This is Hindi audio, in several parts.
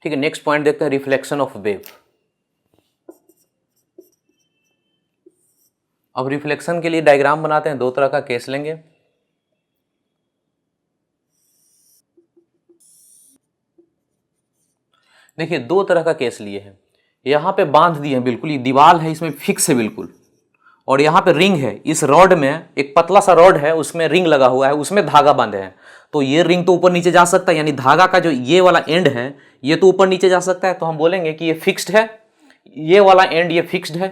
ठीक है, नेक्स्ट पॉइंट देखते हैं, रिफ्लेक्शन ऑफ वेव। अब रिफ्लेक्शन के लिए डायग्राम बनाते हैं, दो तरह का केस लेंगे। देखिए दो तरह का केस लिए हैं, यहाँ पे बांध दिए हैं बिल्कुल, ये दीवार है इसमें फिक्स है बिल्कुल, और यहाँ पे रिंग है, इस रॉड में एक पतला सा रॉड है उसमें रिंग लगा हुआ है, उसमें धागा बांधे हैं। तो ये रिंग तो ऊपर नीचे जा सकता है, यानी धागा का जो ये वाला एंड है ये तो ऊपर नीचे जा सकता है, तो हम बोलेंगे कि ये फिक्स्ड है, ये वाला एंड ये फिक्स्ड है,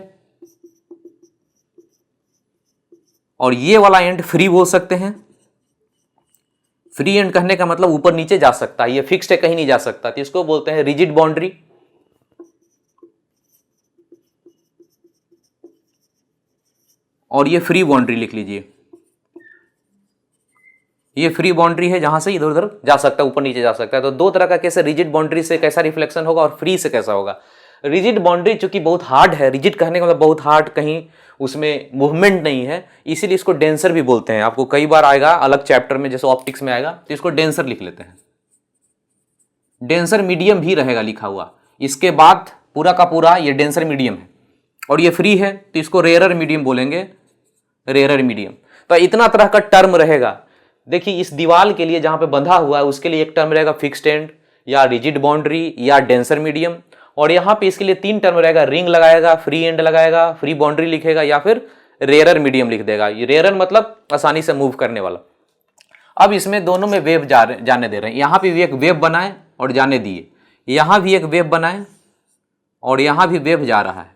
और ये वाला एंड फ्री बोल सकते हैं। फ्री एंड कहने का मतलब ऊपर नीचे जा सकता है, ये फिक्स्ड है कहीं नहीं जा सकता, तो इसको बोलते हैं रिजिड बाउंड्री। और ये फ्री बाउंड्री लिख लीजिए, ये फ्री बाउंड्री है जहां से इधर उधर जा सकता है, ऊपर नीचे जा सकता है। तो दो तरह का कैसे, रिजिड बाउंड्री से कैसा रिफ्लेक्शन होगा और फ्री से कैसा होगा। रिजिड बाउंड्री चूंकि बहुत हार्ड है, रिजिड कहने का मतलब बहुत हार्ड, कहीं उसमें मूवमेंट नहीं है, इसीलिए इसको डेंसर भी बोलते हैं। आपको कई बार आएगा अलग चैप्टर में, जैसे ऑप्टिक्स में आएगा, तो इसको डेंसर लिख लेते हैं। डेंसर मीडियम भी रहेगा लिखा हुआ, इसके बाद पूरा का पूरा ये डेंसर मीडियम है, और ये फ्री है तो इसको रेयरर मीडियम बोलेंगे, रेयरर मीडियम। तो इतना तरह का टर्म रहेगा। देखिए इस दीवार के लिए जहां पे बंधा हुआ है उसके लिए एक टर्म रहेगा फिक्स्ड एंड या रिजिड बाउंड्री या डेंसर मीडियम, और यहाँ पे इसके लिए तीन टर्म रहेगा, रिंग लगाएगा, फ्री एंड लगाएगा, फ्री बाउंड्री लिखेगा, या फिर रेयरर मीडियम लिख देगा। ये रेयरर मतलब आसानी से मूव करने वाला। अब इसमें दोनों में वेव जाने दे रहे हैं, यहाँ पे भी एक वेव बनाए और जाने दिए, यहाँ भी एक वेव बनाए और यहाँ भी वेव जा रहा है।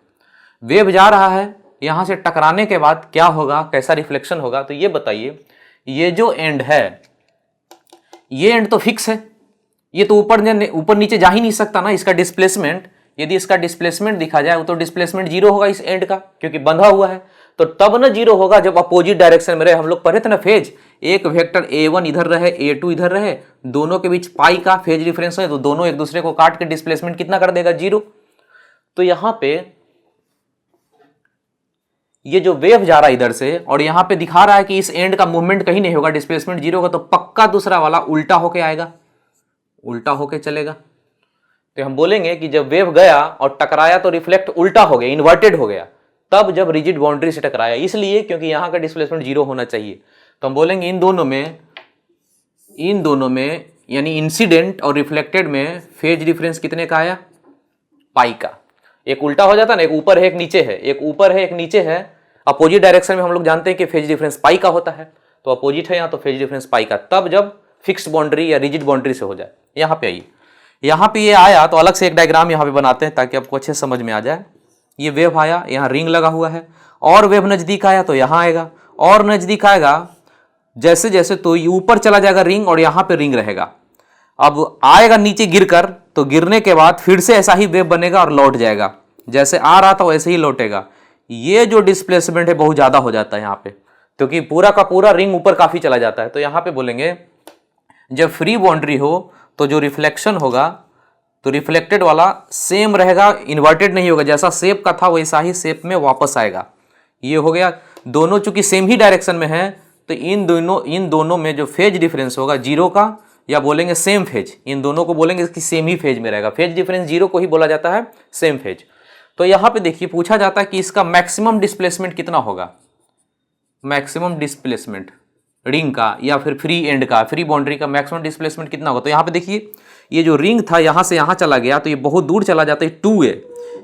वेव जा रहा है, यहाँ से टकराने के बाद क्या होगा, कैसा रिफ्लेक्शन होगा। तो ये बताइए, ये जो एंड है ये एंड तो फिक्स है, ये तो ऊपर नीचे जा ही नहीं सकता ना। इसका डिस्प्लेसमेंट, यदि इसका डिस्प्लेसमेंट दिखा जाए तो डिस्प्लेसमेंट जीरो होगा इस एंड का, क्योंकि बंधा हुआ है। तो तब ना जीरो होगा जब अपोजिट डायरेक्शन में रहे। हम लोग पढ़े थे ना फेज, एक वेक्टर A1 इधर रहे, A2 इधर रहे, दोनों के बीच पाई का फेज डिफरेंस है, तो दोनों एक दूसरे को काट के डिस्प्लेसमेंट कितना कर देगा, जीरो। तो यहां पे ये जो वेव जा रहा है इधर से, और यहां पे दिखा रहा है कि इस एंड का मूवमेंट कहीं नहीं होगा, डिस्प्लेसमेंट जीरो होगा, तो पक्का दूसरा वाला उल्टा होके आएगा, उल्टा होके चलेगा। तो हम बोलेंगे कि जब वेव गया और टकराया तो रिफ्लेक्ट उल्टा हो गया, इन्वर्टेड हो गया, तब जब रिजिड बाउंड्री से टकराया, इसलिए क्योंकि यहां का डिस्प्लेसमेंट जीरो होना चाहिए। तो हम बोलेंगे इन दोनों में यानी इंसिडेंट और रिफ्लेक्टेड में फेज डिफरेंस कितने का आया, पाई का। एक उल्टा हो जाता ना, एक ऊपर है एक नीचे है, एक ऊपर है एक नीचे है, अपोजिट डायरेक्शन में हम लोग जानते हैं कि फेज डिफरेंस पाई का होता है, तो अपोजिट है यहाँ तो फेज डिफरेंस पाई का, तब जब फिक्स्ड बाउंड्री या रिजिड बाउंड्री से हो जाए। यहाँ पे आइए, यहाँ पे ये आया तो अलग से एक डायग्राम यहाँ पे बनाते हैं ताकि आपको अच्छे समझ में आ जाए। ये वेव आया, यहाँ रिंग लगा हुआ है, और वेव नजदीक आया तो यहाँ आएगा, और नजदीक आएगा जैसे जैसे तो ये ऊपर चला जाएगा रिंग, और यहाँ पे रिंग रहेगा। अब आएगा नीचे गिरकर, तो गिरने के बाद फिर से ऐसा ही वेव बनेगा और लौट जाएगा, जैसे आ रहा था वैसे ही लौटेगा। ये जो डिस्प्लेसमेंट है बहुत ज्यादा हो जाता है यहाँ पे, क्योंकि पूरा का पूरा रिंग ऊपर काफी चला जाता है। तो यहाँ पे बोलेंगे जब फ्री बाउंड्री हो तो जो रिफ्लेक्शन होगा तो रिफ्लेक्टेड वाला सेम रहेगा, इन्वर्टेड नहीं होगा, जैसा शेप का था वैसा ही शेप में वापस आएगा। ये हो गया, दोनों चूंकि सेम ही डायरेक्शन में है तो इन दोनों में जो फेज डिफरेंस होगा जीरो का, या बोलेंगे सेम फेज, इन दोनों को बोलेंगे कि सेम ही फेज में रहेगा। फेज डिफरेंस जीरो को ही बोला जाता है सेम फेज। तो यहाँ पे देखिए पूछा जाता है कि इसका मैक्सिमम डिस्प्लेसमेंट कितना होगा, मैक्सिमम डिस्प्लेसमेंट रिंग का या फिर फ्री एंड का, फ्री बाउंड्री का मैक्सिमम डिस्प्लेसमेंट कितना होगा। तो यहाँ पे देखिए ये जो रिंग था यहाँ से यहाँ चला गया तो ये बहुत दूर चला जाता है 2a।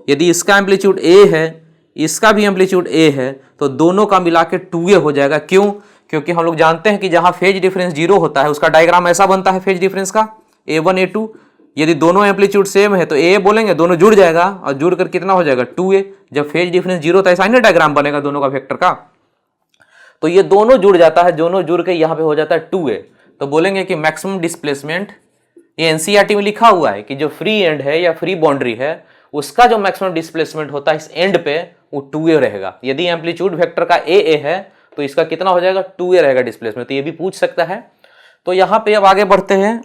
यदि इसका एम्पलीट्यूड a है, इसका भी एम्पलीट्यूड a है, तो दोनों का मिला के 2a हो जाएगा। क्यों? क्योंकि हम लोग जानते हैं कि जहाँ फेज डिफरेंस जीरो होता है उसका डायग्राम ऐसा बनता है फेज डिफरेंस का, a1 a2। यदि दोनों एम्पलीट्यूड सेम है तो a बोलेंगे, दोनों जुड़ जाएगा, और जुड़ कर कितना हो जाएगा 2a। जब फेज डिफरेंस जीरो था ऐसा ही ना डायग्राम बनेगा दोनों का वेक्टर का। तो ये दोनों जुड़ जाता है, दोनों जुड़ के यहाँ पे हो जाता है 2a। तो बोलेंगे कि मैक्सिमम डिस्प्लेसमेंट, ये एनसीईआरटी में लिखा हुआ है कि जो फ्री एंड है या फ्री बाउंड्री है उसका जो मैक्सिमम डिस्प्लेसमेंट होता है इस एंड पे वो 2a रहेगा। यदि एम्पलीट्यूड वेक्टर का a है तो इसका कितना हो जाएगा 2a रहेगा डिस्प्लेसमेंट। तो ये भी पूछ सकता है। तो यहाँ पे अब आगे बढ़ते हैं।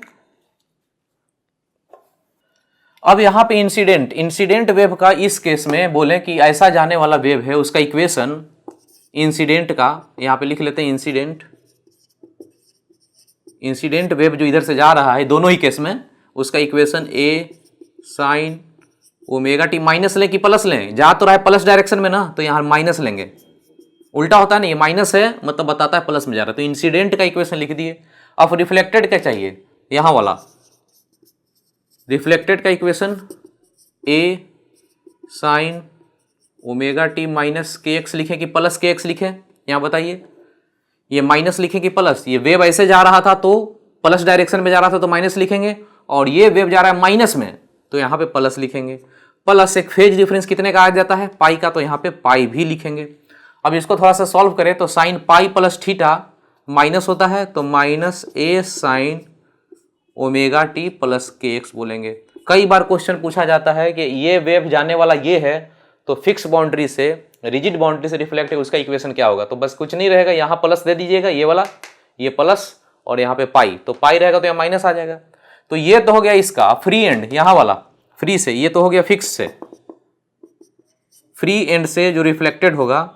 अब यहाँ पे इंसिडेंट वेव का इस केस में बोले कि ऐसा जाने वाला वेव है, उसका इक्वेशन इंसिडेंट का यहाँ पे लिख लेते हैं। इंसिडेंट वेव जो इधर से जा रहा है दोनों ही केस में, उसका equation a sine omega T, minus लें कि प्लस लें, जा तो रहा है प्लस डायरेक्शन में ना, तो यहाँ माइनस लेंगे, उल्टा होता नहीं, माइनस है मतलब बताता है प्लस में जा रहा है, तो इंसिडेंट का इक्वेशन लिख दिए। अब रिफ्लेक्टेड क्या चाहिए, यहाँ वाला रिफ्लेक्टेड का इक्वेशन ए साइन ओमेगा टी माइनस के एक्स लिखें कि प्लस के एक्स लिखें, यहाँ बताइए, ये माइनस लिखें कि प्लस, ये वेव ऐसे जा रहा था तो प्लस डायरेक्शन में जा रहा था तो माइनस लिखेंगे, और ये वेव जा रहा है माइनस में तो यहाँ पे प्लस लिखेंगे। प्लस एक फेज डिफरेंस कितने का आ जाता है, पाई का, तो यहाँ पे पाई भी लिखेंगे। अब इसको थोड़ा सा सॉल्व करें तो sine pi plus theta minus होता है, तो माइनस ए साइन ओमेगा टी प्लस के एक्स बोलेंगे। कई बार क्वेश्चन पूछा जाता है कि ये वेव जाने वाला ये है, तो फिक्स बाउंड्री से रिजिड बाउंड्री से रिफ्लेक्ट है, उसका इक्वेशन क्या होगा, तो बस कुछ नहीं रहेगा, यहाँ प्लस दे दीजिएगा, ये वाला, ये प्लस और यहाँ पे पाई, तो पाई रहेगा तो यहाँ माइनस आ जाएगा। तो ये तो हो गया इसका फ्री एंड, यहाँ वाला फ्री से, ये तो हो गया फिक्स से, फ्री एंड से जो रिफ्लेक्टेड होगा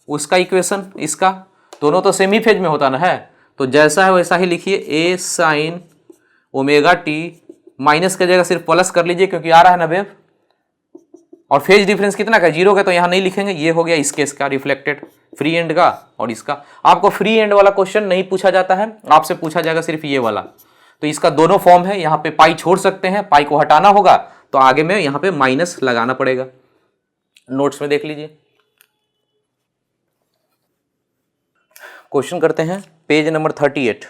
उसका इक्वेशन, इसका दोनों तो सेमी फेज में होता ना है, तो जैसा है वैसा ही लिखिए, ए साइन ओमेगा टी, माइनस की जगह सिर्फ प्लस कर लीजिए क्योंकि आ रहा है ना वेव, और फेज डिफरेंस कितना का, 0 का, तो यहाँ नहीं लिखेंगे, ये हो गया इस केस का रिफ्लेक्टेड फ्री एंड का। और इसका आपको फ्री एंड वाला क्वेश्चन नहीं पूछा जाता है, आपसे पूछा जाएगा सिर्फ ये वाला, तो इसका दोनों फॉर्म है, यहाँ पे पाई छोड़ सकते हैं, पाई को हटाना होगा तो आगे में यहाँ पे माइनस लगाना पड़ेगा, नोट्स में देख लीजिए। क्वेश्चन करते हैं पेज नंबर 38,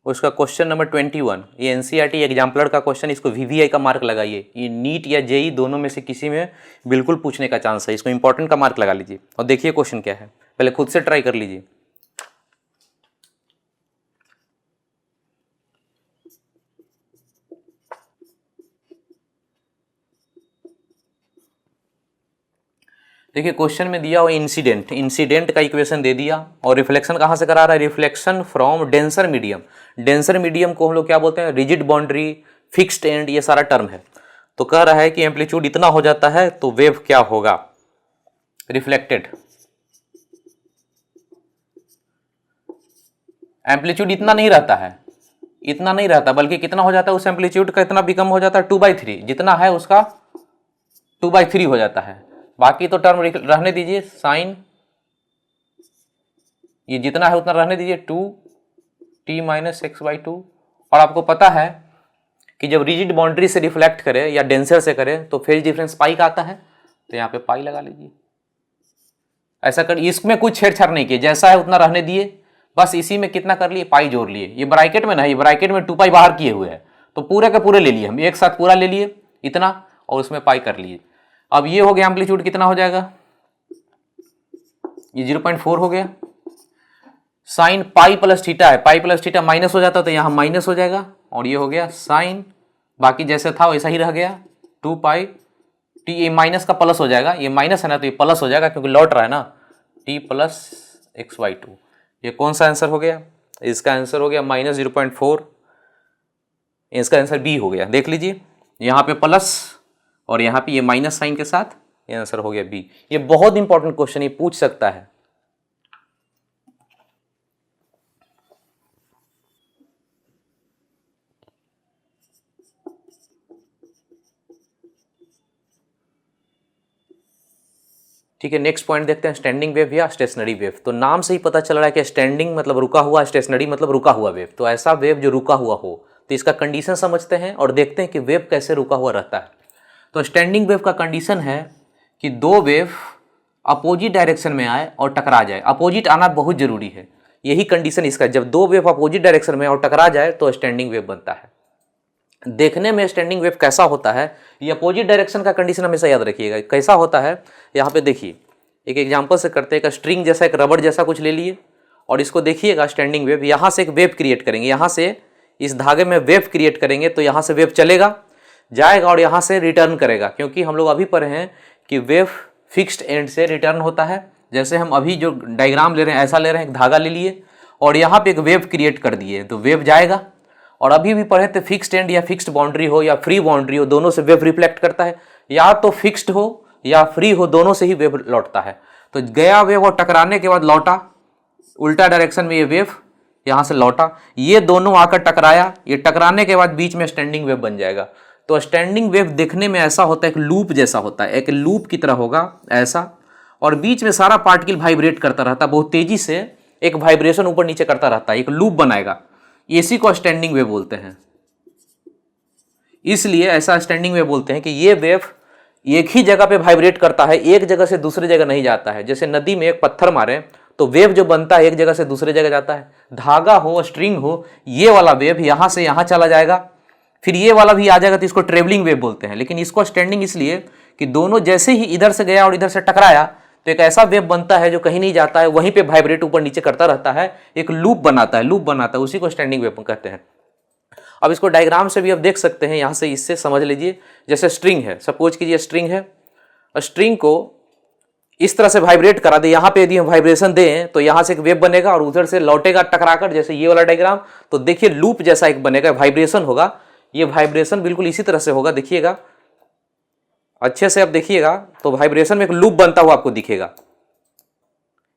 उसका क्वेश्चन नंबर 21, ये एनसीईआरटी एग्जाम्पलर का क्वेश्चन, इसको वीवीआई का मार्क लगाइए, ये नीट या जेई दोनों में से किसी में बिल्कुल पूछने का चांस है, इसको इंपॉर्टेंट का मार्क लगा लीजिए और देखिए क्वेश्चन क्या है, पहले खुद से ट्राई कर लीजिए। देखिए क्वेश्चन में दिया हुआ इंसिडेंट, इंसिडेंट का इक्वेशन दे दिया, और रिफ्लेक्शन कहाँ से करा रहा है, reflection from denser medium. Denser medium को हम लोग क्या बोलते हैं, रिजिड बाउंड्री, फिक्स्ड एंड, ये सारा टर्म है। तो कह रहा है कि एम्पलीट्यूड इतना हो जाता है तो वेव क्या होगा, रिफ्लेक्टेड। एम्पलीट्यूड इतना नहीं रहता है, इतना नहीं रहता, बल्कि कितना हो जाता है, उस एम्पलीट्यूड का इतना भी कम हो जाता है, 2/3, जितना है उसका 2/3 हो जाता है। बाकी तो टर्म रहने दीजिए, साइन ये जितना है उतना रहने दीजिए, 2t माइनस x/2। और आपको पता है कि जब रिजिड बाउंड्री से रिफ्लेक्ट करे या डेंसर से करे तो फेज डिफरेंस पाई का आता है, तो यहाँ पे पाई लगा लीजिए। ऐसा कर, इसमें कुछ छेड़छाड़ नहीं किए, जैसा है उतना रहने दिए, बस इसी में कितना कर लिए, पाई जोड़ लिए। ये ब्रैकेट में ना, ये ब्रैकेट में 2 पाई बाहर किए हुए हैं, तो पूरे के पूरे ले लिए हम, एक साथ पूरा ले लिए इतना, और उसमें पाई कर लिए। अब ये हो गया एम्पलीट्यूड कितना हो जाएगा, ये 0.4 हो गया। साइन पाई प्लस थीटा है, पाई प्लस थीटा माइनस हो जाता तो यहाँ माइनस हो जाएगा, और ये हो गया साइन, बाकी जैसे था वैसा ही रह गया, 2 पाई टी, ये माइनस का प्लस हो जाएगा, ये माइनस है ना तो ये प्लस हो जाएगा क्योंकि लौट रहा है ना, टी प्लस x/2। ये कौन सा आंसर हो गया, इसका आंसर हो गया -0.4, इसका आंसर बी हो गया। देख लीजिए यहाँ पे प्लस और यहाँ पे ये माइनस साइन के साथ, ये आंसर हो गया बी। ये बहुत इंपॉर्टेंट क्वेश्चन, ये पूछ सकता है। ठीक है, नेक्स्ट पॉइंट देखते हैं, स्टैंडिंग वेव या स्टेशनरी वेव। तो नाम से ही पता चल रहा है कि स्टैंडिंग मतलब रुका हुआ, स्टेशनरी मतलब रुका हुआ वेव। तो ऐसा वेव जो रुका हुआ हो, तो इसका कंडीशन समझते हैं और देखते हैं कि वेव कैसे रुका हुआ रहता है। तो स्टैंडिंग वेव का कंडीशन है कि दो वेव अपोजिट डायरेक्शन में आए और टकरा जाए। अपोजिट आना बहुत जरूरी है, यही कंडीशन इसका, जब दो वेव अपोजिट डायरेक्शन में और टकरा जाए तो स्टैंडिंग वेव बनता है। देखने में स्टैंडिंग वेव कैसा होता है, ये अपोजिट डायरेक्शन का कंडीशन हमेशा याद रखिएगा। कैसा होता है, यहाँ पे देखिए, एक एग्जांपल से करते हैं। एक स्ट्रिंग जैसा, एक रबड़ जैसा कुछ ले लिए और इसको देखिएगा स्टैंडिंग वेव, यहाँ से एक वेव क्रिएट करेंगे, यहाँ से इस धागे में वेव क्रिएट करेंगे तो यहाँ से वेव चलेगा, जाएगा और यहाँ से रिटर्न करेगा। क्योंकि हम लोग अभी पढ़े हैं कि वेव फिक्स्ड एंड से रिटर्न होता है। जैसे हम अभी जो डायग्राम ले रहे हैं, ऐसा ले रहे हैं, एक धागा ले लिए और यहाँ पे एक वेव क्रिएट कर दिए तो वेव जाएगा। और अभी भी पढ़े थे फिक्स्ड एंड या फिक्स्ड बाउंड्री हो या फ्री बाउंड्री हो, दोनों से वेव रिफ्लेक्ट करता है। या तो फिक्स्ड हो या फ्री हो, दोनों से ही वेव लौटता है। तो गया वेव और टकराने के बाद लौटा, उल्टा डायरेक्शन में ये वेव यहाँ से लौटा, ये दोनों आकर टकराया, ये टकराने के बाद बीच में स्टैंडिंग वेव बन जाएगा। तो तो स्टैंडिंग वेव देखने में ऐसा होता है, एक लूप जैसा होता है, एक लूप की तरह होगा ऐसा, और बीच में सारा पार्टिकल वाइब्रेट करता रहता है बहुत तेजी से, एक वाइब्रेशन ऊपर नीचे करता रहता है, एक लूप बनाएगा। इसी को स्टैंडिंग वेव बोलते हैं। इसलिए ऐसा स्टैंडिंग वेव बोलते हैं कि ये वेव एक ही जगह पे वाइब्रेट करता है, एक जगह से दूसरी जगह नहीं जाता है। जैसे नदी में एक पत्थर मारे तो वेव जो बनता है एक जगह से दूसरी जगह जाता है। धागा हो, स्ट्रिंग हो, ये वाला वेव यहां से यहां चला जाएगा, फिर ये वाला भी आ जाएगा, तो इसको ट्रेवलिंग वेव बोलते हैं। लेकिन इसको स्टैंडिंग इसलिए कि दोनों जैसे ही इधर से गया और इधर से टकराया तो एक ऐसा वेव बनता है जो कहीं नहीं जाता है, वहीं पे वाइब्रेट ऊपर नीचे करता रहता है, एक लूप बनाता है, उसी को स्टैंडिंग वेव कहते हैं। अब इसको डायग्राम से भी आप देख सकते हैं, यहां से इससे समझ लीजिए। जैसे स्ट्रिंग है, सपोज कीजिए स्ट्रिंग है, स्ट्रिंग को इस तरह से वाइब्रेट करा दे, यहां पे यदि हम वाइब्रेशन दें तो यहां से एक वेव बनेगा और उधर से लौटेगा टकराकर, जैसे ये वाला डायग्राम। तो देखिए लूप जैसा एक बनेगा, वाइब्रेशन होगा, ये वाइब्रेशन बिल्कुल इसी तरह से होगा। देखिएगा अच्छे से, आप देखिएगा तो वाइब्रेशन में एक लूप बनता हुआ आपको दिखेगा।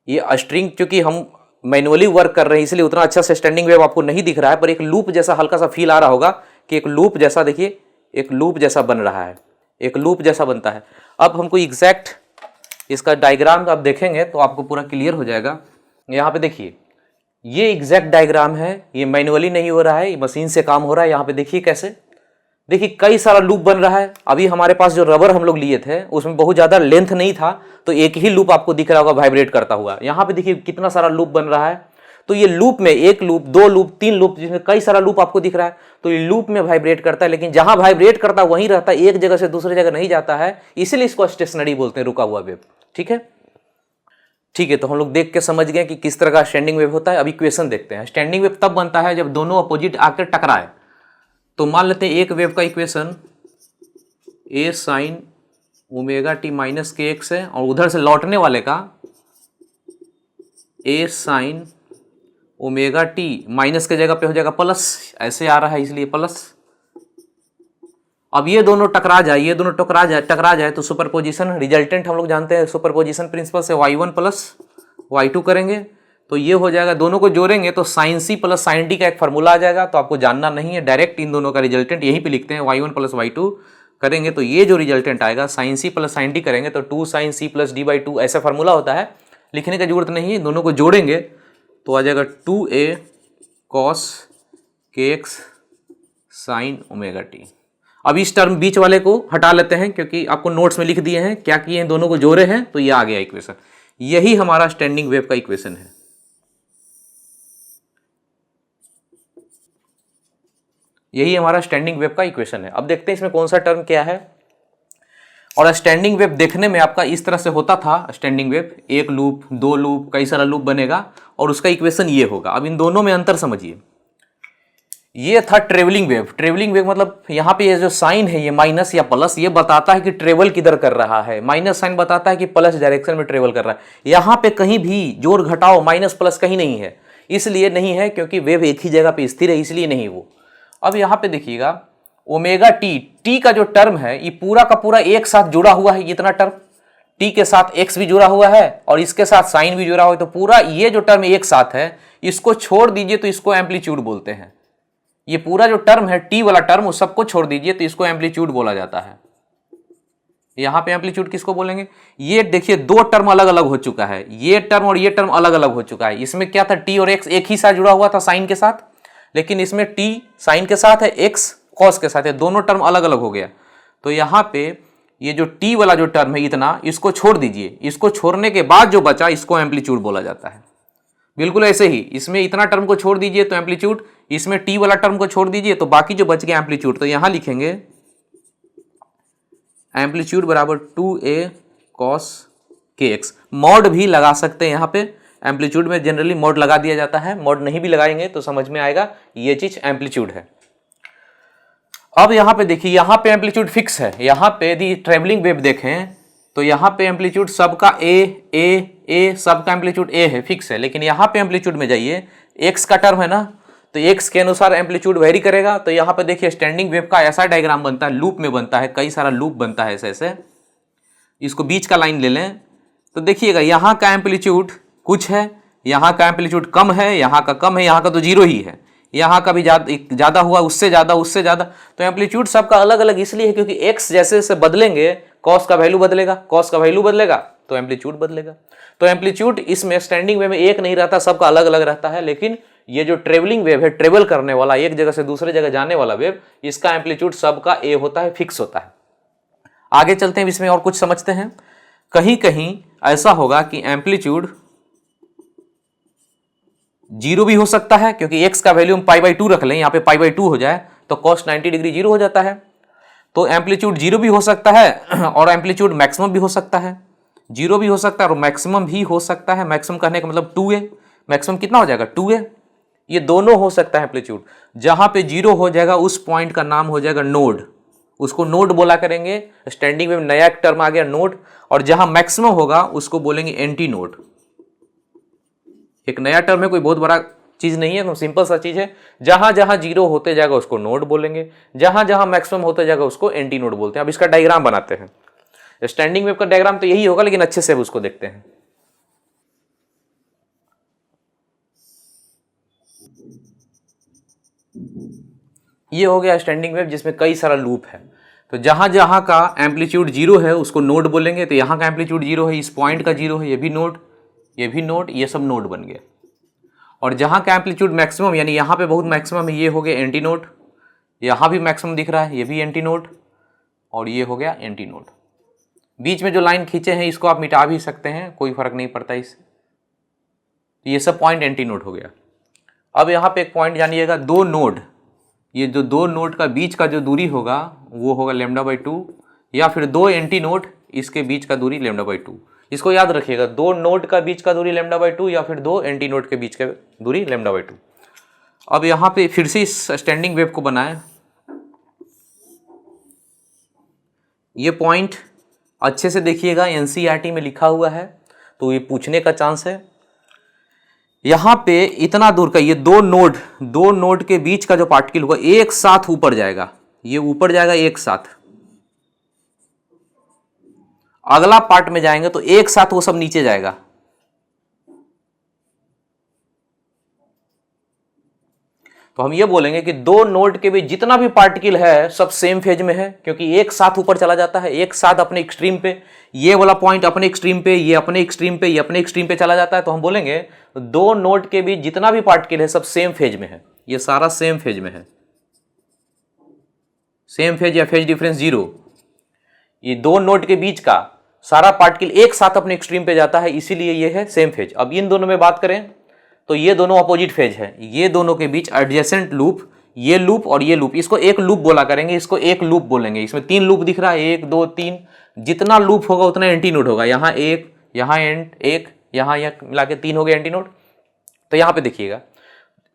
ये स्ट्रिंग क्योंकि हम मैनुअली वर्क कर रहे हैं इसलिए उतना अच्छा से स्टैंडिंग वेव आपको नहीं दिख रहा है, पर एक लूप जैसा हल्का सा फील आ रहा होगा कि एक लूप जैसा, देखिए एक लूप जैसा बन रहा है, एक लूप जैसा बनता है। अब हमको एग्जैक्ट इसका डायग्राम आप देखेंगे तो आपको पूरा क्लियर हो जाएगा। यहाँ पे देखिए ये एग्जैक्ट डायग्राम है, ये मैनुअली नहीं हो रहा है, ये मशीन से काम हो रहा है। यहाँ पे देखिए कैसे, देखिए कई सारा लूप बन रहा है। अभी हमारे पास जो रबर हम लोग लिए थे उसमें बहुत ज़्यादा लेंथ नहीं था, तो एक ही लूप आपको दिख रहा होगा वाइब्रेट करता हुआ। यहाँ पे देखिए कितना सारा लूप बन रहा है। तो ये लूप में एक लूप, दो लूप, तीन लूप, जिसमें कई सारा लूप आपको दिख रहा है, तो ये लूप में वाइब्रेट करता है, लेकिन जहां वाइब्रेट करता है वहीं रहता है, एक जगह से दूसरी जगह नहीं जाता है, इसलिए इसको स्टेशनरी बोलते हैं, रुका हुआ वेव। ठीक है, ठीक है। तो हम लोग देख के समझ गए कि किस तरह का स्टैंडिंग वेव होता है। अब इक्वेशन देखते हैं। स्टैंडिंग वेव तब बनता है जब दोनों अपोजिट आकर टकराए। तो मान लेते हैं एक वेव का इक्वेशन ए साइन ओमेगा टी माइनस के एक्स है, और उधर से लौटने वाले का ए साइन ओमेगा टी माइनस के जगह पे हो जाएगा प्लस, ऐसे आ रहा है इसलिए प्लस। अब ये दोनों टकरा जाए, ये दोनों टकरा जाए तो सुपरपोजिशन रिजल्टेंट हम लोग जानते हैं सुपरपोजिशन प्रिंसिपल से, y1 प्लस y2 करेंगे तो ये हो जाएगा। दोनों को जोड़ेंगे तो sine C plus sine D का एक फार्मूला आ जाएगा, तो आपको जानना नहीं है, डायरेक्ट इन दोनों का रिजल्टेंट यहीं पे लिखते हैं। y1 प्लस y2 करेंगे तो ये जो रिजल्टेंट आएगा, sine C plus sine D करेंगे तो 2 sine C plus D by 2 ऐसा फार्मूला होता है, लिखने की जरूरत नहीं है। दोनों को जोड़ेंगे तो आ जाएगा 2a कॉस के एक्स साइन ओमेगा टी। अब इस टर्म बीच वाले को हटा लेते हैं क्योंकि आपको नोट्स में लिख दिए हैं क्या किए हैं, दोनों को जोड़े हैं तो ये आ गया इक्वेशन। यही हमारा स्टैंडिंग वेव का इक्वेशन है। यही हमारा स्टैंडिंग वेव का इक्वेशन है। अब देखते हैं इसमें कौन सा टर्म क्या है। और स्टैंडिंग वेव देखने में आपका इस तरह से होता था। स्टैंडिंग वेव एक लूप, दो लूप, कई सारा लूप बनेगा और उसका इक्वेशन ये होगा। अब इन दोनों में अंतर समझिए। ये था ट्रेवलिंग वेव। ट्रेवलिंग वेव मतलब यहाँ पे ये जो साइन है ये माइनस या प्लस, ये बताता है कि ट्रेवल किधर कर रहा है। माइनस साइन बताता है कि प्लस डायरेक्शन में ट्रेवल कर रहा है। यहाँ पे कहीं भी जोड़ घटाओ माइनस प्लस कहीं नहीं है, इसलिए नहीं है क्योंकि वेव एक ही जगह पे स्थिर है, इसलिए नहीं वो। अब यहाँ पे देखिएगा ओमेगा टी, टी का जो टर्म है ये पूरा का पूरा एक साथ जुड़ा हुआ है। इतना टर्म टी के साथ एक्स भी जुड़ा हुआ है और इसके साथ साइन भी जुड़ा हुआ है, तो पूरा ये जो टर्म एक साथ है इसको छोड़ दीजिए तो इसको एम्पलीट्यूड बोलते हैं। ये पूरा जो टर्म है टी वाला टर्म, उस सबको छोड़ दीजिए तो इसको एम्पलीट्यूड बोला जाता है। यहां पे एम्पलीट्यूड किसको बोलेंगे? ये देखिए दो टर्म अलग अलग हो चुका है, ये टर्म और ये टर्म अलग अलग हो चुका है। इसमें क्या था, टी और एक्स एक ही साथ जुड़ा हुआ था साइन के साथ, लेकिन इसमें टी साइन के साथ है, एक्स कॉस के साथ है, दोनों टर्म अलग अलग हो गया। तो यहाँ पे ये जो टी वाला जो टर्म है इतना, इसको छोड़ दीजिए, इसको छोड़ने के बाद जो बचा इसको एम्पलीट्यूड बोला जाता है। बिल्कुल ऐसे ही इसमें इतना टर्म को छोड़ दीजिए तो एम्पलीट्यूड, इसमें टी वाला टर्म को छोड़ दीजिए तो बाकी जो बच गया एम्पलीट्यूड। तो यहां लिखेंगे एम्पलीट्यूड बराबर 2a cos kx। मॉड भी लगा सकते हैं यहाँ पे, एम्पलीट्यूड में जनरली मॉड लगा दिया जाता है। मॉड नहीं भी लगाएंगे तो समझ में आएगा ये चीज एम्पलीट्यूड है। अब यहाँ पे देखिए, यहाँ पे एम्पलीट्यूड फिक्स है। यहाँ पे यदि ट्रेवलिंग वेव देखें तो यहाँ पे एम्पलीट्यूड सबका ए सबका एम्पलीट्यूड ए है, फिक्स है। लेकिन यहाँ पे एम्पलीट्यूड में जाइए, एक्स का टर्म है ना, तो एक्स के अनुसार एम्पलीट्यूड वेरी करेगा। तो यहाँ पे देखिए स्टैंडिंग वेव का ऐसा डायग्राम बनता है, लूप में बनता है, कई सारा लूप बनता है ऐसे ऐसे। इसको बीच का लाइन ले लें तो देखिएगा यहाँ का एम्पलीट्यूड कुछ है, यहाँ का एम्पलीट्यूड कम है, यहाँ का कम है, यहाँ का तो जीरो ही है। यहाँ का भी ज़्यादा हुआ, उससे ज़्यादा, उससे ज़्यादा। तो एम्पलीट्यूड सबका अलग अलग इसलिए है क्योंकि एक्स जैसे जैसे बदलेंगे कॉस का वैल्यू बदलेगा, कॉस का वैल्यू बदलेगा तो एम्पलीट्यूड बदलेगा। तो एम्पलीट्यूड इसमें स्टैंडिंग वेव में एक नहीं रहता, सबका अलग अलग रहता है। लेकिन ये जो ट्रेवलिंग वेव है, ट्रेवल करने वाला, एक जगह से दूसरे जगह जाने वाला वेव, इसका एम्पलीट्यूड सबका ए होता है, फिक्स होता है। आगे चलते हैं, इसमें और कुछ समझते हैं। कहीं कहीं ऐसा होगा कि एम्पलीट्यूड 0 भी हो सकता है, क्योंकि x का वैल्यू हम π/2 रख लें, यहाँ पे π/2 हो जाए तो cos 90 डिग्री 0 हो जाता है। तो एम्पलीट्यूड 0 भी हो सकता है और एम्पलीट्यूड मैक्सिमम भी हो सकता है। 0 भी हो सकता है और मैक्सिमम भी हो सकता है। मैक्सिमम कहने का मतलब 2a, मैक्सिमम कितना हो जाएगा 2a। ये दोनों हो सकता है एम्पलीट्यूड। जहां पे 0 हो जाएगा उस पॉइंट का नाम हो जाएगा नोड, उसको नोड बोला करेंगे। स्टैंडिंग में नया एक टर्म आ गया नोड। और जहां मैक्सिमम होगा उसको बोलेंगे एंटी नोड। एक नया टर्म है, कोई बहुत बड़ा चीज नहीं है, तो सिंपल सा चीज है। जहां जहां 0 होते जाएगा उसको नोड बोलेंगे, जहां जहां मैक्सिमम होते जाएगा उसको एंटी नोड बोलते हैं। अब इसका डायग्राम बनाते हैं। स्टैंडिंग वेव का डायग्राम तो यही होगा, लेकिन अच्छे से अब उसको देखते हैं। ये हो गया स्टैंडिंग वेव जिसमें कई सारा लूप है। तो जहां जहां का एम्पलीट्यूड 0 है उसको नोड बोलेंगे। तो यहाँ का एम्पलीट्यूड 0 है, इस पॉइंट का 0 है, ये भी नोड, ये भी नोड, ये सब नोड बन गया। और जहां का एम्पलीट्यूड मैक्सिमम, यानी यहाँ पे बहुत मैक्सिमम है, ये हो गया एंटी नोड। यहाँ भी मैक्सिमम दिख रहा है, ये भी एंटी नोड, और ये हो गया एंटी नोड। बीच में जो लाइन खींचे हैं इसको आप मिटा भी सकते हैं, कोई फर्क नहीं पड़ता इससे। ये सब पॉइंट एंटी नोड हो गया। अब यहाँ पे एक पॉइंट जानिएगा, दो नोड, ये जो दो नोड का बीच का जो दूरी होगा वो होगा λ/2, या फिर दो एंटी नोड इसके बीच का दूरी λ/2। इसको याद रखिएगा, दो नोड का बीच का दूरी λ/2 या फिर दो एंटी नोड के बीच का दूरी λ/2। अब यहाँ पे फिर से इस स्टैंडिंग वेव को बनाएं। ये पॉइंट अच्छे से देखिएगा, एनसीईआरटी में लिखा हुआ है तो ये पूछने का चांस है। यहाँ पे इतना दूर का ये दो नोड के बीच का जो पार्टिकल होगा एक साथ ऊपर जाएगा, ये ऊपर जाएगा एक साथ। अगला पार्ट में जाएंगे तो एक साथ वो सब नीचे जाएगा। तो हम ये बोलेंगे कि दो नोड के बीच जितना भी पार्टिकल है सब सेम फेज में है, क्योंकि एक साथ ऊपर चला जाता है, एक साथ अपने एक्सट्रीम पे, ये वाला पॉइंट अपने एक्सट्रीम पे, ये अपने एक्सट्रीम पे, ये अपने एक्सट्रीम पे चला जाता है। तो हम बोलेंगे दो नोड के बीच जितना भी पार्टिकल है सब सेम फेज में है, ये सारा सेम फेज में है। सेम फेज या फेज डिफरेंस 0। ये दो नोड के बीच का सारा पार्टिकल एक साथ अपने एक्सट्रीम पे जाता है, इसीलिए ये है सेम फेज। अब इन दोनों में बात करें तो ये दोनों अपोजिट फेज है। ये दोनों के बीच एडजेसेंट लूप, ये लूप और ये लूप, इसको एक लूप बोला करेंगे, इसको एक लूप बोलेंगे। इसमें 3 लूप दिख रहा है, 1 2 3। जितना लूप होगा उतना एंटी नोड होगा। यहाँ एक, यहाँ एक, यहाँ मिला के 3 हो गए एंटी नोड। तो यहाँ पे देखिएगा,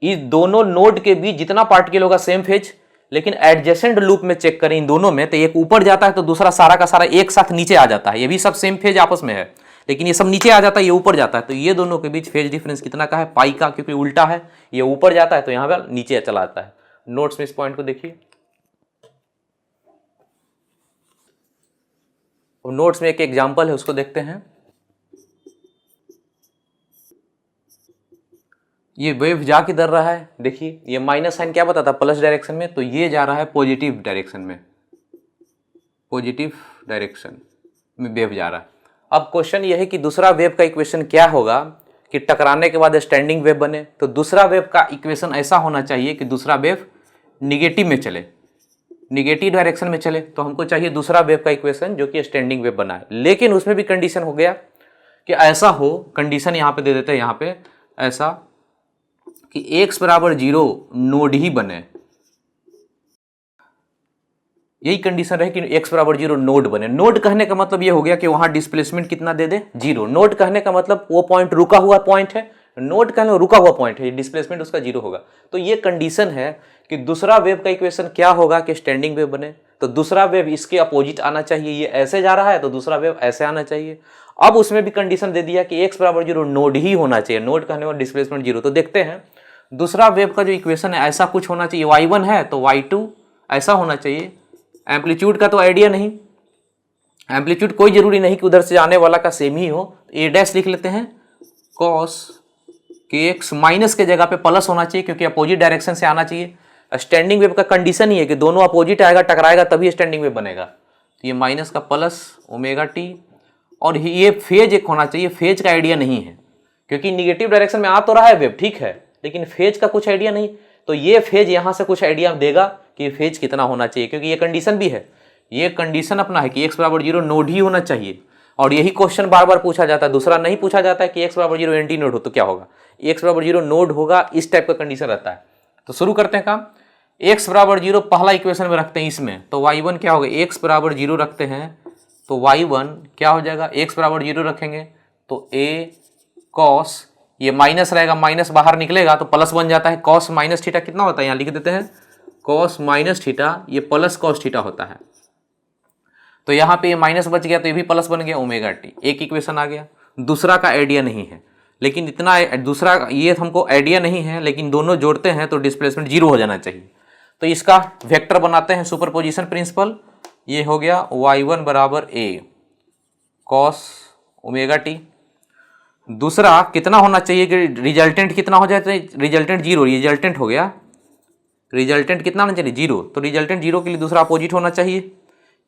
इस दोनों नोड के बीच जितना पार्टिकल होगा सेम फेज, लेकिन एडजेसेंट लूप में चेक करें इन दोनों में तो एक ऊपर जाता है तो दूसरा सारा का सारा एक साथ नीचे आ जाता है। ये भी सब सेम फेज आपस में है, लेकिन ये सब नीचे आ जाता है, ये ऊपर जाता है। तो ये दोनों के बीच फेज डिफरेंस कितना का है, पाई का, क्योंकि उल्टा है, ये ऊपर जाता है तो यहाँ पर नीचे चला आता है। नोट्स में इस पॉइंट को देखिए। नोट्स में एक एग्जांपल है, उसको देखते हैं। ये वेव जा किधर रहा है, देखिए ये माइनस साइन क्या बताता है, प्लस डायरेक्शन में, तो ये जा रहा है पॉजिटिव डायरेक्शन में, पॉजिटिव डायरेक्शन में वेव जा रहा है। अब क्वेश्चन ये है कि दूसरा वेव का इक्वेशन क्या होगा कि टकराने के बाद स्टैंडिंग वेव बने। तो दूसरा वेव का इक्वेशन ऐसा होना चाहिए कि दूसरा वेव निगेटिव में चले, निगेटिव डायरेक्शन में चले। तो हमको चाहिए दूसरा वेव का इक्वेशन जो कि स्टैंडिंग वेव बनाए। लेकिन उसमें भी कंडीशन हो गया कि ऐसा हो, कंडीशन यहाँ पे दे देते हैं, यहाँ पे ऐसा कि x = 0 नोड ही बने। यही कंडीशन रहे कि x = 0 नोड बने। नोड कहने का मतलब ये हो गया कि वहां डिस्प्लेसमेंट कितना दे दे, 0। नोड कहने का मतलब वो पॉइंट रुका हुआ पॉइंट है, नोड कहने रुका हुआ पॉइंट है, डिस्प्लेसमेंट उसका 0 होगा। तो ये कंडीशन है कि दूसरा वेव का इक्वेशन क्या होगा कि स्टैंडिंग वेव बने। तो दूसरा वेव इसके अपोजिट आना चाहिए, ये ऐसे जा रहा है तो दूसरा वेव ऐसे आना चाहिए। अब उसमें भी कंडीशन दे दिया कि x = 0 नोड ही होना चाहिए, नोड कहने का डिस्प्लेसमेंट 0। तो देखते हैं दूसरा वेव का जो इक्वेशन है ऐसा कुछ होना चाहिए, y1 है तो y2 ऐसा होना चाहिए। एम्पलीट्यूड का तो आइडिया नहीं, एम्पलीट्यूड कोई जरूरी नहीं कि उधर से आने वाला का सेम ही हो। a' लिख लेते हैं cos कि एक्स माइनस के जगह पे प्लस होना चाहिए क्योंकि अपोजिट डायरेक्शन से आना चाहिए। स्टैंडिंग वेव का कंडीशन ही है कि दोनों अपोजिट आएगा, टकराएगा तभी स्टैंडिंग वेव बनेगा। तो ये माइनस का प्लस ओमेगा टी, और ये फेज एक होना चाहिए। फेज का आइडिया नहीं है क्योंकि निगेटिव डायरेक्शन में आ तो रहा है वेव, ठीक है, लेकिन फेज का कुछ आइडिया नहीं। तो ये फेज यहाँ से कुछ आइडिया देगा कि फेज कितना होना चाहिए, क्योंकि ये कंडीशन भी है। ये कंडीशन अपना है कि x बराबर 0 नोड ही होना चाहिए, और यही क्वेश्चन बार बार पूछा जाता है। दूसरा नहीं पूछा जाता है कि x बराबर 0 एंटी नोड हो तो क्या होगा, x बराबर 0 नोड होगा, इस टाइप का कंडीशन रहता है। तो शुरू करते हैं काम। x बराबर 0 पहला इक्वेशन में रखते हैं इसमें, तो y1 क्या होगा, x बराबर 0 रखते हैं तो y1 क्या हो जाएगा, x बराबर 0 रखेंगे तो a cos, ये माइनस रहेगा, माइनस बाहर निकलेगा तो प्लस बन जाता है। cos माइनस थीटा कितना होता है, यहाँ लिख देते हैं cos माइनस थीटा, ये प्लस cos थीटा होता है। तो यहाँ पे ये माइनस बच गया तो ये भी प्लस बन गया ओमेगा टी। एक इक्वेशन आ गया। दूसरा का आइडिया नहीं है, लेकिन इतना दूसरा ये हमको आइडिया नहीं है, लेकिन दोनों जोड़ते हैं तो डिस्प्लेसमेंट 0 हो जाना चाहिए। तो इसका वेक्टर बनाते हैं सुपरपोजिशन प्रिंसिपल। ये हो गया y1 बराबर a cos ओमेगा टी। दूसरा कितना होना चाहिए कि रिजल्टेंट कितना हो जाए, तो रिजल्टेंट 0, रिजल्टेंट हो गया, रिजल्टेंट कितना होना चाहिए 0, तो रिजल्टेंट 0 के लिए दूसरा अपोजिट होना चाहिए,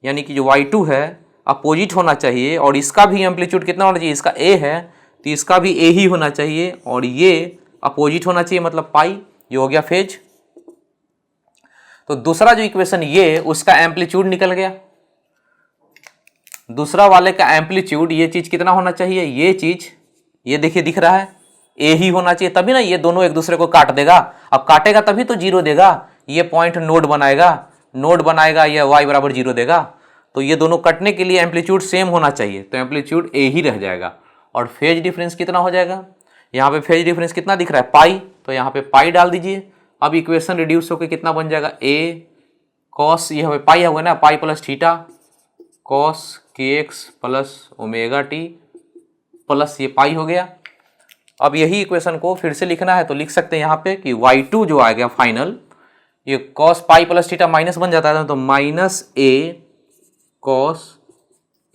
यानी कि जो y2 है अपोजिट होना चाहिए, और इसका भी एम्पलीट्यूड कितना होना चाहिए, इसका a है तो इसका भी a ही होना चाहिए, और ये अपोजिट होना चाहिए मतलब पाई। ये हो गया फेज। तो दूसरा जो इक्वेशन ये, उसका एम्पलीट्यूड निकल गया। दूसरा वाले का एम्पलीट्यूड, ये चीज कितना होना चाहिए, ये चीज ये देखिए दिख रहा है a ही होना चाहिए, तभी ना ये दोनों एक दूसरे को काट देगा। अब काटेगा तभी तो 0 देगा, ये पॉइंट नोड बनाएगा, ये y बराबर 0 देगा। तो ये दोनों कटने के लिए एम्पलीट्यूड सेम होना चाहिए, तो एम्पलीट्यूड a ही रह जाएगा। और फेज डिफरेंस कितना हो जाएगा, यहाँ पे फेज डिफरेंस कितना दिख रहा है पाई, तो यहाँ पे पाई डाल दीजिए। अब इक्वेशन रिड्यूस होकर कितना बन जाएगा, a cos, ये हमें पाई होगा ना, pi plus theta cos kx plus omega T plus ये पाई हो गया। अब यही इक्वेशन को फिर से लिखना है तो लिख सकते हैं यहाँ पे कि y2 जो आ गया फाइनल, ये cos pi plus theta minus बन जाता है तो minus a cos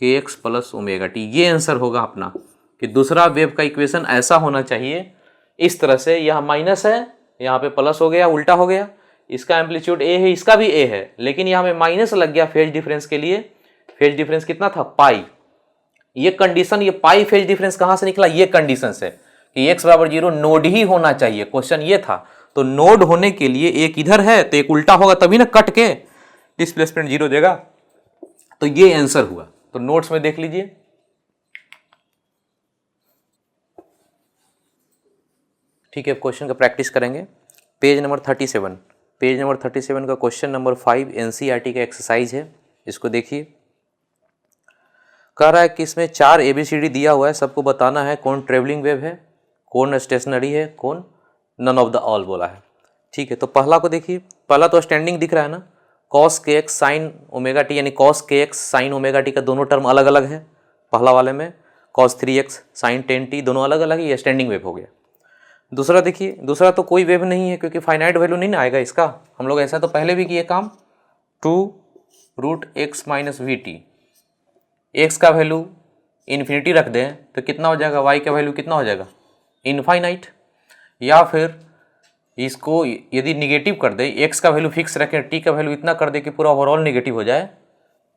kx plus omega T. ये आंसर होगा अपना कि दूसरा वेव का इक्वेशन ऐसा होना चाहिए इस तरह से। यहाँ माइनस है, यहाँ पे प्लस हो गया, उल्टा हो गया। इसका एम्पलीट्यूड a है, इसका भी a है, लेकिन यहाँ में माइनस लग गया फेज डिफरेंस के लिए। फेज डिफरेंस कितना था पाई। ये कंडीशन, ये पाई फेज डिफरेंस कहाँ से निकला, ये कंडीशन से कि x बराबर 0 नोड ही होना चाहिए। क्वेश्चन ये था, तो नोड होने के लिए एक इधर है तो एक उल्टा होगा तभी ना कट के डिस्प्लेसमेंट 0 देगा। तो ये आंसर हुआ। तो नोट्स में देख लीजिए। ठीक है, क्वेश्चन का प्रैक्टिस करेंगे। पेज नंबर 37, पेज नंबर 37 का क्वेश्चन नंबर 5 एनसीईआरटी का एक्सरसाइज है। इसको देखिए। कह रहा है कि इसमें 4 ABCD दिया हुआ है, सबको बताना है कौन ट्रेवलिंग वेव है, कौन स्टेशनरी है, कौन नन ऑफ द ऑल बोला है। ठीक है, तो पहला को देखिए। पहला तो स्टैंडिंग दिख रहा है ना, cos kx sine omega T, यानी cos kx sine omega T का दोनों टर्म अलग अलग है। पहला वाले में cos 3x साइन 10t दोनों अलग अलग है, ये स्टैंडिंग वेव हो गया। दूसरा देखिए, दूसरा तो कोई वेव नहीं है क्योंकि फाइनाइट वैल्यू नहीं ना आएगा इसका। हम लोग ऐसा तो पहले भी किए काम, 2√x minus we T. X का वैल्यू इन्फिनिटी रख दें तो कितना हो जाएगा, y का वैल्यू कितना हो जाएगा इनफाइनाइट। या फिर इसको यदि निगेटिव कर दे, x का वैल्यू फिक्स रखें, t का वैल्यू इतना कर दे कि पूरा ओवरऑल निगेटिव हो जाए,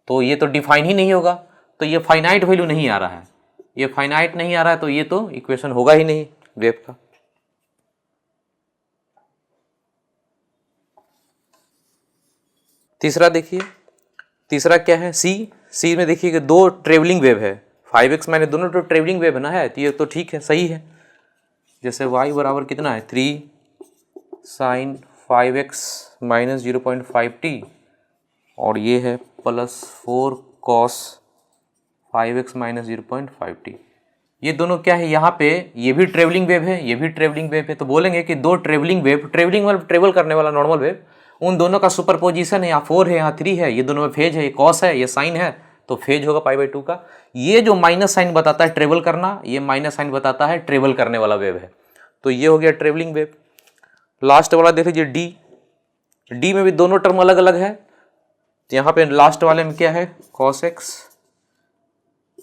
तो ये तो डिफाइन ही नहीं होगा। तो ये फाइनाइट वैल्यू नहीं आ रहा है, ये फाइनाइट नहीं आ रहा है, तो ये तो इक्वेशन होगा ही नहीं वेव का। तीसरा देखिए, तीसरा क्या है, सी में देखिए कि 2 ट्रेवलिंग वेव है, 5x माइनस, दोनों तो ट्रेवलिंग वेव है ना, है तो ये तो ठीक है, सही है। जैसे y बराबर कितना है 3 साइन 5x माइनस 0.5t, और ये है plus 4 cos 5x minus 0.5t। ये दोनों क्या है, यहाँ पे ये भी ट्रेवलिंग वेव है, ये भी ट्रेवलिंग वेव है। तो बोलेंगे कि 2 ट्रेवलिंग वेव, ट्रेवलिंग वाला ट्रेवल करने वाला नॉर्मल वेव, उन दोनों का सुपरपोजिशन है, यहाँ 4 है, यहाँ 3 है, ये दोनों में फेज है, ये कॉस है, ये साइन है, तो फेज होगा π/2 का। ये जो माइनस साइन बताता है ट्रेवल करना, ये माइनस साइन बताता है ट्रेवल करने वाला वेव है। तो ये हो गया ट्रेवलिंग वेव। लास्ट वाला देख लीजिए डी में भी दोनों टर्म अलग अलग है। तो यहाँ पे लास्ट वाले में क्या है, cos x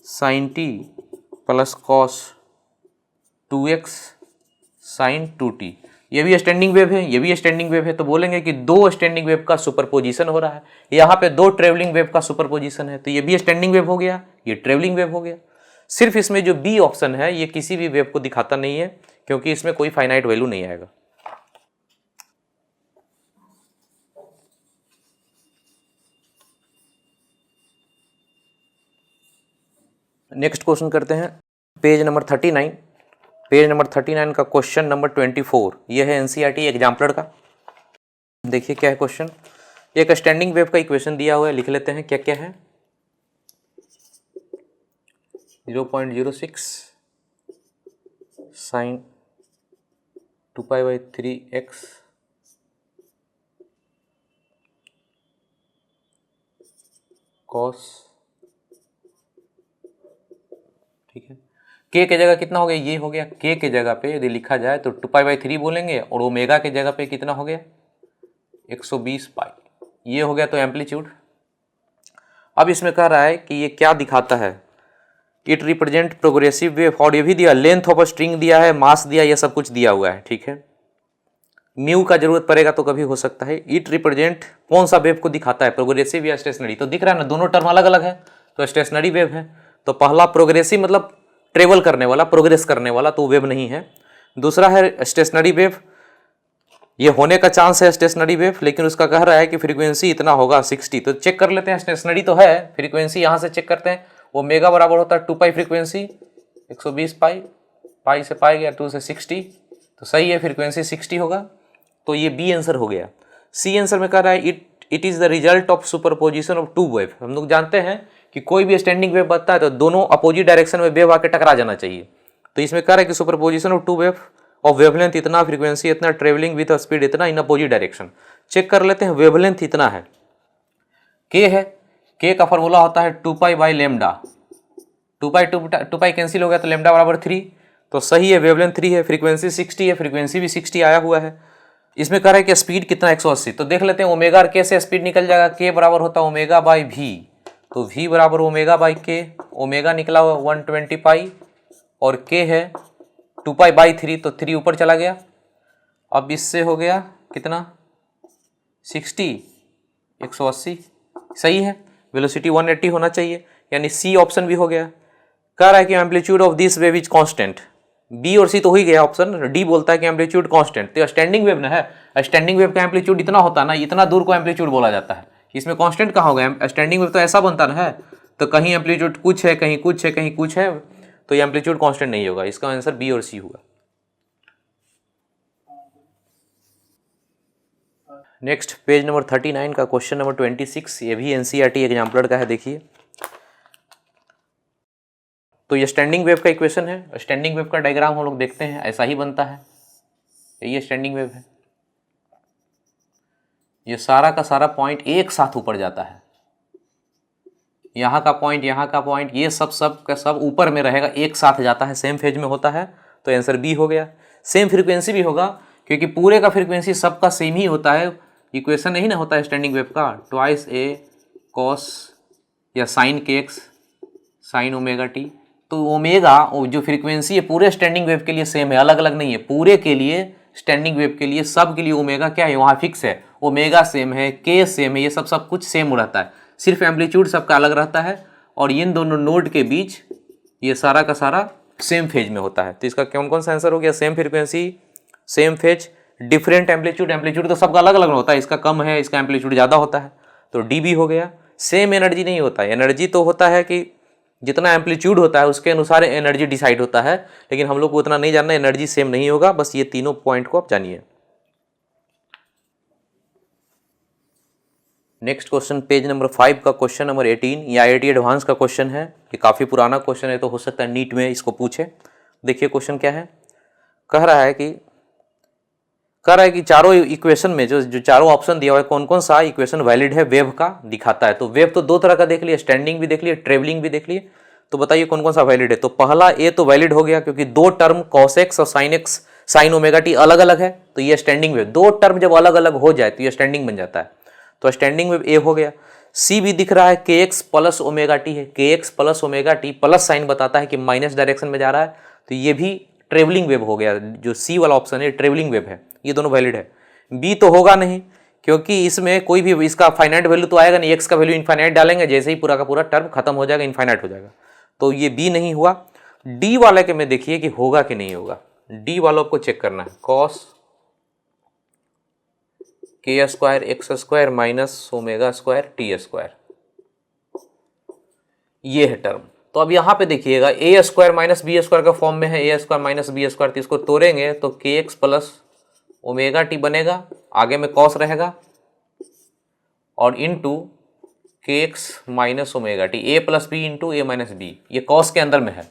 sine t plus cos 2x sine 2t, ये भी स्टैंडिंग वेव है, ये भी स्टैंडिंग वेव है, तो बोलेंगे कि दो स्टैंडिंग वेव का सुपरपोजिशन हो रहा है। यहाँ पे दो ट्रेवलिंग वेव का सुपरपोजिशन है, तो ये भी स्टैंडिंग वेव हो गया, ये ट्रेवलिंग वेव हो गया। सिर्फ इसमें जो बी ऑप्शन है ये किसी भी वेव को दिखाता नहीं है, क्योंकि इसमें कोई फाइनाइट वैल्यू नहीं आएगा। नेक्स्ट क्वेश्चन करते हैं, पेज नंबर 39। पेज नंबर 39 का क्वेश्चन नंबर 24, ये है एनसीईआरटी एग्जाम्पलर का। देखिए क्या है क्वेश्चन। एक स्टैंडिंग वेव का इक्वेशन दिया हुआ है, लिख लेते हैं क्या क्या है। 0.06 साइन 2π/3x कॉस, ठीक है। के के जगह कितना हो गया, ये हो गया। के के जगह पे यदि लिखा जाए तो 2π/3 बोलेंगे, और ओमेगा के जगह पे कितना हो गया 120 पाई, ये हो गया तो एम्पलीट्यूड। अब इसमें कह रहा है कि ये क्या दिखाता है, इट रिप्रेजेंट प्रोग्रेसिव वेव, और ये भी दिया, लेंथ ऑफ अ स्ट्रिंग दिया है, मास दिया, ये सब कुछ दिया हुआ है, ठीक है। म्यू का जरूरत पड़ेगा तो कभी हो सकता है। इट रिप्रेजेंट कौन सा वेव को दिखाता है, प्रोग्रेसिव या स्टेशनरी, तो दिख रहा है ना, दोनों टर्म अलग अलग है, तो स्टेशनरी वेव है। तो पहला प्रोग्रेसिव मतलब ट्रेवल करने वाला, प्रोग्रेस करने वाला, तो वेव नहीं है। दूसरा है स्टेशनरी वेव, ये होने का चांस है स्टेशनरी वेव, लेकिन उसका कह रहा है कि फ्रीक्वेंसी इतना होगा 60, तो चेक कर लेते हैं। स्टेशनरी तो है, फ्रीक्वेंसी यहाँ से चेक करते हैं। ओमेगा बराबर होता है 2π फ्रीक्वेंसी 120 पाई, पाई से पाई गया 2 से 60, तो सही है, फ्रीक्वेंसी 60 होगा, तो ये बी आंसर हो गया। सी आंसर में कह रहा है it is the result of superposition of two wave. हम लोग जानते हैं कि कोई भी स्टैंडिंग वेव बनता है तो दोनों अपोजिट डायरेक्शन में वेव आके टकरा जाना चाहिए, तो इसमें कह रहा है कि superposition of two wave of wavelength इतना, फ्रीक्वेंसी इतना, ट्रेवलिंग विद स्पीड इतना इन अपोजिट डायरेक्शन। चेक कर लेते हैं, वेवलेंथ इतना है, के है, के का फॉर्मूला होता है 2π/λ, 2π कैंसिल हो गया तो लैम्डा बराबर 3, तो सही है, वेवलेंथ 3 है, फ्रीक्वेंसी 60 है, फ्रीक्वेंसी भी 60 आया हुआ है। इसमें कह रहा है कि स्पीड कितना 180, तो देख लेते हैं ओमेगा और के से स्पीड निकल जाएगा, के बराबर होता है ओमेगा बाई भी, तो v बराबर ओमेगा बाई के, ओमेगा निकला हुआ 120 पाई और के है 2π/3, तो 3 ऊपर चला गया। अब इससे हो गया कितना 60, 180, सही है, वेलोसिटी 180 होना चाहिए, यानी सी ऑप्शन भी हो गया। कह रहा है कि amplitude of this wave is constant, B और सी तो हो ही गया ऑप्शन, डी बोलता है कि एम्पलीट्यूड कांस्टेंट, तो स्टैंडिंग वेव ना है, स्टैंडिंग वेव का एम्पलीट्यूड इतना होता है ना, इतना दूर को एम्पलीट्यूड बोला जाता है, इसमें कांस्टेंट कहाँ होगा, स्टैंडिंग वेव तो ऐसा बनता ना है, तो कहीं एम्पलीट्यूड कुछ है, कहीं कुछ है, कहीं कुछ है, तो ये एम्पलीट्यूड कांस्टेंट नहीं होगा, इसका आंसर बी और सी हुआ। नेक्स्ट पेज नंबर 39 का क्वेश्चन नंबर 26, ये भी एनसीईआरटी एग्जाम्पलर का है, देखिए। तो ये स्टैंडिंग वेव का इक्वेशन है, स्टैंडिंग वेव का डायग्राम हम लोग देखते हैं, ऐसा ही बनता है, ये स्टैंडिंग वेव है, ये सारा का सारा पॉइंट एक साथ ऊपर जाता है, यहाँ का पॉइंट, यहाँ का पॉइंट, ये सब का सब ऊपर में रहेगा, एक साथ जाता है, सेम फेज में होता है, तो आंसर बी हो गया। सेम फ्रीक्वेंसी भी होगा, क्योंकि पूरे का फ्रीक्वेंसी सबका सेम ही होता है, इक्वेशन नहीं ना होता है स्टैंडिंग वेव का, ट्वाइस ए कॉस या साइन के एक्स साइन ओमेगा टी, तो ओमेगा जो फ्रीक्वेंसी है पूरे स्टैंडिंग वेव के लिए सेम है, अलग अलग नहीं है, पूरे के लिए स्टैंडिंग वेव के लिए सब के लिए ओमेगा क्या है, वहाँ फिक्स है, ओमेगा सेम है, के सेम है, ये सब कुछ सेम रहता है, सिर्फ एम्पलीट्यूड सबका अलग रहता है, और इन दोनों नोड के बीच ये सारा का सारा सेम फेज में होता है। तो इसका कौन कौन सा आंसर हो गया, same frequency, same phase, different amplitude, amplitude तो सबका अलग अलग होता है, इसका कम है, इसका एम्पलीट्यूड ज़्यादा होता है, तो डी भी हो गया। सेम एनर्जी नहीं होता है, एनर्जी तो होता है कि जितना एम्पलीट्यूड होता है उसके अनुसार एनर्जी डिसाइड होता है, लेकिन हम लोग को उतना नहीं जानना, एनर्जी सेम नहीं होगा, बस ये तीनों पॉइंट को आप जानिए। नेक्स्ट क्वेश्चन पेज नंबर 5 का क्वेश्चन नंबर 18, या IIT एडवांस का क्वेश्चन है, ये काफ़ी पुराना क्वेश्चन है, तो हो सकता है नीट में इसको पूछे। देखिए क्वेश्चन क्या है, कह रहा है कि चारों इक्वेशन में जो चारों ऑप्शन दिया हुआ है, कौन कौन सा इक्वेशन वैलिड है वेव का दिखाता है। तो वेव तो दो तरह का देख लिए, स्टैंडिंग भी देख लिए, ट्रेवलिंग भी देख लिए, तो बताइए कौन कौन सा वैलिड है। तो पहला ए तो वैलिड हो गया, क्योंकि दो टर्म cos x और sin x sine omega T अलग अलग है, तो ये स्टैंडिंग वेव, दो टर्म जब अलग अलग हो जाए तो ये स्टैंडिंग बन जाता है, तो स्टैंडिंग वेव ए हो गया। सी भी दिख रहा है, के एक्स प्लस ओमेगा टी है, के x plus omega T plus sign बताता है कि माइनस डायरेक्शन में जा रहा है, तो ये भी ट्रेवलिंग वेव हो गया, जो सी वाला ऑप्शन है ट्रेवलिंग वेव है, ये दोनों वैलिड है। बी तो होगा नहीं, क्योंकि इसमें कोई भी इसका फाइनाइट वैल्यू तो आएगा नहीं, एक्स का वैल्यू इनफाइनाइट डालेंगे, जैसे ही पूरा का पूरा टर्म खत्म हो जाएगा, इनफाइनाइट हो जाएगा, तो ये बी नहीं हुआ। डी वाले के में देखिए कि होगा कि नहीं होगा, डी वालों को चेक करना है, कॉस के square x square minus omega square T square, ये है टर्म। तो अब यहां पे देखिएगा ए स्क्वायर माइनस बी स्क्वायर का फॉर्म में है, ए स्क्वायर माइनस बी स्क्वायर, तो इसको तोड़ेंगे तो के एक्स प्लस ओमेगा टी बनेगा, आगे में कॉस रहेगा, और इनटू के एक्स माइनस ओमेगा टी, ए प्लस बी इंटू ए माइनस बी, ये कॉस के अंदर में है।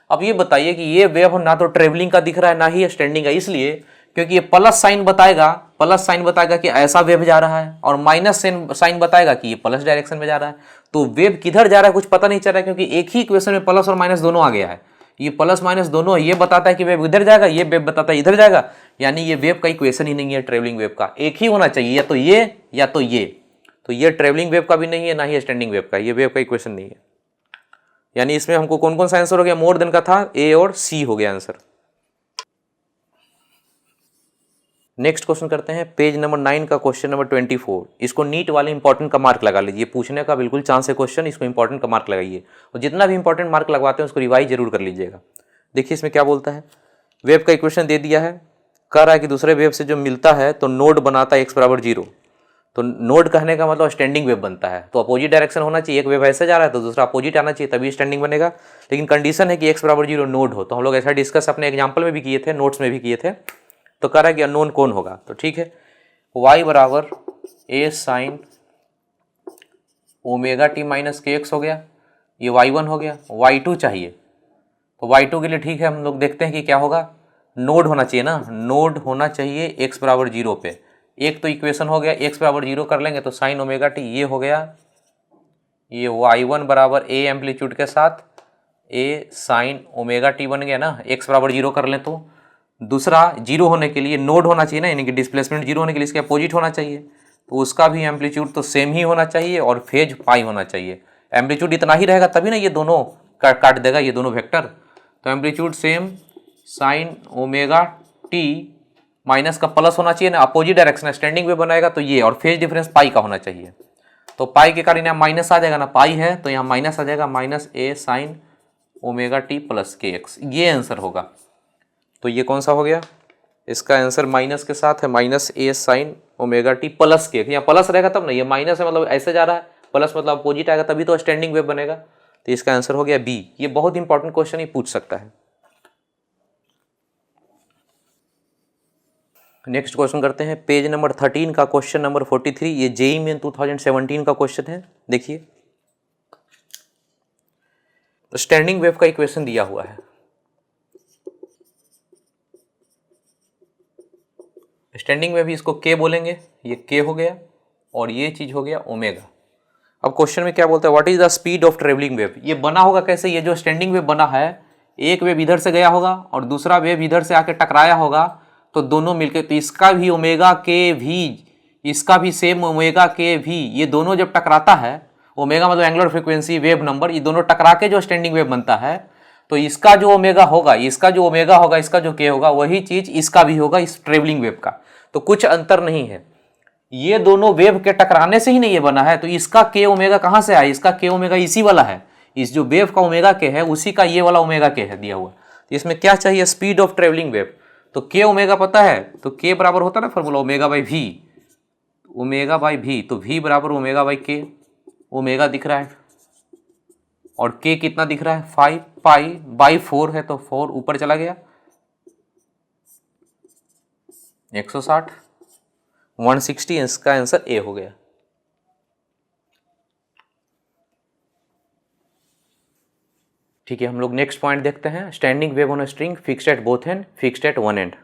अब ये बताइए कि ये वेव ना तो ट्रेवलिंग का दिख रहा है ना ही स्टैंडिंग का, इसलिए क्योंकि ये प्लस साइन बताएगा कि ऐसा वेव जा रहा है, और माइनस साइन बताएगा कि ये प्लस डायरेक्शन में जा रहा है। तो वेव किधर जा रहा है कुछ पता नहीं चल रहा है, क्योंकि एक ही इक्वेशन में प्लस और माइनस दोनों आ गया है, ये प्लस माइनस दोनों है, ये बताता है कि वेव इधर जाएगा, ये वेव बताता है इधर जाएगा, यानी ये वेव का इक्वेशन ही नहीं है ट्रेवलिंग वेव का, एक ही होना चाहिए, या तो ये या तो ये। तो ये ट्रेवलिंग वेव का भी नहीं है ना ही स्टैंडिंग वेव का, ये वेव का इक्वेशन नहीं है। यानी इसमें हमको कौन कौन सा आंसर हो गया, मोर देन का था, ए और सी हो गया आंसर। नेक्स्ट क्वेश्चन करते हैं, पेज नंबर 9 का क्वेश्चन नंबर 24। इसको नीट वाले इंपॉर्टेंट का मार्क लगा लीजिए, पूछने का बिल्कुल चांस है क्वेश्चन, इसको इंपॉर्टेंट का मार्क लगाइए, और जितना भी इंपॉर्टेंट मार्क लगवाते हैं उसको रिवाइज जरूर कर लीजिएगा। देखिए इसमें क्या बोलता है, वेव का इक्वेशन दे दिया है, कह रहा है कि दूसरे वेव से जो मिलता है तो नोड बनाता है एक्स बराबर 0, तो नोड कहने का मतलब स्टैंडिंग वेव बनता है, तो अपोजिट डायरेक्शन होना चाहिए, एक वेव ऐसे जा रहा है तो दूसरा अपोजिट आना चाहिए, तभी स्टैंडिंग बनेगा। लेकिन कंडीशन है कि एक्स बराबर 0 नोड हो, तो हम लोग ऐसा डिस्कस अपने एग्जाम्पल में भी किए थे, नोट्स में भी किए थे। तो कह रहा है कि अननोन कौन होगा, तो ठीक है, y बराबर ए साइन ओमेगा टी माइनस के एक्स हो गया, ये y1 हो गया, y2 चाहिए, तो y2 के लिए ठीक है, हम लोग देखते हैं कि क्या होगा, नोड होना चाहिए ना, नोड होना चाहिए x बराबर 0 पे। एक तो इक्वेशन हो गया, x बराबर 0 कर लेंगे तो साइन ओमेगा टी, ये हो गया, ये y1 बराबर a एम्पलीट्यूड के साथ a साइन ओमेगा टी बन गया ना, x बराबर 0 कर लें तो। दूसरा 0 होने के लिए नोड होना चाहिए ना, यानी कि डिस्प्लेसमेंट 0 होने के लिए इसके अपोजिट होना चाहिए, तो उसका भी एम्पलीट्यूड तो सेम ही होना चाहिए, और फेज पाई होना चाहिए। एम्पलीट्यूड इतना ही रहेगा तभी ना ये दोनों काट देगा, ये दोनों वेक्टर, तो amplitude same sine omega T minus का प्लस होना चाहिए ना, अपोजिट डायरेक्शन स्टैंडिंग वेव बनाएगा तो ये, और फेज डिफरेंस पाई का होना चाहिए, तो पाई के कारण यहाँ माइनस आ जाएगा ना, पाई है तो यहाँ माइनस आ जाएगा, माइनस ए साइन ओमेगा टी प्लस के एक्स, ये आंसर होगा। तो ये कौन सा हो गया, इसका आंसर माइनस के साथ है, माइनस ए साइन ओमेगा टी प्लस के, यहाँ प्लस रहेगा तब ना, ये माइनस है मतलब ऐसे जा रहा है, प्लस मतलब अपोजिट आएगा तभी तो स्टैंडिंग वेव बनेगा, तो इसका आंसर हो गया बी। ये बहुत इंपॉर्टेंट क्वेश्चन ही पूछ सकता है। नेक्स्ट क्वेश्चन करते हैं, पेज नंबर 13 का क्वेश्चन नंबर 43, ये जेईई मेन 2017 का क्वेश्चन है। देखिए स्टैंडिंग वेव का इक्वेशन दिया हुआ है, स्टैंडिंग वेव भी इसको के बोलेंगे, ये के हो गया, और ये चीज हो गया ओमेगा। अब क्वेश्चन में क्या बोलता है, what is the speed of travelling wave, ये बना होगा कैसे, ये जो स्टैंडिंग वेव बना है, एक वेव इधर से गया होगा और दूसरा वेव इधर से आके टकराया होगा, तो दोनों मिलके, तो इसका भी ओमेगा के भी, इसका भी सेम ओमेगा के भी, ये दोनों जब टकराता है, ओमेगा मतलब एंगुलर फ्रीक्वेंसी, वेव नंबर, ये दोनों टकरा के जो स्टैंडिंग वेव बनता है, तो इसका जो ओमेगा होगा, इसका जो ओमेगा होगा, इसका जो के होगा, वही चीज इसका भी होगा, इस ट्रेवलिंग वेव का, तो कुछ अंतर नहीं है। ये दोनों वेव के टकराने से ही नहीं ये बना है, तो इसका के ओमेगा कहां से आया, इसका के ओमेगा इसी वाला है, इस जो वेव का ओमेगा के है उसी का ये वाला ओमेगा के है दिया हुआ। तो इसमें क्या चाहिए, स्पीड ऑफ ट्रेवलिंग वेव, तो के ओमेगा पता है, तो के बराबर होता है ना formula omega by v, omega by v, तो वी बराबर ओमेगा बाई के, ओमेगा दिख रहा है और के कितना दिख रहा है 5 पाई बाई 4 है, तो 4 ऊपर चला गया, 160 160, इसका आंसर ए हो गया। ठीक है, हम लोग नेक्स्ट पॉइंट देखते हैं, standing wave on a string fixed at both and, fixed at one and.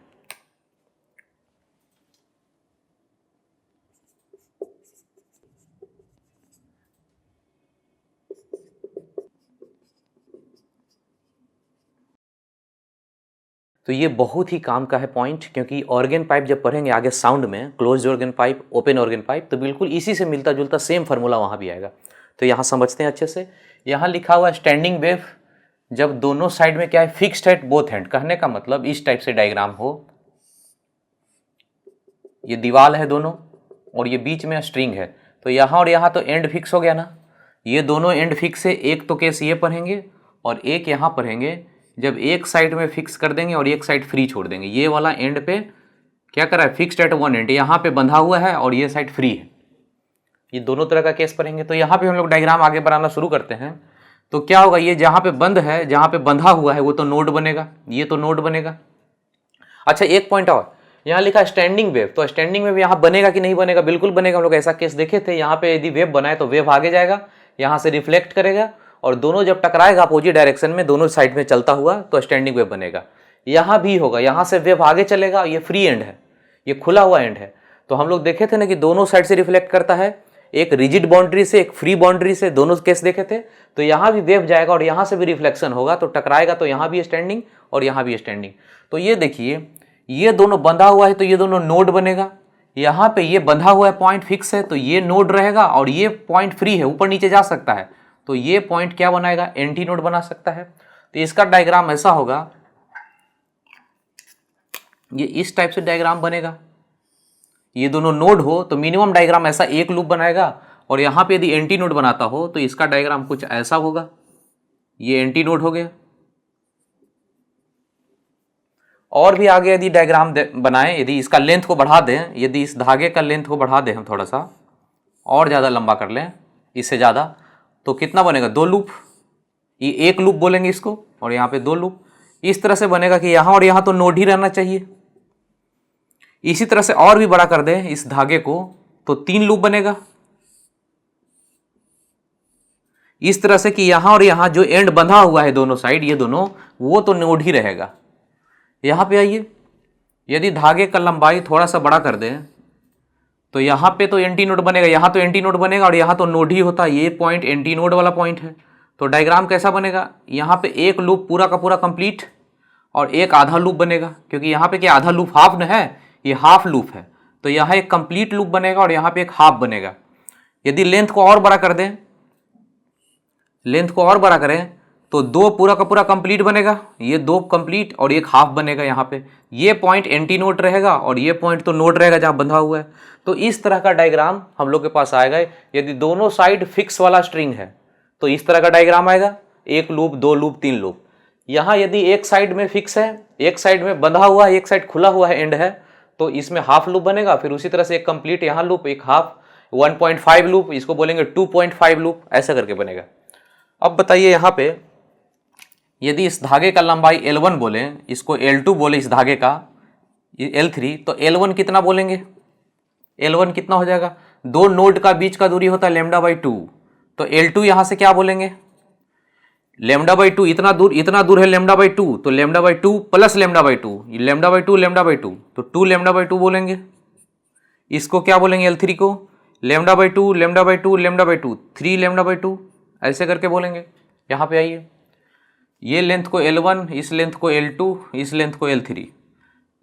तो ये बहुत ही काम का है पॉइंट, क्योंकि ऑर्गन पाइप जब पढ़ेंगे आगे साउंड में, closed organ pipe, open organ pipe, तो बिल्कुल इसी से मिलता जुलता सेम फार्मूला वहाँ भी आएगा। तो यहाँ समझते हैं अच्छे से, यहाँ लिखा हुआ स्टैंडिंग वेव जब दोनों साइड में क्या है, फिक्स्ड एट बोथ एंड। कहने का मतलब इस टाइप से डायग्राम हो, ये दीवार है दोनों और ये बीच में स्ट्रिंग है, तो यहाँ और यहाँ तो एंड फिक्स हो गया ना। ये दोनों एंड फिक्स है, एक तो केस ये पढ़ेंगे और एक यहाँ पढ़ेंगे। जब एक साइड में फिक्स कर देंगे और एक साइड फ्री छोड़ देंगे, ये वाला एंड पे क्या कर रहा है, फिक्स्ड एट वन एंड, यहाँ पे बंधा हुआ है और ये साइड फ्री है। ये दोनों तरह का केस पढ़ेंगे। तो यहाँ पे हम लोग डायग्राम आगे बनाना शुरू करते हैं। तो क्या होगा, ये जहाँ पे बंद है, जहाँ पे बंधा हुआ है वो तो नोड बनेगा, ये तो नोड बनेगा। अच्छा एक पॉइंट और, यहाँ लिखा स्टैंडिंग वेव, तो स्टैंडिंग वेव यहाँ बनेगा कि नहीं बनेगा? बिल्कुल बनेगा। हम लोग ऐसा केस देखे थे, यहाँ पे यदि वेव बनाए तो वेव आगे जाएगा, यहाँ से रिफ्लेक्ट करेगा और दोनों जब टकराएगा अपोजिट डायरेक्शन में, दोनों साइड में चलता हुआ, तो स्टैंडिंग वेव बनेगा। यहाँ भी होगा, यहाँ से वेव आगे चलेगा, ये फ्री एंड है, ये खुला हुआ एंड है। तो हम लोग देखे थे ना कि दोनों साइड से रिफ्लेक्ट करता है, एक रिजिड बाउंड्री से, एक फ्री बाउंड्री से, दोनों केस देखे थे। तो यहाँ भी वेव जाएगा और यहाँ से भी रिफ्लेक्शन होगा, तो टकराएगा, तो यहाँ भी स्टैंडिंग और यहाँ भी स्टैंडिंग। तो ये देखिए, ये दोनों बंधा हुआ है तो ये दोनों नोड बनेगा। यहाँ पे ये बंधा हुआ है, पॉइंट फिक्स है, तो ये नोड रहेगा और ये पॉइंट फ्री है, ऊपर नीचे जा सकता है, तो ये पॉइंट क्या बनाएगा, एंटी नोड बना सकता है। तो इसका डायग्राम ऐसा होगा, ये इस टाइप से डायग्राम बनेगा। ये दोनों नोड हो तो मिनिमम डायग्राम ऐसा एक लूप बनाएगा, और यहाँ पे यदि एंटी नोड बनाता हो तो इसका डायग्राम कुछ ऐसा होगा, ये एंटी नोड हो गया। और भी आगे यदि डायग्राम बनाएं, यदि इसका लेंथ को बढ़ा दें, यदि इस धागे का लेंथ को बढ़ा दें हम थोड़ा सा और ज़्यादा लंबा कर लें, इससे ज़्यादा, तो कितना बनेगा, 2 लूप। ये एक लूप बोलेंगे इसको, और यहाँ पे 2 लूप। इस तरह से बनेगा कि यहाँ और यहाँ तो नोड ही रहना चाहिए। इसी तरह से और भी बड़ा कर दें इस धागे को, तो 3 लूप बनेगा। इस तरह से कि यहाँ और यहाँ जो एंड बंधा हुआ है दोनों साइड, ये दोनों, वो तो नोड ही रहेगा। यहाँ पे आइए, यदि धागे का लंबाई थोड़ा सा बड़ा कर दें तो यहाँ पे तो एंटी नोड बनेगा, यहाँ तो एंटी नोड बनेगा और यहाँ तो नोड ही होता है। ये पॉइंट एंटी नोड वाला पॉइंट है। तो डायग्राम कैसा बनेगा, यहाँ पे एक लूप पूरा का पूरा कंप्लीट और एक आधा लूप बनेगा, क्योंकि यहाँ पे क्या आधा लूप हाफ न है, ये हाफ लूप है। तो यहाँ एक कंप्लीट लूप बनेगा और यहाँ पे एक हाफ बनेगा। यदि लेंथ को और बड़ा कर दें, लेंथ को और बड़ा करें, तो 2 पूरा का पूरा कंप्लीट बनेगा, ये 2 कंप्लीट और एक हाफ बनेगा। यहाँ पे ये पॉइंट एंटी नोड रहेगा और ये पॉइंट तो नोड रहेगा जहाँ बंधा हुआ है। तो इस तरह का डायग्राम हम लोग के पास आएगा। यदि दोनों साइड फिक्स वाला स्ट्रिंग है तो इस तरह का डायग्राम आएगा, 1 लूप, 2 लूप, 3 लूप। यहाँ यदि एक साइड में फिक्स है, एक साइड में बंधा हुआ है, एक साइड खुला हुआ है, एंड है, तो इसमें हाफ लूप बनेगा। फिर उसी तरह से एक कंप्लीट यहाँ लूप, एक हाफ, 1.5 लूप, इसको बोलेंगे 2.5 लूप, ऐसा करके बनेगा। अब बताइए यहाँ पे, यदि इस धागे का लंबाई L1 बोले, इसको L2 बोले, इस धागे का L3, तो L1 कितना बोलेंगे, L1 कितना हो जाएगा, 2 नोड का बीच का दूरी होता है λ/2, तो L2 यहाँ से क्या बोलेंगे, λ/2, इतना दूर है λ/2, तो λ/2 प्लस λ/2, λ/2, तो 2 λ/2 बोलेंगे। इसको क्या बोलेंगे, L3 को λ/2, λ/2, λ/2, 3 λ/2, ऐसे करके बोलेंगे। यहाँ पे आइए, ये लेंथ को L1, इस लेंथ को L2, इस लेंथ को L3,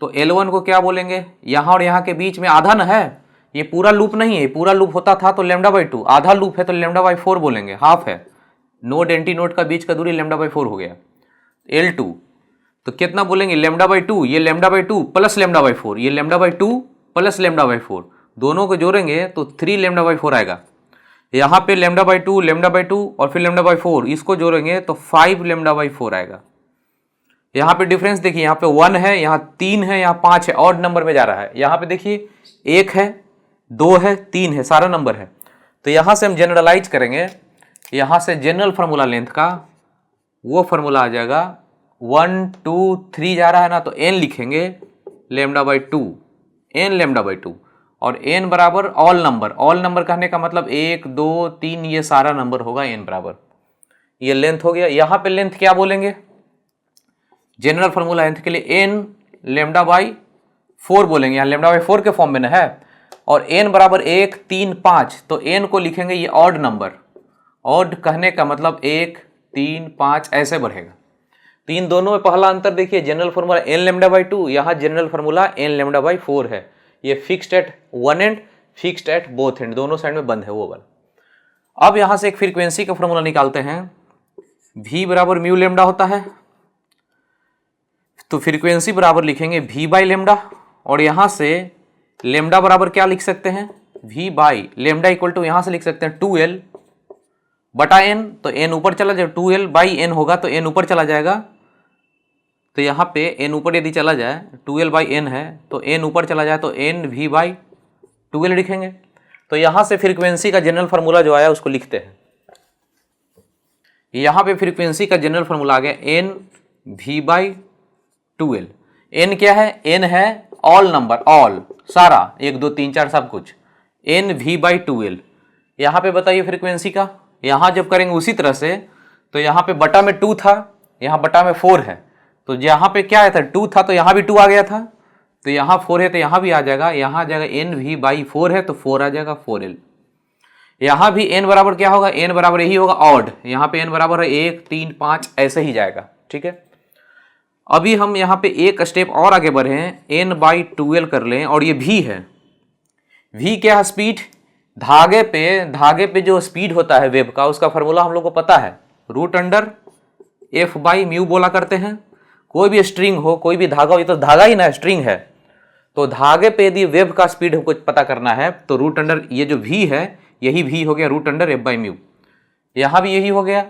तो L1 को क्या बोलेंगे, यहाँ और यहाँ के बीच में आधा न है, ये पूरा लूप नहीं है, पूरा लूप होता था तो λ/2, आधा लूप है तो λ/4 बोलेंगे, हाफ है, नोड एंटी नोड का बीच का दूरी λ/4 हो गया। L2 तो कितना बोलेंगे, λ/2, ये λ/2 प्लस λ/4, ये λ/2 प्लस λ/4, दोनों को जोड़ेंगे तो 3 λ/4 आएगा। यहाँ पे λ/2, λ/2 और फिर λ/4, इसको जोड़ेंगे तो 5 λ/4 आएगा। यहाँ पे डिफरेंस देखिए, यहाँ पे 1 है, यहाँ 3 है, यहाँ 5 है, ऑड नंबर में जा रहा है। यहाँ पे देखिए 1 है, 2 है, 3 है, सारा नंबर है। तो यहाँ से हम जनरलाइज करेंगे, यहाँ से जनरल फार्मूला लेंथ का वो फार्मूला आ जाएगा 1, 2, 3 जा रहा है ना, तो n लिखेंगे λ/2, n λ/2, और n बराबर ऑल नंबर कहने का मतलब 1, 2, 3, ये सारा नंबर होगा n बराबर। ये लेंथ हो गया। यहाँ पे लेंथ क्या बोलेंगे, जनरल फार्मूला लेंथ के लिए n λ/4 बोलेंगे, यहाँ λ/4 के फॉर्म में ना है, और n बराबर 1, 3, 5, तो n को लिखेंगे ये ऑड नंबर। ऑड कहने का मतलब 1, 3, 5 ऐसे बढ़ेगा। तो इन दोनों में पहला अंतर देखिए, जनरल फार्मूला n λ/2, यहाँ जनरल फार्मूला n λ/4 है। ये fixed at one and, fixed at both and, दोनों साइड में बंद है वो वाला। अब यहाँ से एक फ्रीक्वेंसी का फॉर्मूला निकालते हैं। v बराबर म्यू लेमडा होता है, तो फ्रीक्वेंसी बराबर लिखेंगे v बाई लेमडा, और यहां से लेमडा बराबर क्या लिख सकते हैं, v by lambda equal to यहां से लिख सकते हैं 2l बटा n, तो n ऊपर चला जाए, 2l बाई n होगा तो n ऊपर चला जाएगा, तो यहाँ पे n ऊपर यदि चला जाए 2l बाई n है तो n ऊपर चला जाए तो n v बाई 2l लिखेंगे। तो यहाँ से फ्रीक्वेंसी का जनरल फार्मूला जो आया उसको लिखते हैं। यहाँ पे फ्रीक्वेंसी का जनरल फार्मूला आ गया n v by 2l। n क्या है, n है ऑल नंबर, ऑल सारा 1 2 3 4 सब कुछ, n v बाई 2l। यहाँ पे बताइए फ्रीक्वेंसी का, यहाँ जब करेंगे उसी तरह से, तो यहाँ पे बटा में 2 था, यहाँ बटा में 4 है, तो यहाँ पे क्या आया था 2 था तो यहाँ भी 2 आ गया था, तो यहाँ 4 है तो यहाँ भी आ जाएगा, यहाँ आ जाएगा n v बाई 4 है तो 4 आ जाएगा 4l। यहाँ भी n बराबर क्या होगा, n बराबर यही होगा ऑड, यहाँ पे n बराबर है 1 3 5 ऐसे ही जाएगा, ठीक है। अभी हम यहाँ पे एक स्टेप और आगे बढ़े हैं, n बाई 2l कर लें, और ये v है, v क्या है, स्पीड, धागे पे जो स्पीड होता है वेव का उसका फार्मूला हम लोग को पता है, root under f by mu बोला करते हैं। कोई भी स्ट्रिंग हो, कोई भी धागा हो, ये तो धागा ही ना स्ट्रिंग है, तो धागे पे यदि वेव का स्पीड हमको पता करना है तो रूट अंडर ये जो v है यही v हो गया root under f by mu, यहाँ भी यही हो गया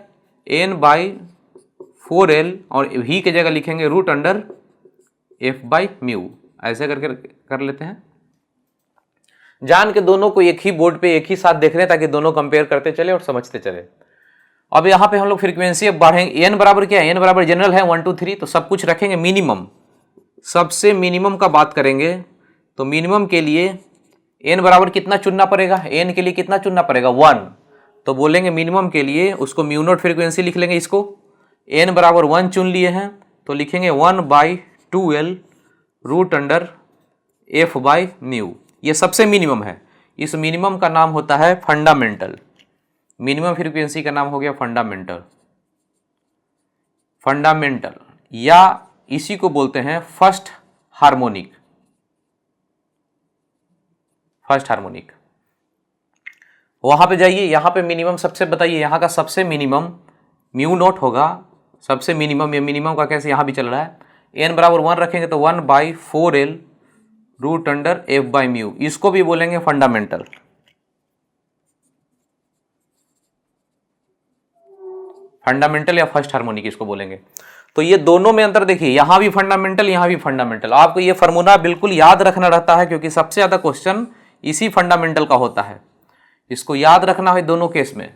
n बाई 4l, और v की जगह लिखेंगे root under f by mu, ऐसे करके कर लेते हैं। जान के दोनों को एक ही बोर्ड पे एक ही साथ देख रहे हैं ताकि दोनों कंपेयर करते चले और समझते चले। अब यहाँ पे हम लोग फ्रीक्वेंसी अब बढ़ेंगे, n बराबर क्या है, n बराबर जनरल है 1 2 3, तो सब कुछ रखेंगे मिनिमम, सबसे मिनिमम का बात करेंगे, तो मिनिमम के लिए n बराबर कितना चुनना पड़ेगा, n के लिए कितना चुनना पड़ेगा 1, तो बोलेंगे मिनिमम के लिए उसको म्यू नोट फ्रीक्वेंसी लिख लेंगे, इसको n बराबर 1 चुन लिए हैं तो लिखेंगे 1 by 2l root under f by mu, ये सबसे मिनिमम है। इस मिनिमम का नाम होता है फंडामेंटल, मिनिमम फ्रीक्वेंसी का नाम हो गया फंडामेंटल, या इसी को बोलते हैं फर्स्ट हार्मोनिक। वहां पे जाइए, यहाँ पे मिनिमम सबसे बताइए, यहाँ का सबसे मिनिमम म्यू नोट होगा, सबसे मिनिमम, ये मिनिमम का कैसे यहाँ भी चल रहा है, n बराबर 1 रखेंगे तो 1 by 4l root under f by mu, इसको भी बोलेंगे फंडामेंटल या फर्स्ट हार्मोनिक इसको बोलेंगे। तो ये दोनों में अंतर देखिए, यहां भी फंडामेंटल यहाँ भी फंडामेंटल, आपको ये फार्मूला बिल्कुल याद रखना रहता है क्योंकि सबसे ज्यादा क्वेश्चन इसी फंडामेंटल का होता है, इसको याद रखना है दोनों केस में।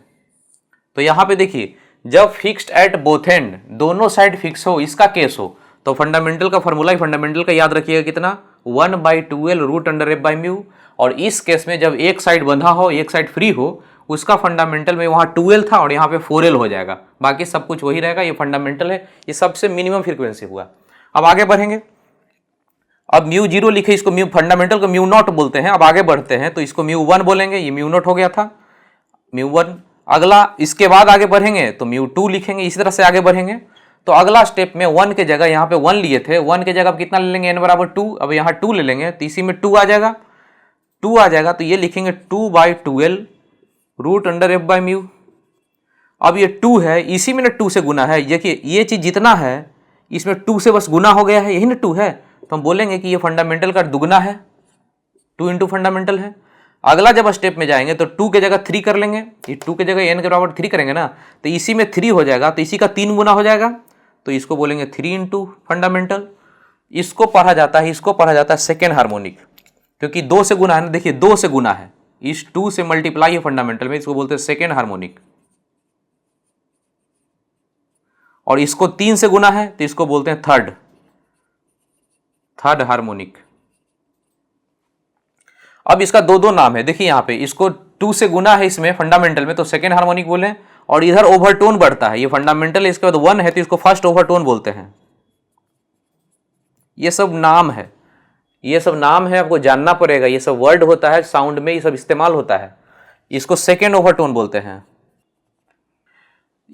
तो यहाँ पे देखिए, जब फिक्स्ड एट बोथ एंड, दोनों साइड फिक्स हो, इसका केस हो, तो फंडामेंटल का फॉर्मूला ही फंडामेंटल का याद रखिएगा कितना, 1 by 2l root under f by mu, और इस केस में जब एक साइड बंधा हो एक साइड फ्री हो, उसका फंडामेंटल में वहाँ 2l था और यहाँ पे 4l हो जाएगा, बाकी सब कुछ वही रहेगा, ये फंडामेंटल है, ये सबसे मिनिमम फ्रीक्वेंसी हुआ। अब आगे बढ़ेंगे, अब म्यू 0 लिखे, इसको म्यू फंडामेंटल को म्यू नॉट बोलते हैं। अब आगे बढ़ते हैं तो इसको म्यू 1 बोलेंगे, ये म्यू नॉट हो गया था, म्यू 1। अगला इसके बाद आगे बढ़ेंगे तो म्यू 2 लिखेंगे, इसी तरह से आगे बढ़ेंगे। तो अगला स्टेप में 1 के जगह यहाँ पे 1 लिए थे, 1 के जगह अब कितना ले लेंगे, n बराबर 2, अब यहाँ 2 ले लेंगे तो इसी में 2 आ जाएगा, 2 आ जाएगा तो ये लिखेंगे 2 by 2l root under f by mu. अब ये 2 है, इसी में ना 2 से गुना है, देखिए ये चीज जितना है इसमें 2 से बस गुना हो गया है, यही ना 2 है, तो हम बोलेंगे कि ये फंडामेंटल का दुगना है, 2 इंटू फंडामेंटल है। अगला जब स्टेप में जाएंगे तो 2 के जगह 3 कर लेंगे, ये 2 के जगह n के बराबर 3 करेंगे ना, तो इसी में 3 हो जाएगा, तो इसी का 3 गुना हो जाएगा, तो इसको बोलेंगे 3 इंटू फंडामेंटल। इसको पढ़ा जाता है सेकेंड हार्मोनिक, क्योंकि 2 से गुना है ना, देखिए 2 से गुना है, इस 2 से मल्टीप्लाई है फंडामेंटल में, इसको बोलते हैं सेकेंड हार्मोनिक। और इसको 3 से गुना है तो इसको बोलते हैं थर्ड हार्मोनिक। अब इसका दो नाम है, देखिए यहाँ पे इसको 2 से गुना है इसमें फंडामेंटल में तो सेकेंड हार्मोनिक बोले, और इधर ओवरटोन बढ़ता है, ये फंडामेंटल है, इसके बाद 1 है तो इसको फर्स्ट ओवरटोन बोलते हैं। ये सब नाम है, आपको जानना पड़ेगा, ये सब वर्ड होता है, साउंड में ये सब इस्तेमाल होता है, इसको सेकेंड ओवरटोन बोलते हैं।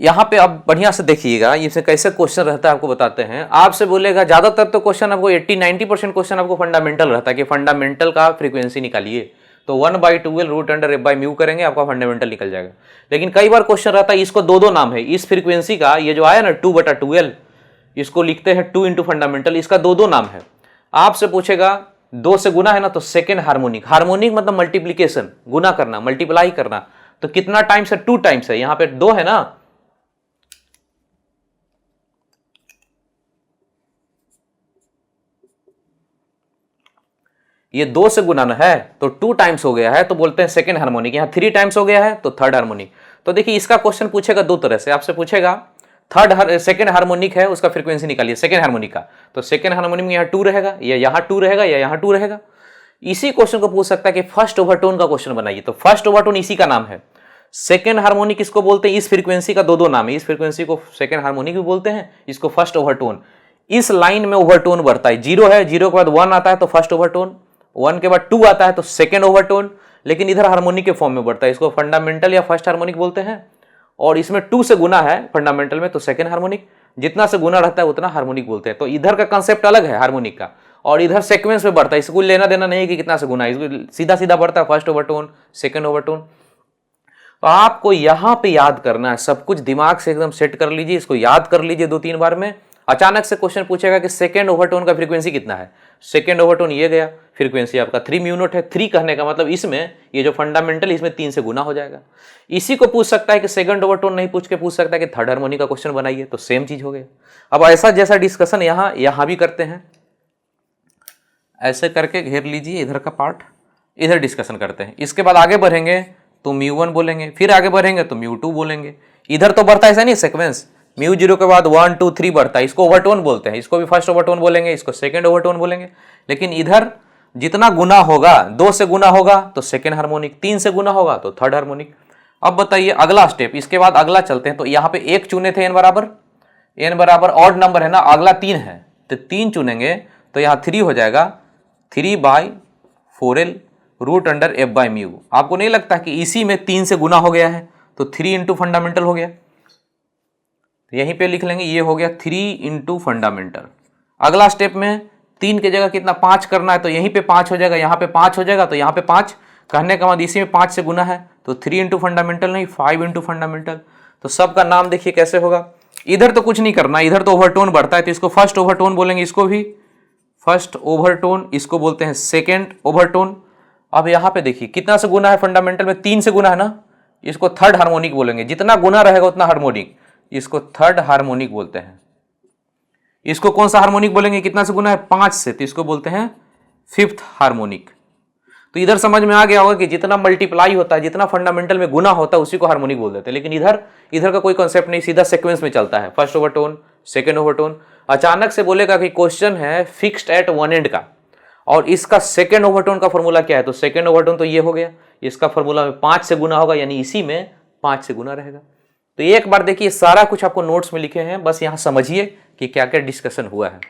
यहाँ पे अब बढ़िया से देखिएगा, इससे कैसे क्वेश्चन रहता है आपको बताते हैं। आपसे बोलेगा ज्यादातर तो क्वेश्चन आपको 80-90% क्वेश्चन आपको फंडामेंटल रहता है कि फंडामेंटल का फ्रीक्वेंसी निकालिए, तो 1/2L रूट अंडर F/μ करेंगे, आपका फंडामेंटल निकल जाएगा। लेकिन कई बार क्वेश्चन रहता है इसको दो नाम है, इस फ्रीक्वेंसी का ये जो आया ना 2/2L, इसको लिखते हैं 2 इंटू फंडामेंटल, इसका दो नाम है। आपसे पूछेगा 2 से गुना है ना, तो सेकेंड हार्मोनिक, हार्मोनिक मतलब मल्टीप्लीकेशन, गुना करना, मल्टीप्लाई करना, तो कितना टाइम्स है, 2 टाइम्स है, यहां पे 2 है ना, ये 2 से गुना है तो 2 टाइम्स हो गया है, तो बोलते हैं सेकेंड हार्मोनिक। यहां 3 टाइम्स हो गया है तो थर्ड हार्मोनिक। तो देखिए इसका क्वेश्चन पूछेगा दो तरह से, आपसे पूछेगा सेकेंड हार्मोनिक है, उसका फ्रीक्वेंसी निकालिए सेकेंड हार्मोनिक का, तो सेकेंड हार्मोनिक में यहाँ 2 रहेगा, या यहाँ 2 रहेगा, या यहाँ 2 रहेगा। इसी क्वेश्चन को पूछ सकता है कि फर्स्ट ओवरटोन का क्वेश्चन बनाइए, तो फर्स्ट ओवरटोन इसी का नाम है। सेकेंड हार्मोनिक इसको बोलते हैं, इस फ्रीक्वेंसी का दो नाम है, इस फ्रीक्वेंसी को सेकेंड हार्मोनिक भी बोलते हैं, इसको फर्स्ट ओवरटोन। इस लाइन में ओवरटोन बढ़ता है, 0 है, 0 के बाद 1 आता है तो फर्स्ट ओवरटोन, 1 के बाद 2 आता है तो सेकेंड ओवरटोन, लेकिन इधर हार्मोनिक के फॉर्म में बढ़ता है, इसको फंडामेंटल या फर्स्ट हार्मोनिक बोलते हैं। और इसमें 2 से गुना है फंडामेंटल में तो सेकेंड हार्मोनिक, जितना से गुना रहता है उतना हार्मोनिक बोलते हैं। तो इधर का कंसेप्ट अलग है हार्मोनिक का, और इधर सीक्वेंस में बढ़ता है, इसको लेना देना नहीं कि कितना से गुना है, इसको सीधा सीधा बढ़ता है, फर्स्ट ओवरटोन सेकेंड ओवरटोन। तो आपको यहां पे याद करना है, सब कुछ दिमाग से एकदम सेट कर लीजिए, इसको याद कर लीजिए 2-3 बार में। अचानक से क्वेश्चन पूछेगा कि सेकेंड ओवरटोन का फ्रीक्वेंसी कितना है, सेकेंड ओवरटोन ये गया, फ्रीक्वेंसी आपका 3 म्यू नॉट है। 3 कहने का मतलब इसमें ये जो फंडामेंटल इसमें 3 से गुना हो जाएगा। इसी को पूछ सकता है कि सेकंड ओवरटोन नहीं पूछ के पूछ सकता है कि थर्ड हार्मोनिक का क्वेश्चन बनाइए, तो सेम चीज हो गया। अब ऐसा जैसा डिस्कशन यहां भी करते हैं, ऐसे करके घेर लीजिए इधर का पार्ट, इधर डिस्कशन करते हैं। इसके बाद आगे बढ़ेंगे तो μ1 बोलेंगे, फिर आगे बढ़ेंगे तो μ2 बोलेंगे। इधर तो बढ़ता है ऐसा नहीं सीक्वेंस, μ0 के बाद 1 2 3 बढ़ता है, इसको ओवरटोन बोलते हैं, इसको भी फर्स्ट ओवरटोन बोलेंगे, इसको सेकंड ओवरटोन बोलेंगे। लेकिन इधर जितना गुना होगा, 2 से गुना होगा तो सेकंड हार्मोनिक, 3 से गुना होगा तो थर्ड हार्मोनिक। अब बताइए अगला स्टेप, इसके बाद अगला चलते हैं। तो यहाँ पे 1 चुने थे, n बराबर ऑड नंबर है ना, अगला 3 है तो 3 चुनेंगे, तो यहाँ 3 हो जाएगा, 3/4L रूट अंडर F/μ। आपको नहीं लगता कि इसी में 3 से गुना हो गया है, तो 3 इंटू फंडामेंटल हो गया, तो यहीं पे लिख लेंगे, ये हो गया 3 इंटू फंडामेंटल। अगला स्टेप में 3 की जगह कितना 5 करना है, तो यहीं पे 5 हो जाएगा, यहाँ पे 5 हो जाएगा, तो यहाँ पे 5 कहने का मतलब इसी में 5 से गुना है, तो 3 इंटू फंडामेंटल नहीं 5 इंटू फंडामेंटल। तो सबका नाम देखिए कैसे होगा। इधर तो कुछ नहीं करना, इधर तो ओवरटोन बढ़ता है, तो इसको फर्स्ट ओवरटोन बोलेंगे, इसको भी फर्स्ट ओवरटोन, इसको बोलते हैं सेकेंड ओवरटोन। अब यहाँ पे देखिए कितना से गुना है फंडामेंटल में, 3 से गुना है ना, इसको थर्ड हार्मोनिक बोलेंगे, जितना गुना रहेगा उतना हार्मोनिक, इसको थर्ड हार्मोनिक बोलते हैं। इसको कौन सा हार्मोनिक बोलेंगे, कितना से गुना है 5 से, तो इसको बोलते हैं फिफ्थ हार्मोनिक। तो इधर समझ में आ गया होगा कि जितना मल्टीप्लाई होता है, जितना फंडामेंटल में गुना होता है उसी को हार्मोनिक बोल देते हैं। लेकिन इधर का कोई कॉन्सेप्ट नहीं, सीधा सीक्वेंस में चलता है, फर्स्ट ओवरटोन सेकेंड ओवरटोन। अचानक से बोलेगा कि क्वेश्चन है फिक्स्ड एट वन एंड का, और इसका सेकेंड ओवरटोन का फॉर्मूला क्या है, तो सेकेंड ओवरटोन तो ये हो गया, इसका फॉर्मूला में 5 से गुना होगा, यानी इसी में 5 से गुना रहेगा। तो एक बार देखिए सारा कुछ आपको नोट्स में लिखे हैं, बस यहां समझिए कि क्या क्या डिस्कशन हुआ है।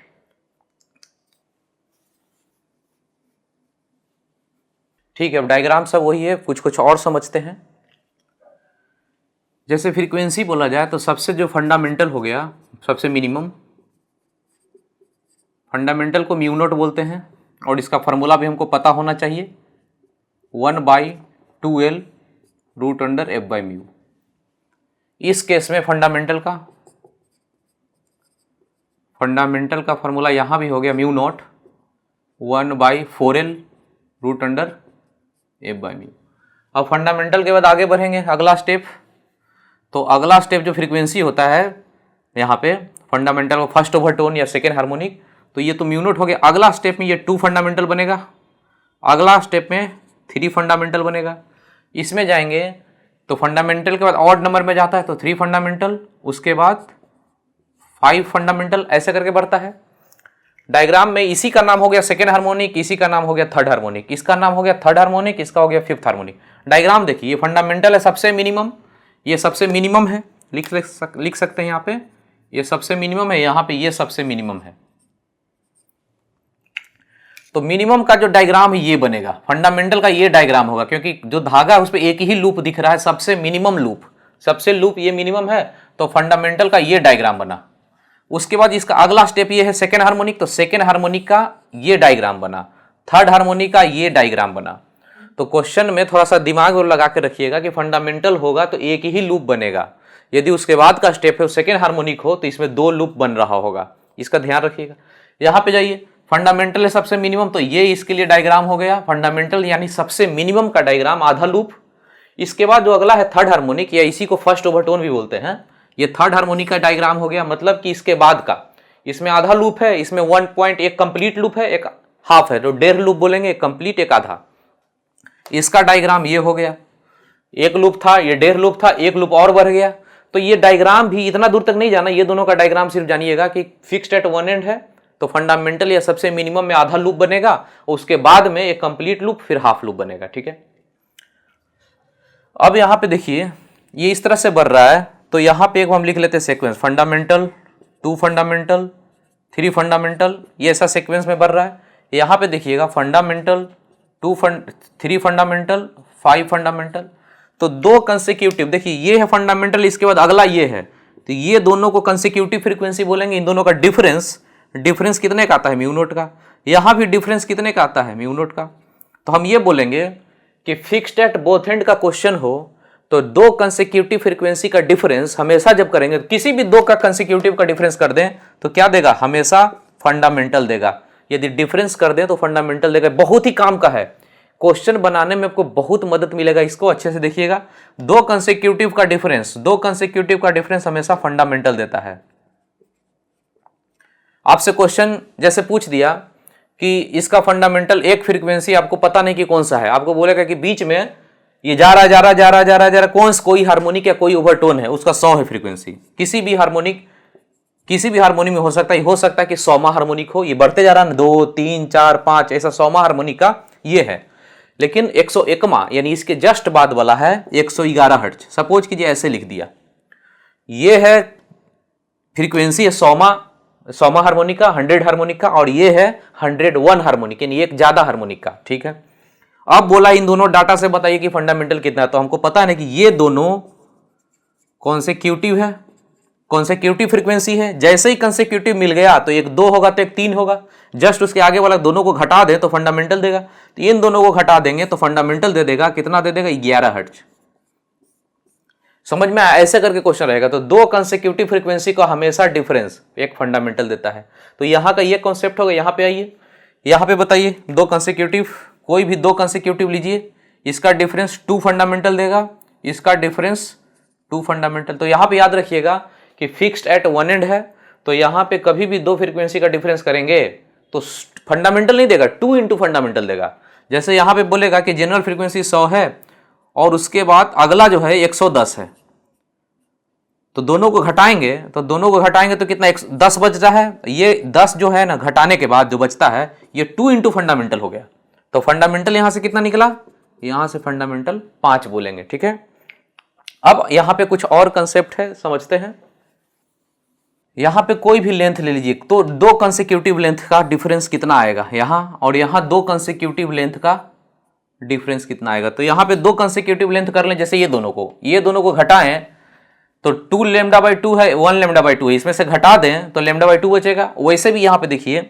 ठीक है, अब डायग्राम सब वही है, कुछ कुछ और समझते हैं। जैसे फ्रीक्वेंसी बोला जाए तो सबसे जो फंडामेंटल हो गया, सबसे मिनिमम फंडामेंटल को म्यू नॉट बोलते हैं, और इसका फार्मूला भी हमको पता होना चाहिए, 1/2L रूट अंडर F/μ। इस केस में फंडामेंटल का फार्मूला यहां भी हो गया mu naught 1/4L root under F/μ। अब फंडामेंटल के बाद आगे बढ़ेंगे अगला स्टेप। तो अगला स्टेप जो फ्रीक्वेंसी होता है यहाँ पे फंडामेंटल को फर्स्ट ओवरटोन या सेकेंड हार्मोनिक, तो ये तो म्यू नॉट हो गया। अगला स्टेप में ये 2 फंडामेंटल बनेगा, अगला स्टेप में 3 फंडामेंटल बनेगा। इसमें जाएंगे तो फंडामेंटल के बाद ऑड नंबर में जाता है तो 3 फंडामेंटल, उसके बाद 5 फंडामेंटल, ऐसे करके बढ़ता है। डायग्राम में इसी का नाम हो गया सेकेंड हार्मोनिक, इसी का नाम हो गया थर्ड हार्मोनिक, इसका नाम हो गया थर्ड हार्मोनिक, इसका हो गया फिफ्थ हार्मोनिक। डायग्राम देखिए, ये फंडामेंटल है सबसे मिनिमम, ये सबसे मिनिमम है, लिख सकते हैं यहाँ पे, ये सबसे मिनिमम है, यहाँ पे ये सबसे मिनिमम है। तो मिनिमम का जो डायग्राम है ये बनेगा, फंडामेंटल का ये डायग्राम होगा, क्योंकि जो धागा है उस पर एक ही लूप दिख रहा है, सबसे मिनिमम लूप, सबसे लूप ये मिनिमम है, तो फंडामेंटल का ये डायग्राम बना। उसके बाद इसका अगला स्टेप ये है सेकेंड हार्मोनिक, तो सेकेंड हार्मोनिक का ये डायग्राम बना, थर्ड हार्मोनिक का ये डायग्राम बना। तो तो क्वेश्चन में थोड़ा सा दिमाग और लगा के रखिएगा कि फंडामेंटल होगा तो एक ही लूप बनेगा, यदि उसके बाद का स्टेप है सेकेंड हार्मोनिक हो तो इसमें 2 लूप बन रहा होगा, इसका ध्यान रखिएगा। यहाँ पे जाइए, फंडामेंटल है सबसे मिनिमम, तो ये इसके लिए डायग्राम हो गया फंडामेंटल यानी सबसे मिनिमम का डायग्राम, आधा लूप। इसके बाद जो अगला है थर्ड हार्मोनिक, या इसी को फर्स्ट ओवरटोन भी बोलते हैं, ये थर्ड हार्मोनिक का डायग्राम हो गया। मतलब कि इसके बाद का, इसमें आधा लूप है, इसमें 1 पॉइंट, एक कंप्लीट लूप है, एक हाफ है, तो 1.5 लूप बोलेंगे, एक कंप्लीट एक आधा। इसका डायग्राम ये हो गया, एक लूप था, ये 1.5 लूप था, एक लूप और बढ़ गया। तो ये डायग्राम भी इतना दूर तक नहीं जाना, ये दोनों का डायग्राम सिर्फ जानिएगा कि फिक्स्ड एट वन एंड है तो फंडामेंटल या सबसे मिनिमम में आधा लूप बनेगा, और उसके बाद में एक कंप्लीट लूप, फिर हाफ लूप बनेगा। ठीक है, अब यहां पे देखिए ये इस तरह से बढ़ रहा है, तो यहां पे एक हम लिख लेते हैं सीक्वेंस, फंडामेंटल 2 फंडामेंटल 3 फंडामेंटल, ये ऐसा सीक्वेंस में बढ़ रहा है। यहां पे देखिएगा फंडामेंटल 3 फंडामेंटल 5 फंडामेंटल, तो 2 कंसेक्यूटिव, देखिए ये है फंडामेंटल, इसके बाद अगला ये है, तो ये दोनों को कंसेक्यूटिव फ्रीक्वेंसी बोलेंगे। इन दोनों का डिफरेंस कितने का आता है, म्यू नॉट का। यहां भी डिफरेंस कितने का आता है, म्यू नॉट का। तो हम ये बोलेंगे कि फिक्स्ड एट बोथ एंड का क्वेश्चन हो तो 2 कंसेक्यूटिव फ्रीक्वेंसी का डिफरेंस हमेशा जब करेंगे, किसी भी 2 का कंसेक्यूटिव का डिफरेंस कर दें तो क्या देगा, हमेशा फंडामेंटल देगा। यदि डिफरेंस कर दें तो फंडामेंटल देगा। बहुत ही काम का है, क्वेश्चन बनाने में आपको बहुत मदद मिलेगा, इसको अच्छे से देखिएगा। 2 कंसेक्यूटिव का डिफरेंस हमेशा फंडामेंटल देता है। आपसे क्वेश्चन जैसे पूछ दिया कि इसका फंडामेंटल एक फ्रीक्वेंसी आपको पता नहीं कि कौन सा है, आपको बोलेगा कि बीच में ये जा रहा कोई हार्मोनिक या कोई ओवरटोन है, उसका 100 है फ्रीक्वेंसी। किसी भी हार्मोनिक में हो सकता है कि 100वां हार्मोनिक हो, ये बढ़ते जा रहा है 2 3 4 5 ऐसा 100वां हार्मोनिक का ये है। लेकिन 101वां यानी इसके जस्ट बाद वाला है 111 हर्ट्ज। सपोज कीजिए ऐसे लिख दिया, ये है फ्रीक्वेंसी है 100वां हार्मोनिक का, 100 हार्मोनिक का, और ये है 101 हार्मोनिक यानी एक ज्यादा हार्मोनिक का। ठीक है, अब बोला इन दोनों डाटा से बताइए कि फंडामेंटल कितना है, तो हमको पता है कि ये दोनों कॉन्सेक्यूटिव है, कॉन्सेक्यूटिव फ्रीक्वेंसी है। जैसे ही कॉन्सेक्यूटिव मिल गया तो एक 2 होगा तो एक 3 होगा, जस्ट उसके आगे वाला दोनों को घटा दें तो फंडामेंटल देगा। तो इन दोनों को घटा देंगे तो फंडामेंटल दे देगा, कितना दे देगा, 11 हर्ट्ज। समझ में ऐसे करके क्वेश्चन रहेगा। तो 2 कंसेक्यूटिव फ्रीक्वेंसी का हमेशा डिफरेंस एक फंडामेंटल देता है। तो यहां का ये कॉन्सेप्ट होगा। यहां पे आइए, यहां पे बताइए 2 कंसेक्यूटिव, कोई भी 2 कंसेक्यूटिव लीजिए, इसका डिफरेंस 2 फंडामेंटल देगा, इसका डिफरेंस 2 फंडामेंटल। तो यहां पे याद रखिएगा कि फिक्स्ड एट वन एंड है, तो यहां पे कभी भी 2 फ्रीक्वेंसी का डिफरेंस करेंगे तो फंडामेंटल नहीं देगा, 2 इंटू फंडामेंटल देगा। जैसे यहां पे बोलेगा कि जनरल फ्रीक्वेंसी 100 है और उसके बाद अगला जो है 110 है, तो दोनों को घटाएंगे तो कितना 10 बच रहा है। ये 10 जो है ना घटाने के बाद जो बचता है ये 2 इंटू फंडामेंटल हो गया। तो फंडामेंटल यहां से कितना निकला, यहां से फंडामेंटल 5 बोलेंगे। ठीक है, अब यहां पे कुछ और कंसेप्ट है, समझते हैं। यहां पे कोई भी लेंथ ले लीजिए, तो 2 कंसेक्यूटिव लेंथ का डिफरेंस कितना आएगा यहां, और यहां 2 कंसेक्यूटिव लेंथ का डिफरेंस कितना आएगा। तो यहां पे 2 कंसेक्यूटिव लेंथ कर लें, जैसे ये दोनों को घटाएं तो 2 λ/2 है, 1 λ/2 है, इसमें से घटा दें तो λ/2 बचेगा। वैसे भी यहां पे देखिए,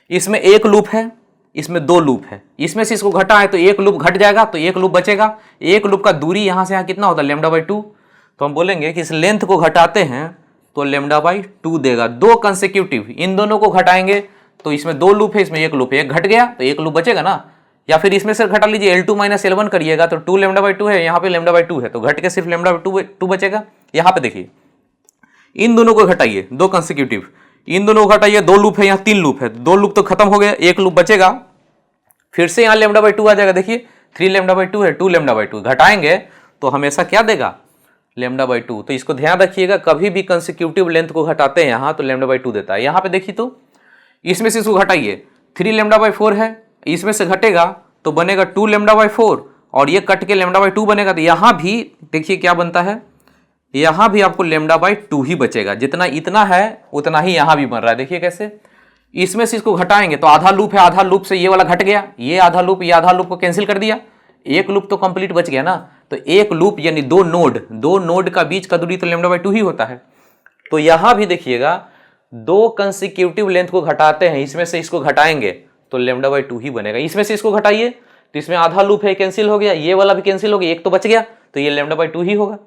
इसमें एक लूप है, इसमें 2 लूप है, इसमें से इसको घटाएं तो एक लूप घट जाएगा तो एक लूप बचेगा। एक लूप का दूरी यहां से यहां कितना होता है, λ/2। तो हम बोलेंगे कि इस लेंथ को घटाते हैं तो λ/2 देगा। 2 कंसेक्यूटिव, इन दोनों को घटाएंगे तो इसमें 2 लूप है, इसमें एक लूप है, एक घट गया तो एक लूप बचेगा ना। या फिर इसमें से घटा लीजिए, L2 - L1 करिएगा तो 2 λ/2 है, यहाँ पे λ/2 है, तो घट के सिर्फ λ/2 बचेगा। यहाँ पे देखिए, इन दोनों को घटाइए, 2 कंसेक्यूटिव, इन दोनों को घटाइए, 2 लूप है, यहाँ 3 लूप है, 2 लूप तो खत्म हो गया, एक लूप बचेगा, फिर से यहाँ λ/2 आ जाएगा। देखिए 3 λ/2 है, 2 λ/2 घटाएंगे तो हमेशा क्या देगा, λ/2। तो इसको ध्यान रखिएगा, कभी भी कंसेक्यूटिव लेंथ को घटाते हैं यहाँ तो λ/2 देता है। यहाँ पे देखिए, तो इसमें से इसको घटाइए, 3 λ/4 है, इसमें से घटेगा तो बनेगा 2 λ/4, और ये कट के λ/2 बनेगा। तो यहाँ भी देखिए क्या बनता है, यहाँ भी आपको λ/2 ही बचेगा, जितना इतना है उतना ही यहाँ भी बन रहा है। देखिए कैसे, इसमें से इसको घटाएंगे तो आधा लूप है, आधा लूप से ये वाला घट गया, ये आधा लूप को कैंसिल कर दिया, एक लूप तो कंप्लीट बच गया ना। तो एक लूप यानी 2 नोड का बीच का दूरी तो λ/2 ही होता है। तो यहां भी देखिएगा, 2 कंसेक्यूटिव लेंथ को घटाते हैं, इसमें से इसको घटाएंगे तो λ/2 ही बनेगा। इसमें से इसको घटाइए तो इसमें आधा लूप है, कैंसिल हो गया, ये वाला भी कैंसिल हो गया, एक तो बच गया, तो ये λ/2 ही होगा।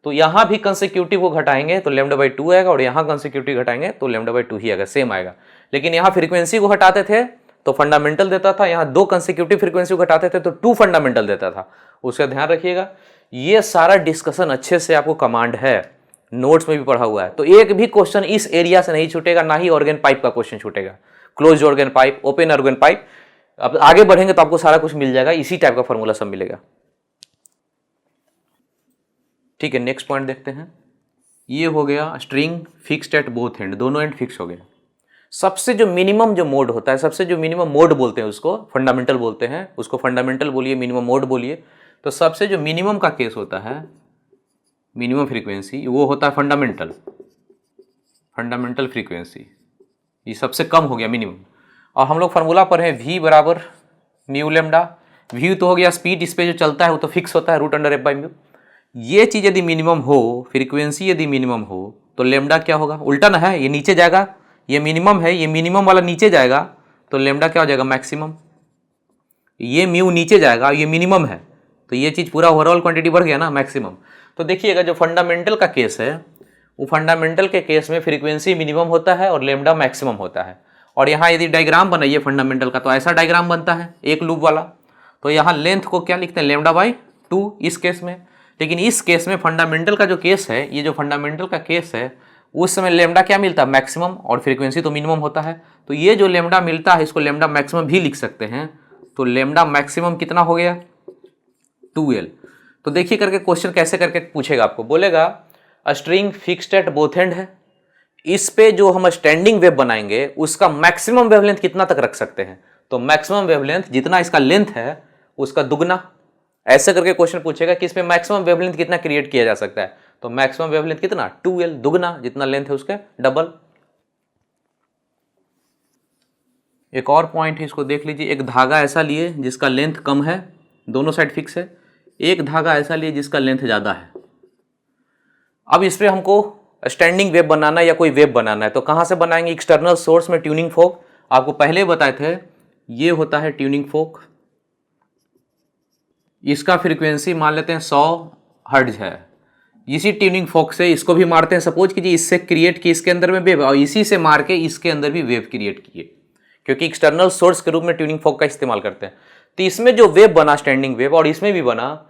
तो यहाँ भी कंसेक्यूटिव को घटाएंगे तो λ/2 आएगा, और यहाँ कंसेक्यूटिव घटाएंगे तो λ/2 ही आएगा, सेम आएगा। लेकिन यहाँ फ्रीक्वेंसी को हटाते थे तो फंडामेंटल देता था, यहाँ 2 कंसेक्यूटिव फ्रीक्वेंसी को घटाते थे तो 2 फंडामेंटल देता था, उसका ध्यान रखिएगा। ये सारा डिस्कशन अच्छे से आपको कमांड है, नोट्स में भी पढ़ा हुआ है। तो एक भी क्वेश्चन इस एरिया से नहीं छूटेगा, ना ही ऑर्गन पाइप का क्वेश्चन छूटेगा, close organ pipe, open organ pipe. अब आगे बढ़ेंगे तो आपको सारा कुछ मिल जाएगा, इसी टाइप का फॉर्मूला सब मिलेगा। ठीक है, नेक्स्ट पॉइंट देखते हैं। ये हो गया string fixed at both and, दोनों एंड फिक्स हो गए। सबसे जो मिनिमम जो मोड होता है, सबसे जो मिनिमम मोड बोलते हैं उसको फंडामेंटल बोलते हैं, उसको फंडामेंटल बोलिए, मिनिमम मोड बोलिए। तो सबसे जो मिनिमम का केस होता है, मिनिमम फ्रीक्वेंसी, वो होता है फंडामेंटल फ्रीक्वेंसी, ये सबसे कम हो गया मिनिमम। और हम लोग फार्मूला पर हैं v बराबर म्यू लेमडा। v तो हो गया स्पीड, इस पे जो चलता है वो तो फिक्स होता है √f/μ। ये चीज़ यदि मिनिमम हो, फ्रीक्वेंसी यदि मिनिमम हो, तो लेमडा क्या होगा, उल्टा ना है, ये नीचे जाएगा, ये मिनिमम है, ये मिनिमम वाला नीचे जाएगा तो लेमडा क्या हो जाएगा, मैक्सिमम। ये म्यू नीचे जाएगा, ये मिनिमम है, तो ये चीज़ पूरा ओवरऑल क्वांटिटी बढ़ गया ना, मैक्सिमम। तो देखिएगा जो फंडामेंटल का केस है, वो फंडामेंटल के केस में फ्रीक्वेंसी मिनिमम होता है और लेमडा मैक्सिमम होता है। और यहाँ यदि डायग्राम बनाइए फंडामेंटल का, तो ऐसा डायग्राम बनता है एक लूप वाला। तो यहाँ लेंथ को क्या लिखते हैं, λ/2 इस केस में। लेकिन इस केस में फंडामेंटल का जो केस है, ये जो फंडामेंटल का केस है, उस समय लेमडा क्या मिलता है, मैक्सिमम, और फ्रीक्वेंसी तो मिनिमम होता है। तो ये जो लेमडा मिलता है, इसको लेमडा मैक्सिमम भी लिख सकते हैं। तो लेमडा मैक्सिमम कितना हो गया, 2L। तो देखिए करके क्वेश्चन कैसे करके पूछेगा आपको, बोलेगा string fixed at both and है, इस पे जो हम स्टैंडिंग वेव बनाएंगे उसका मैक्सिमम वेवलेंथ कितना तक रख सकते हैं। तो मैक्सिमम वेवलेंथ जितना इसका लेंथ है उसका दुगना, ऐसे करके क्वेश्चन पूछेगा कि इसमें मैक्सिमम वेवलेंथ कितना क्रिएट किया जा सकता है। तो मैक्सिमम वेवलेंथ कितना, 2L, दुगना, जितना लेंथ है उसके डबल। एक और पॉइंट है, इसको देख लीजिए। एक धागा ऐसा लिए जिसका लेंथ कम है, दोनों साइड फिक्स है। एक धागा ऐसा लिए जिसका लेंथ ज़्यादा है। अब इस पर हमको स्टैंडिंग वेव बनाना है या कोई वेव बनाना है, तो कहाँ से बनाएंगे, एक्सटर्नल सोर्स में ट्यूनिंग फोक। आपको पहले बताए थे, ये होता है ट्यूनिंग फोक, इसका फ्रीक्वेंसी मान लेते हैं 100 हर्ट्ज है। इसी ट्यूनिंग फोक से इसको भी मारते हैं, सपोज कीजिए इससे क्रिएट की इसके अंदर में वेव, और इसी से मार के इसके अंदर भी वेव क्रिएट किए, क्योंकि एक्सटर्नल सोर्स के रूप में ट्यूनिंग फोक का इस्तेमाल करते हैं। तो इसमें जो वेव बना स्टैंडिंग वेव, और इसमें भी बना,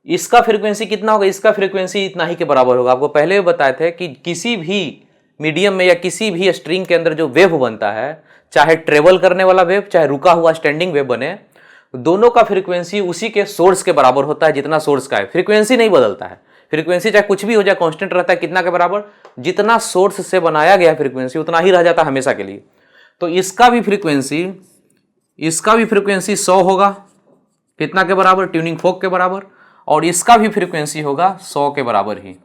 इसका फ्रीक्वेंसी कितना होगा, इसका फ्रीक्वेंसी इतना ही के बराबर होगा। आपको पहले भी बताए थे कि किसी भी मीडियम में या किसी भी स्ट्रिंग के अंदर जो वेव बनता है, चाहे ट्रेवल करने वाला वेव चाहे रुका हुआ स्टैंडिंग वेव बने, दोनों का फ्रीक्वेंसी उसी के सोर्स के बराबर होता है जितना सोर्स का है। फ्रीक्वेंसी नहीं बदलता है, फ्रीक्वेंसी चाहे कुछ भी हो जाए कांस्टेंट रहता है, कितना के बराबर, जितना सोर्स से बनाया गया फ्रीक्वेंसी उतना ही रह जाता है हमेशा के लिए। तो इसका भी फ्रीक्वेंसी 100 होगा, कितना के बराबर, ट्यूनिंग फोक के बराबर, और इसका भी फ्रीक्वेंसी होगा 100 के बराबर ही।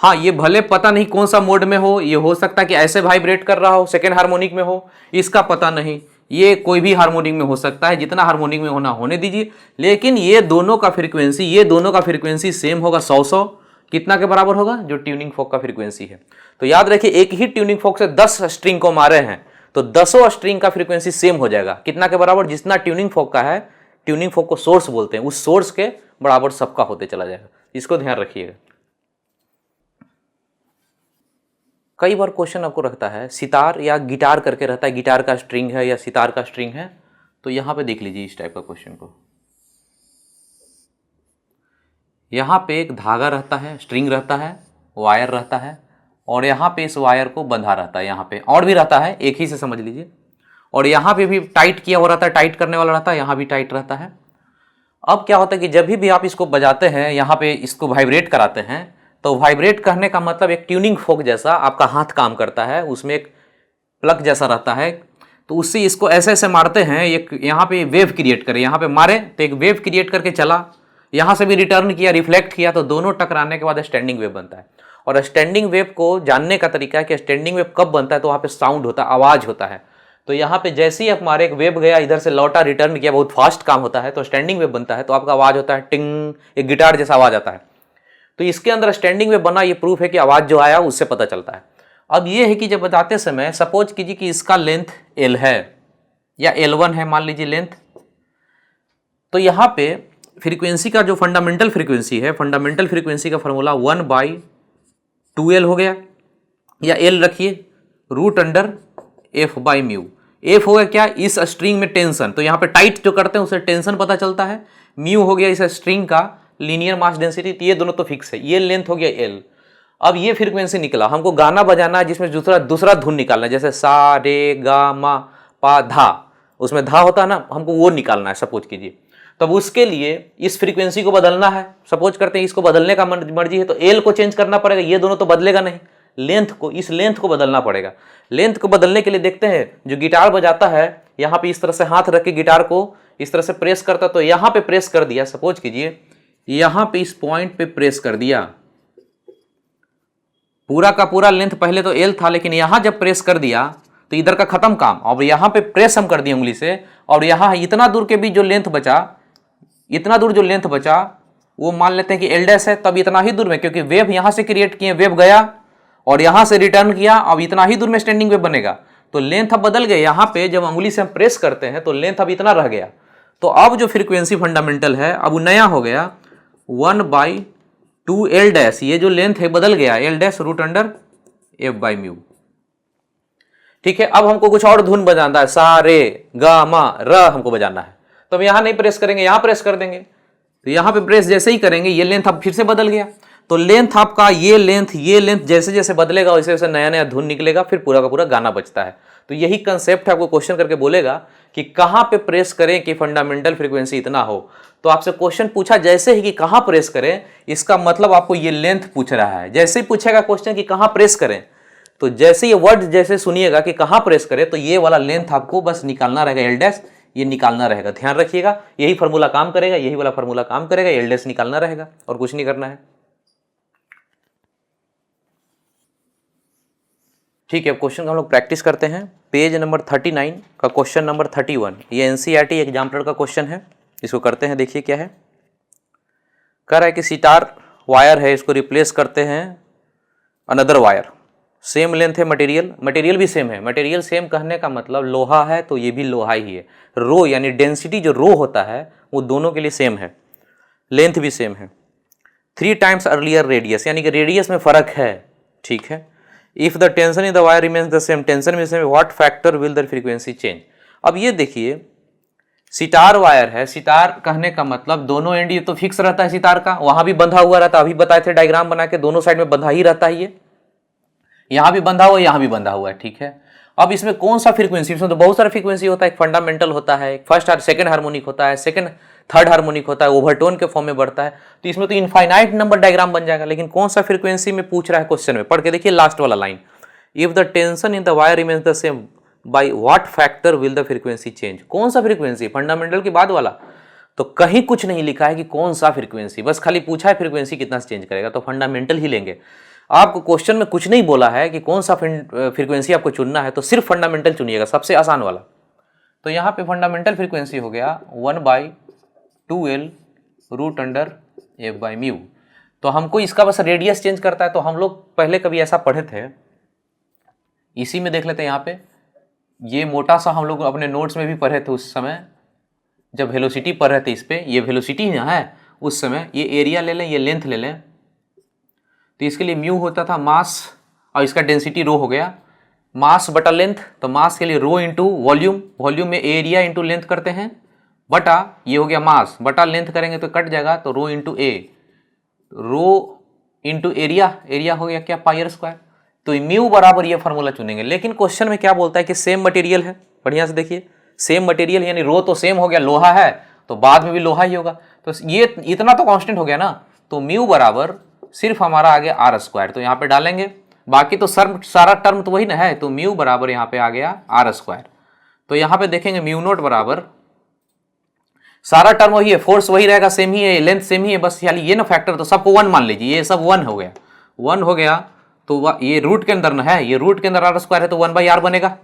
हाँ, ये भले पता नहीं कौन सा मोड में हो, ये हो सकता है कि ऐसे वाइब्रेट कर रहा हो, सेकेंड हार्मोनिक में हो, इसका पता नहीं, ये कोई भी हार्मोनिक में हो सकता है, जितना हार्मोनिक में होना होने दीजिए। लेकिन ये दोनों का फ्रीक्वेंसी सेम होगा, 100 कितना के बराबर होगा, जो ट्यूनिंग फोक का फ्रीक्वेंसी है। तो याद रखिए, एक ही ट्यूनिंग फोक से 10 स्ट्रिंग को मारे हैं, तो 10 स्ट्रिंग का फ्रीक्वेंसी सेम हो जाएगा, कितना के बराबर, जितना ट्यूनिंग फोक का है, ट्यूनिंग फोक को सोर्स बोलते हैं, उस सोर्स के बराबर सबका होते चला जाएगा। इसको ध्यान रखिएगा। कई बार क्वेश्चन आपको रखता है सितार या गिटार करके रहता है, गिटार का स्ट्रिंग है या सितार का स्ट्रिंग है। तो यहां पे देख लीजिए इस टाइप का क्वेश्चन को, यहां पे एक धागा रहता है, स्ट्रिंग रहता है, वायर रहता है, और यहां पे इस वायर को बंधा रहता है, यहां पे और भी रहता है, एक ही से समझ लीजिए, और यहां पे भी टाइट किया हुआ रहता है, टाइट करने वाला रहता है, यहां भी टाइट रहता है। अब क्या होता है कि जब भी आप इसको बजाते हैं, यहाँ पे इसको वाइब्रेट कराते हैं, तो वाइब्रेट करने का मतलब एक ट्यूनिंग फोक जैसा आपका हाथ काम करता है, उसमें एक प्लग जैसा रहता है। तो उससे इसको ऐसे ऐसे मारते हैं, एक यहाँ पे वेव क्रिएट करे, यहाँ पे मारे तो एक वेव क्रिएट करके चला, यहाँ से भी रिटर्न किया, रिफ्लेक्ट किया, तो दोनों टकराने के बाद स्टैंडिंग वेव बनता है। और स्टैंडिंग वेव को जानने का तरीका है कि स्टैंडिंग वेव कब बनता है, तो वहाँ पे साउंड होता है, आवाज़ होता है। तो यहाँ पे जैसे ही आप मारे, एक वेव गया, इधर से लौटा, रिटर्न किया, बहुत फास्ट काम होता है, तो स्टैंडिंग वेव बनता है। तो आपका आवाज़ होता है टिंग, एक गिटार जैसा आवाज़ आता है। तो इसके अंदर स्टैंडिंग वेव बना, ये प्रूफ है कि आवाज़ जो आया उससे पता चलता है। अब ये है कि जब बताते समय सपोज कीजिए कि इसका लेंथ L है या L1 है, मान लीजिए लेंथ, तो यहाँ पे फ्रीक्वेंसी का जो फंडामेंटल फ्रीक्वेंसी है, फंडामेंटल फ्रीक्वेंसी का फॉर्मूला 1/2L हो गया, या L रखिए √f/μ। एफ हो गया क्या, इस स्ट्रिंग में टेंशन, तो यहाँ पे टाइट जो करते हैं उसे टेंशन पता चलता है। म्यू हो गया इस स्ट्रिंग का लीनियर मास डेंसिटी, ये दोनों तो फिक्स है। ये लेंथ हो गया L। अब ये फ्रीक्वेंसी निकला, हमको गाना बजाना है जिसमें दूसरा धुन निकालना है, जैसे सा रे गा मा पा धा, उसमें धा होता है ना, हमको वो निकालना है सपोज कीजिए। तब उसके लिए इस फ्रीक्वेंसी को बदलना है, सपोज करते हैं इसको बदलने का मर्जी है, तो एल को चेंज करना पड़ेगा, ये दोनों तो बदलेगा नहीं, लेंथ को, इस लेंथ को बदलना पड़ेगा। लेंथ को बदलने के लिए देखते हैं जो गिटार बजाता है यहाँ पे इस तरह से हाथ रख के गिटार को इस तरह से प्रेस करता, तो यहाँ पे प्रेस कर दिया, सपोज कीजिए यहाँ पे इस पॉइंट पे प्रेस कर दिया, पूरा का पूरा लेंथ पहले तो एल था, लेकिन यहां जब प्रेस कर दिया तो इधर का खत्म काम, और यहां पे प्रेस हम कर दिए उंगली से, और यहां इतना दूर के बीच जो लेंथ बचा, इतना दूर जो लेंथ बचा वो मान लेते हैं कि एल डैश है। तब इतना ही दूर में, क्योंकि वेव यहां से क्रिएट किए, वेव गया और यहां से रिटर्न किया, अब इतना ही दूर में स्टैंडिंग वेव बनेगा, तो लेंथ अब बदल गए। यहां पे जब उंगली से हम प्रेस करते हैं तो लेंथ अब इतना रह गया, तो अब जो फ्रीक्वेंसी फंडामेंटल है अब वो नया हो गया 1/2L डैश, ये जो लेंथ है बदल गया, L डैश √f/μ। ठीक है, अब हमको कुछ और धुन बजाना है, सा रे गा मा र हमको बजाना है, तो हम यहां नहीं प्रेस करेंगे, यहां प्रेस कर देंगे, तो यहां पे प्रेस जैसे ही करेंगे ये लेंथ अब फिर से बदल गया। तो लेंथ आपका ये लेंथ जैसे जैसे बदलेगा वैसे वैसे नया नया धुन निकलेगा, फिर पूरा का पूरा गाना बजता है। तो यही कंसेप्ट है, आपको क्वेश्चन करके बोलेगा कि कहां पे प्रेस करें कि फंडामेंटल फ्रीक्वेंसी इतना हो। तो आपसे क्वेश्चन पूछा जैसे ही कि कहां प्रेस करें, इसका मतलब आपको ये लेंथ पूछ रहा है। जैसे ही पूछेगा क्वेश्चन कि कहां प्रेस करें, तो जैसे ये वर्ड जैसे सुनिएगा कि कहां प्रेस करें, तो ये वाला लेंथ आपको बस निकालना रहेगा, एल डैश ये निकालना रहेगा। ध्यान रखिएगा, यही फॉर्मूला काम करेगा, यही वाला फॉर्मूला काम करेगा, एल डैश निकालना रहेगा और कुछ नहीं करना है। ठीक है, क्वेश्चन हम लोग प्रैक्टिस करते हैं। पेज नंबर 39 का क्वेश्चन नंबर 31, ये एनसीईआरटी एग्जाम्पलर का क्वेश्चन है, इसको करते हैं। देखिए क्या है, कह रहा है कि सितार वायर है, इसको रिप्लेस करते हैं अनदर वायर, सेम लेंथ है, मटेरियल भी सेम है। मटेरियल सेम कहने का मतलब लोहा है तो ये भी लोहा ही है। रो यानी डेंसिटी जो रो होता है वो दोनों के लिए सेम है, लेंथ भी सेम है। 3 टाइम्स अर्लियर रेडियस, यानी कि रेडियस में फर्क है। ठीक है, if the tension in the wire remains the same, tension में same, what factor will the frequency change. अब ये देखिए सितार वायर है, सितार कहने का मतलब दोनों एंड ये तो फिक्स रहता है सितार का, वहां भी बंधा हुआ रहता है, अभी बताए थे डायग्राम बना के, दोनों साइड में बंधा ही रहता है, ये यहां भी बंधा हुआ है, यहां भी बंधा हुआ है। ठीक है, अब इसमें कौन सा फ्रीक्वेंसी, इसमें तो बहुत सारा फ्रीक्वेंसी होता है, एक फंडामेंटल होता है, एक फर्स्ट और सेकंड हार्मोनिक होता है, सेकंड थर्ड हार्मोनिक होता है, ओवरटोन के फॉर्म में बढ़ता है, तो इसमें तो इनफाइनाइट नंबर डायग्राम बन जाएगा। लेकिन कौन सा फ्रीक्वेंसी में पूछ रहा है क्वेश्चन में, पढ़ के देखिए लास्ट वाला line, if the tension in the wire remains the same by what factor will the frequency change. कौन सा फ्रीक्वेंसी, फंडामेंटल के बाद वाला, तो कहीं कुछ नहीं लिखा है कि कौन सा फ्रीक्वेंसी, बस खाली पूछा है फ्रीक्वेंसी कितना चेंज करेगा, तो फंडामेंटल ही लेंगे। आपको क्वेश्चन में कुछ नहीं बोला है कि कौन सा फ्रीक्वेंसी आपको चुनना है, तो सिर्फ फंडामेंटल चुनिएगा, सबसे आसान वाला। तो यहाँ पे फंडामेंटल फ्रीक्वेंसी हो गया 1/2L √f/μ। तो हमको इसका बस रेडियस चेंज करता है, तो हम लोग पहले कभी ऐसा पढ़े थे, इसी में देख लेते हैं। यहाँ पे ये मोटा सा हम लोग अपने नोट्स में भी पढ़े थे उस समय, जब वेलोसिटी पढ़ रहे थे इस पे, ये वेलोसिटी यहाँ है उस समय, ये एरिया ले लें, ये लेंथ ले लें, तो इसके लिए म्यू होता था मास, और इसका डेंसिटी रो हो गया, मास बटा लेंथ, तो मास के लिए रो इंटू वॉल्यूम, वॉल्यूम में एरिया इंटू लेंथ करते हैं, बटा ये हो गया मास, बटा लेंथ करेंगे तो कट जाएगा, तो रो इंटू ए, रो इंटू एरिया, एरिया हो गया क्या πr²। तो म्यू बराबर ये फार्मूला चुनेंगे। लेकिन क्वेश्चन में क्या बोलता है कि सेम मटेरियल है, बढ़िया से देखिए, सेम मटेरियल यानी रो तो सेम हो गया, लोहा है तो बाद में भी लोहा ही होगा, तो ये इतना तो कांस्टेंट हो गया ना, तो म्यू बराबर सिर्फ हमारा आ गया r², तो यहाँ पे डालेंगे, बाकी तो सारा टर्म तो वही ना है, तो म्यू बराबर यहाँ पे आ गया r²। तो यहाँ पे देखेंगे म्यू नोट बराबर, सारा टर्म वही है, फोर्स वही रहेगा, सेम ही है, लेंथ सेम ही है, बस खाली ये ना फैक्टर, तो सबको 1 मान लीजिए, ये सब 1 हो गया, 1 हो गया, तो ये रूट के अंदर ना है, ये रूट के अंदर r² है, तो 1/r बनेगा।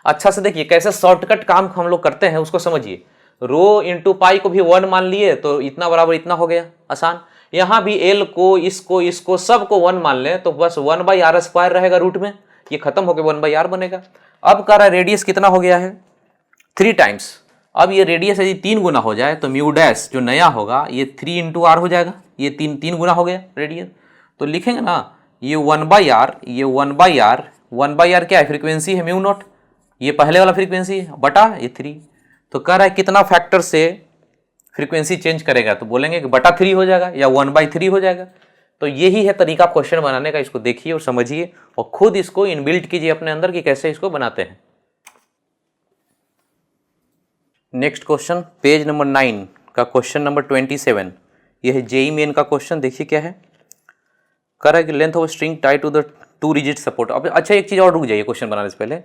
अच्छा से देखिए कैसे शॉर्टकट काम हम लोग करते हैं, उसको समझिए। रो इंटू पाई को भी 1 मान लिए, तो इतना बराबर इतना हो गया, आसान। यहाँ भी एल को, इसको सबको 1 मान लें, तो बस 1/r² रहेगा रूट में, ये खत्म होकर 1/r बनेगा। अब कह रहा है रेडियस कितना हो गया है, 3 टाइम्स, अब ये रेडियस यदि 3 गुना हो जाए तो म्यू डैश जो नया होगा ये 3 इंटू आर हो जाएगा, ये 3 गुना हो गया रेडियस। तो लिखेंगे ना ये 1/r, ये 1/r, 1/r क्या है, फ्रीक्वेंसी है म्यू नॉट, ये पहले वाला फ्रीक्वेंसी है बटा ये 3। तो कह रहा है कितना फैक्टर से फ्रीक्वेंसी चेंज करेगा, तो बोलेंगे कि बटा 3 हो जाएगा या 1/3 हो जाएगा। तो यही है तरीका क्वेश्चन बनाने का, इसको देखिए और समझिए और खुद इसको इनबिल्ट कीजिए अपने अंदर कि कैसे इसको बनाते हैं। नेक्स्ट क्वेश्चन पेज नंबर 9 का क्वेश्चन नंबर 27, यह है जेई मेन का क्वेश्चन। देखिए क्या है, कह रहा है कि length of string tie to the 2 rigid support. अब अच्छा एक चीज़ और रुक जाइए क्वेश्चन बनाने से पहले,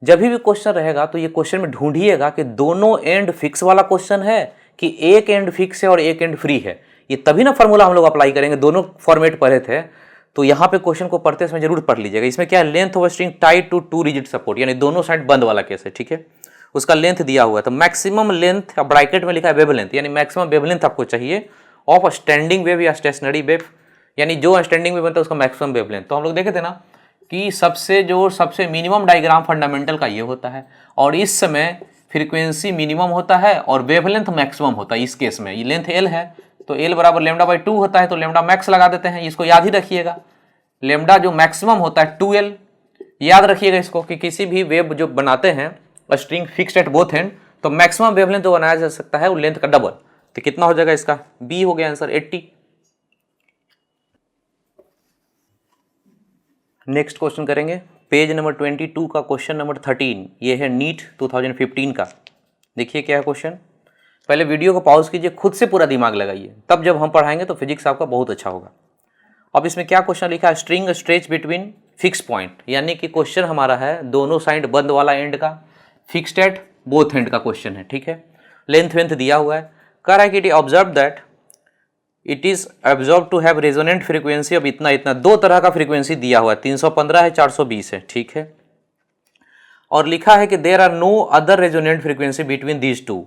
जब भी क्वेश्चन रहेगा तो ये क्वेश्चन में ढूंढिएगा कि दोनों एंड फिक्स वाला क्वेश्चन है कि एक एंड फिक्स है और एक एंड फ्री है। ये तभी ना फॉर्मूला हम लोग अप्लाई करेंगे, दोनों फॉर्मेट पढ़े थे तो यहाँ पे क्वेश्चन को पढ़ते समय जरूर पढ़ लीजिएगा। इसमें क्या है, length of string tied to 2 rigid support, यानी दोनों साइड बंद वाला केस है, ठीक है। उसका लेंथ दिया हुआ है, तो मैक्सिमम लेंथ ब्रैकेट में लिखा है वेव लेंथ, यानी मैक्सिमम वेव लेंथ आपको चाहिए ऑफ स्टैंडिंग वेव या स्टेशनरी वेव, यानी जो स्टैंडिंग वेव बनता है उसका मैक्सिमम वेव लेंथ। तो हम लोग देखे थे ना कि सबसे मिनिमम डायग्राम फंडामेंटल का ये होता है, और इस समय फ्रीक्वेंसी मिनिमम होता है और वेवलेंथ मैक्सिमम होता है। इस केस में ये लेंथ एल है तो एल बराबर λ/2 होता है, तो लैम्डा मैक्स लगा देते हैं। इसको याद ही रखिएगा, लैम्डा जो मैक्सिमम होता है 2l, याद रखिएगा इसको कि किसी भी वेव जो बनाते हैं string fixed at both and, तो मैक्सिमम वेवलेंथ जो बनाया जा सकता है वो लेंथ का डबल। तो कितना हो जाएगा इसका, बी हो गया आंसर 80। नेक्स्ट क्वेश्चन करेंगे पेज नंबर 22 का क्वेश्चन नंबर 13, ये है नीट 2015 का। देखिए क्या है क्वेश्चन, पहले वीडियो को पॉज कीजिए, खुद से पूरा दिमाग लगाइए, तब जब हम पढ़ाएंगे तो फिजिक्स आपका बहुत अच्छा होगा। अब इसमें क्या क्वेश्चन लिखा है, string stretch between fix point, यानी कि क्वेश्चन हमारा है दोनों साइड बंद वाला एंड का, फिक्स्ड एट बोथ एंड का क्वेश्चन है, ठीक है। लेंथ वेंथ दिया हुआ है, कह रहा है कि it observe that it is observe to have resonant frequency, अब इतना इतना दो तरह का फ्रीक्वेंसी दिया हुआ है, 315 है 420 है, ठीक है। और लिखा है कि there are no other resonant frequency between these two,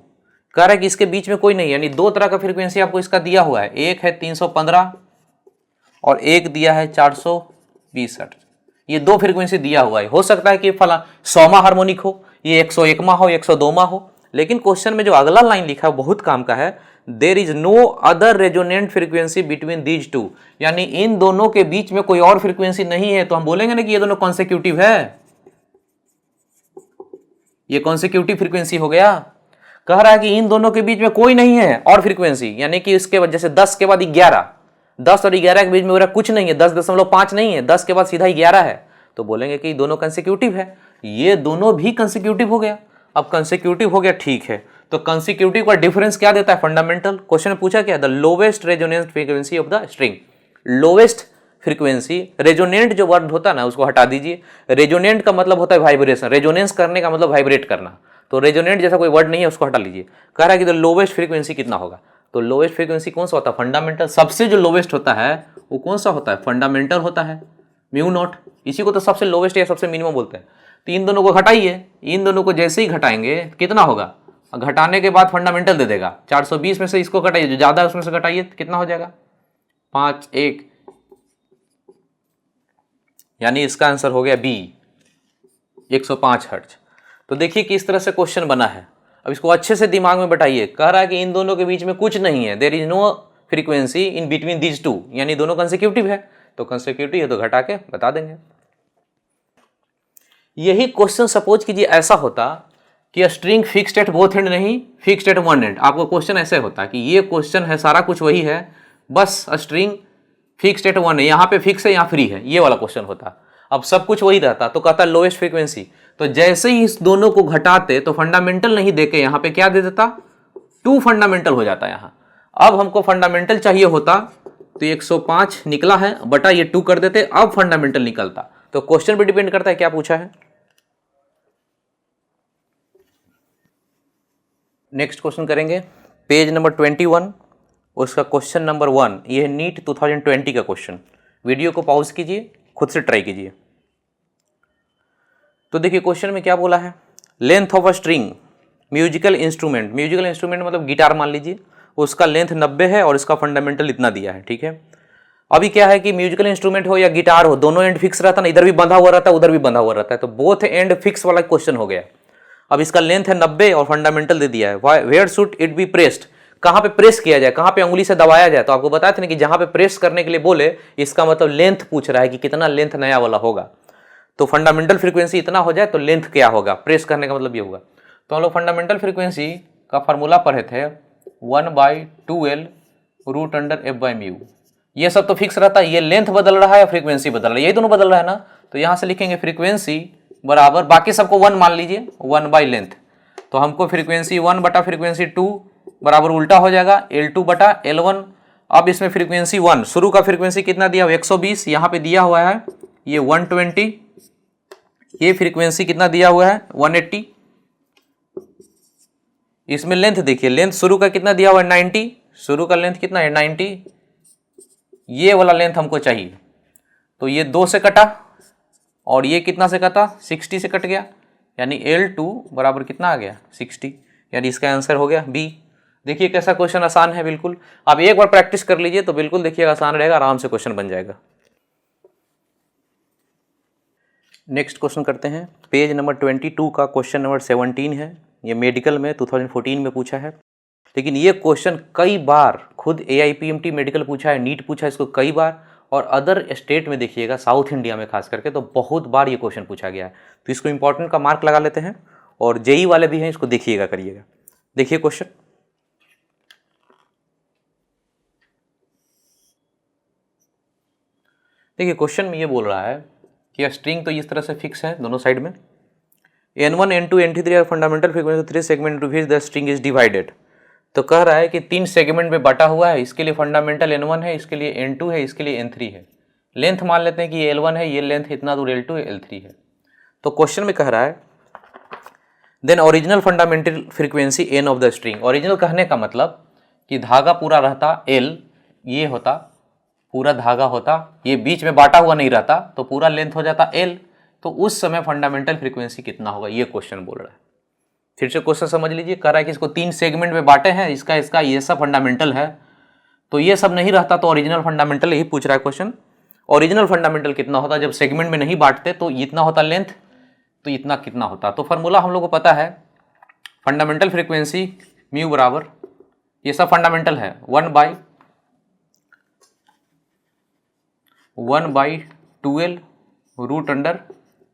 कह रहा है कि इसके बीच में कोई नहीं, यानी दो तरह का फ्रीक्वेंसी आपको इसका दिया हुआ है, एक है 315 और एक दिया है 420 हर्ट्ज। ये दो फ्रीक्वेंसी दिया हुआ है, हो सकता है कि फला 100वां हार्मोनिक हो, ये 101वां हो, 102वां हो, लेकिन क्वेश्चन में जो अगला लाइन लिखा है बहुत काम का है, there is no other resonant frequency between these two, यानी इन दोनों के बीच में कोई और फ्रीक्वेंसी नहीं है। तो हम बोलेंगे ना कि ये दोनों कॉन्सेक्यूटिव है, ये कॉन्सेक्यूटिव फ्रीक्वेंसी हो गया। कह रहा है कि इन दोनों के बीच में कोई नहीं है और फ्रीक्वेंसी, यानी कि इसके बाद जैसे 10 के बाद 11, 10 और 11 के बीच में हो रहा कुछ नहीं है, 10.5 नहीं है, 10 के बाद सीधा 11 है, तो बोलेंगे कि दोनों कंसेक्यूटिव है। ये दोनों भी कंसेक्यूटिव हो गया। अब कंसेक्यूटिव हो गया, ठीक है, तो कंसेक्यूटिव का डिफरेंस क्या देता है, फंडामेंटल। क्वेश्चन में पूछा क्या, the lowest resonance frequency of the string, lowest frequency, resonant जो वर्ड होता है ना उसको हटा दीजिए, रेजोनेंट का मतलब होता है वाइब्रेशन, रेजोनेंस करने का मतलब वाइब्रेट करना, तो रेजोनेंट जैसा कोई वर्ड नहीं है, उसको हटा लीजिए। कह रहा है कि द लोवेस्ट फ्रीक्वेंसी कितना होगा, तो लोवेस्ट फ्रीक्वेंसी कौन सा होता है, फंडामेंटल। सबसे जो लोवेस्ट होता है वो कौन सा होता है, फंडामेंटल होता है, म्यू नॉट, इसी को तो सबसे लोवेस्ट या सबसे मिनिमम बोलते हैं। तो इन दोनों को घटाइए, इन दोनों को जैसे ही घटाएंगे कितना होगा, घटाने के बाद फंडामेंटल दे देगा, 420 में से इसको घटाइए, जो ज्यादा है उसमें से घटाइए, कितना हो जाएगा 5 1, यानी इसका आंसर हो गया बी 105 हर्ट्ज। तो देखिए किस तरह से क्वेश्चन बना है, अब इसको अच्छे से दिमाग में बैठाइए। कह रहा है कि इन दोनों के बीच में कुछ नहीं है, there is no frequency in between these two, यानी दोनों कंसेक्यूटिव है, तो कंसेक्यूटिव है तो घटा के बता देंगे। यही क्वेश्चन सपोज कीजिए ऐसा होता कि string fixed at both and नहीं, फिक्स्ड एट वन एंड। आपको क्वेश्चन ऐसे होता कि ये क्वेश्चन है, सारा कुछ वही है, बस स्ट्रिंग फिक्स्ड एट वन है, यहाँ पे फिक्स है यहाँ फ्री है, ये वाला क्वेश्चन होता। अब सब कुछ वही रहता, तो कहता लोएस्ट फ्रीक्वेंसी, तो जैसे ही इस दोनों को घटाते तो फंडामेंटल नहीं देके यहाँ पे क्या दे देता, 2 फंडामेंटल हो जाता यहाँ। अब हमको फंडामेंटल चाहिए होता तो 105 निकला है बटा ये 2 कर देते, अब फंडामेंटल निकलता। तो क्वेश्चन पे डिपेंड करता है क्या पूछा है। नेक्स्ट क्वेश्चन करेंगे पेज नंबर 21, उसका क्वेश्चन नंबर 1, ये है नीट 2020 का क्वेश्चन। वीडियो को पॉज कीजिए, खुद से ट्राई कीजिए। तो देखिए क्वेश्चन में क्या बोला है, length of a string musical instrument, musical instrument मतलब गिटार मान लीजिए, उसका लेंथ 90 है और इसका फंडामेंटल इतना दिया है, ठीक है। अभी क्या है कि म्यूजिकल इंस्ट्रूमेंट हो या गिटार हो, दोनों एंड फिक्स रहता ना, इधर भी बंधा हुआ रहता है उधर भी बंधा हुआ रहता है, तो बोथ एंड फिक्स वाला क्वेश्चन हो गया। अब इसका लेंथ है 90 और फंडामेंटल दे दिया है। Where should it be pressed, कहां पे प्रेस किया जाए, कहां पे उंगली से दबाया जाए। तो आपको बताया था ना कि जहां पे प्रेस करने के लिए बोले, इसका मतलब लेंथ पूछ रहा है कि कितना लेंथ नया वाला होगा। तो फंडामेंटल फ्रीक्वेंसी इतना हो जाए तो लेंथ क्या होगा, प्रेस करने का मतलब ये होगा। तो हम लोग फंडामेंटल फ्रीक्वेंसी का फॉर्मूला पढ़े थे 1/2L रूट अंडर F/μ। ये सब तो फिक्स रहता है, ये लेंथ बदल रहा है या फ्रीक्वेंसी बदल रहा है, यही दोनों बदल रहा है ना। तो यहां से लिखेंगे फ्रीक्वेंसी बराबर, बाकी सबको 1 मान लीजिए, 1/लेंथ। तो हमको फ्रीक्वेंसी 1 बटा फ्रीक्वेंसी 2 बराबर उल्टा हो जाएगा L2 बटा L1। अब इसमें फ्रीक्वेंसी 1, शुरू का फ्रीक्वेंसी कितना दिया हुआ 120, यहाँ पे दिया हुआ है ये 120, ये फ्रीक्वेंसी कितना दिया हुआ है 180। इसमें लेंथ देखिए, लेंथ शुरू का कितना दिया हुआ है 90, शुरू का लेंथ कितना है 90, ये वाला लेंथ हमको चाहिए। तो ये 2 से कटा और ये कितना से कटा 60 से कट गया, यानी L2 बराबर कितना आ गया 60, यानी इसका आंसर हो गया बी। देखिए कैसा क्वेश्चन आसान है बिल्कुल। आप एक बार प्रैक्टिस कर लीजिए तो बिल्कुल देखिएगा आसान रहेगा, आराम से क्वेश्चन बन जाएगा। नेक्स्ट क्वेश्चन करते हैं, पेज नंबर 22 का क्वेश्चन नंबर 17 है। ये मेडिकल में 2014 में पूछा है, लेकिन ये क्वेश्चन कई बार खुद AIPMT मेडिकल पूछा है, नीट पूछा है इसको कई बार, और अदर स्टेट में देखिएगा साउथ इंडिया में खास करके तो बहुत बार ये क्वेश्चन पूछा गया है। तो इसको इंपॉर्टेंट का मार्क लगा लेते हैं, और जेई वाले भी हैं इसको देखिएगा करिएगा। देखिए क्वेश्चन, देखिए क्वेश्चन में ये बोल रहा है कि स्ट्रिंग तो इस तरह से फिक्स है दोनों साइड में, N1 N2 N3 are fundamental frequency 3 segment into which the string is divided. तो कह रहा है कि 3 सेगमेंट में बटा हुआ है, इसके लिए फंडामेंटल N1 है, इसके लिए N2 है, इसके लिए N3 है। लेंथ मान लेते हैं कि ये L1 है, ये लेंथ इतना दूर L2 है, L3 है। तो क्वेश्चन में कह रहा है then original fundamental frequency N of the string. Original कहने का मतलब कि धागा पूरा रहता L, ये होता पूरा धागा होता, ये बीच में बांटा हुआ नहीं रहता, तो पूरा लेंथ हो जाता L। तो उस समय फंडामेंटल फ्रीक्वेंसी कितना होगा, ये क्वेश्चन बोल रहा है। फिर से क्वेश्चन समझ लीजिए, कह रहा है कि इसको 3 सेगमेंट में बांटे हैं, इसका इसका ये सब फंडामेंटल है, तो ये सब नहीं रहता तो ओरिजिनल फंडामेंटल यही पूछ रहा है क्वेश्चन। ओरिजिनल फंडामेंटल कितना होता, जब सेगमेंट में नहीं बांटते तो इतना होता लेंथ, तो इतना कितना होता। तो फॉर्मूला हम लोग को पता है, फंडामेंटल फ्रीक्वेंसी म्यू बराबर, ये सब फंडामेंटल है 1/2L रूट अंडर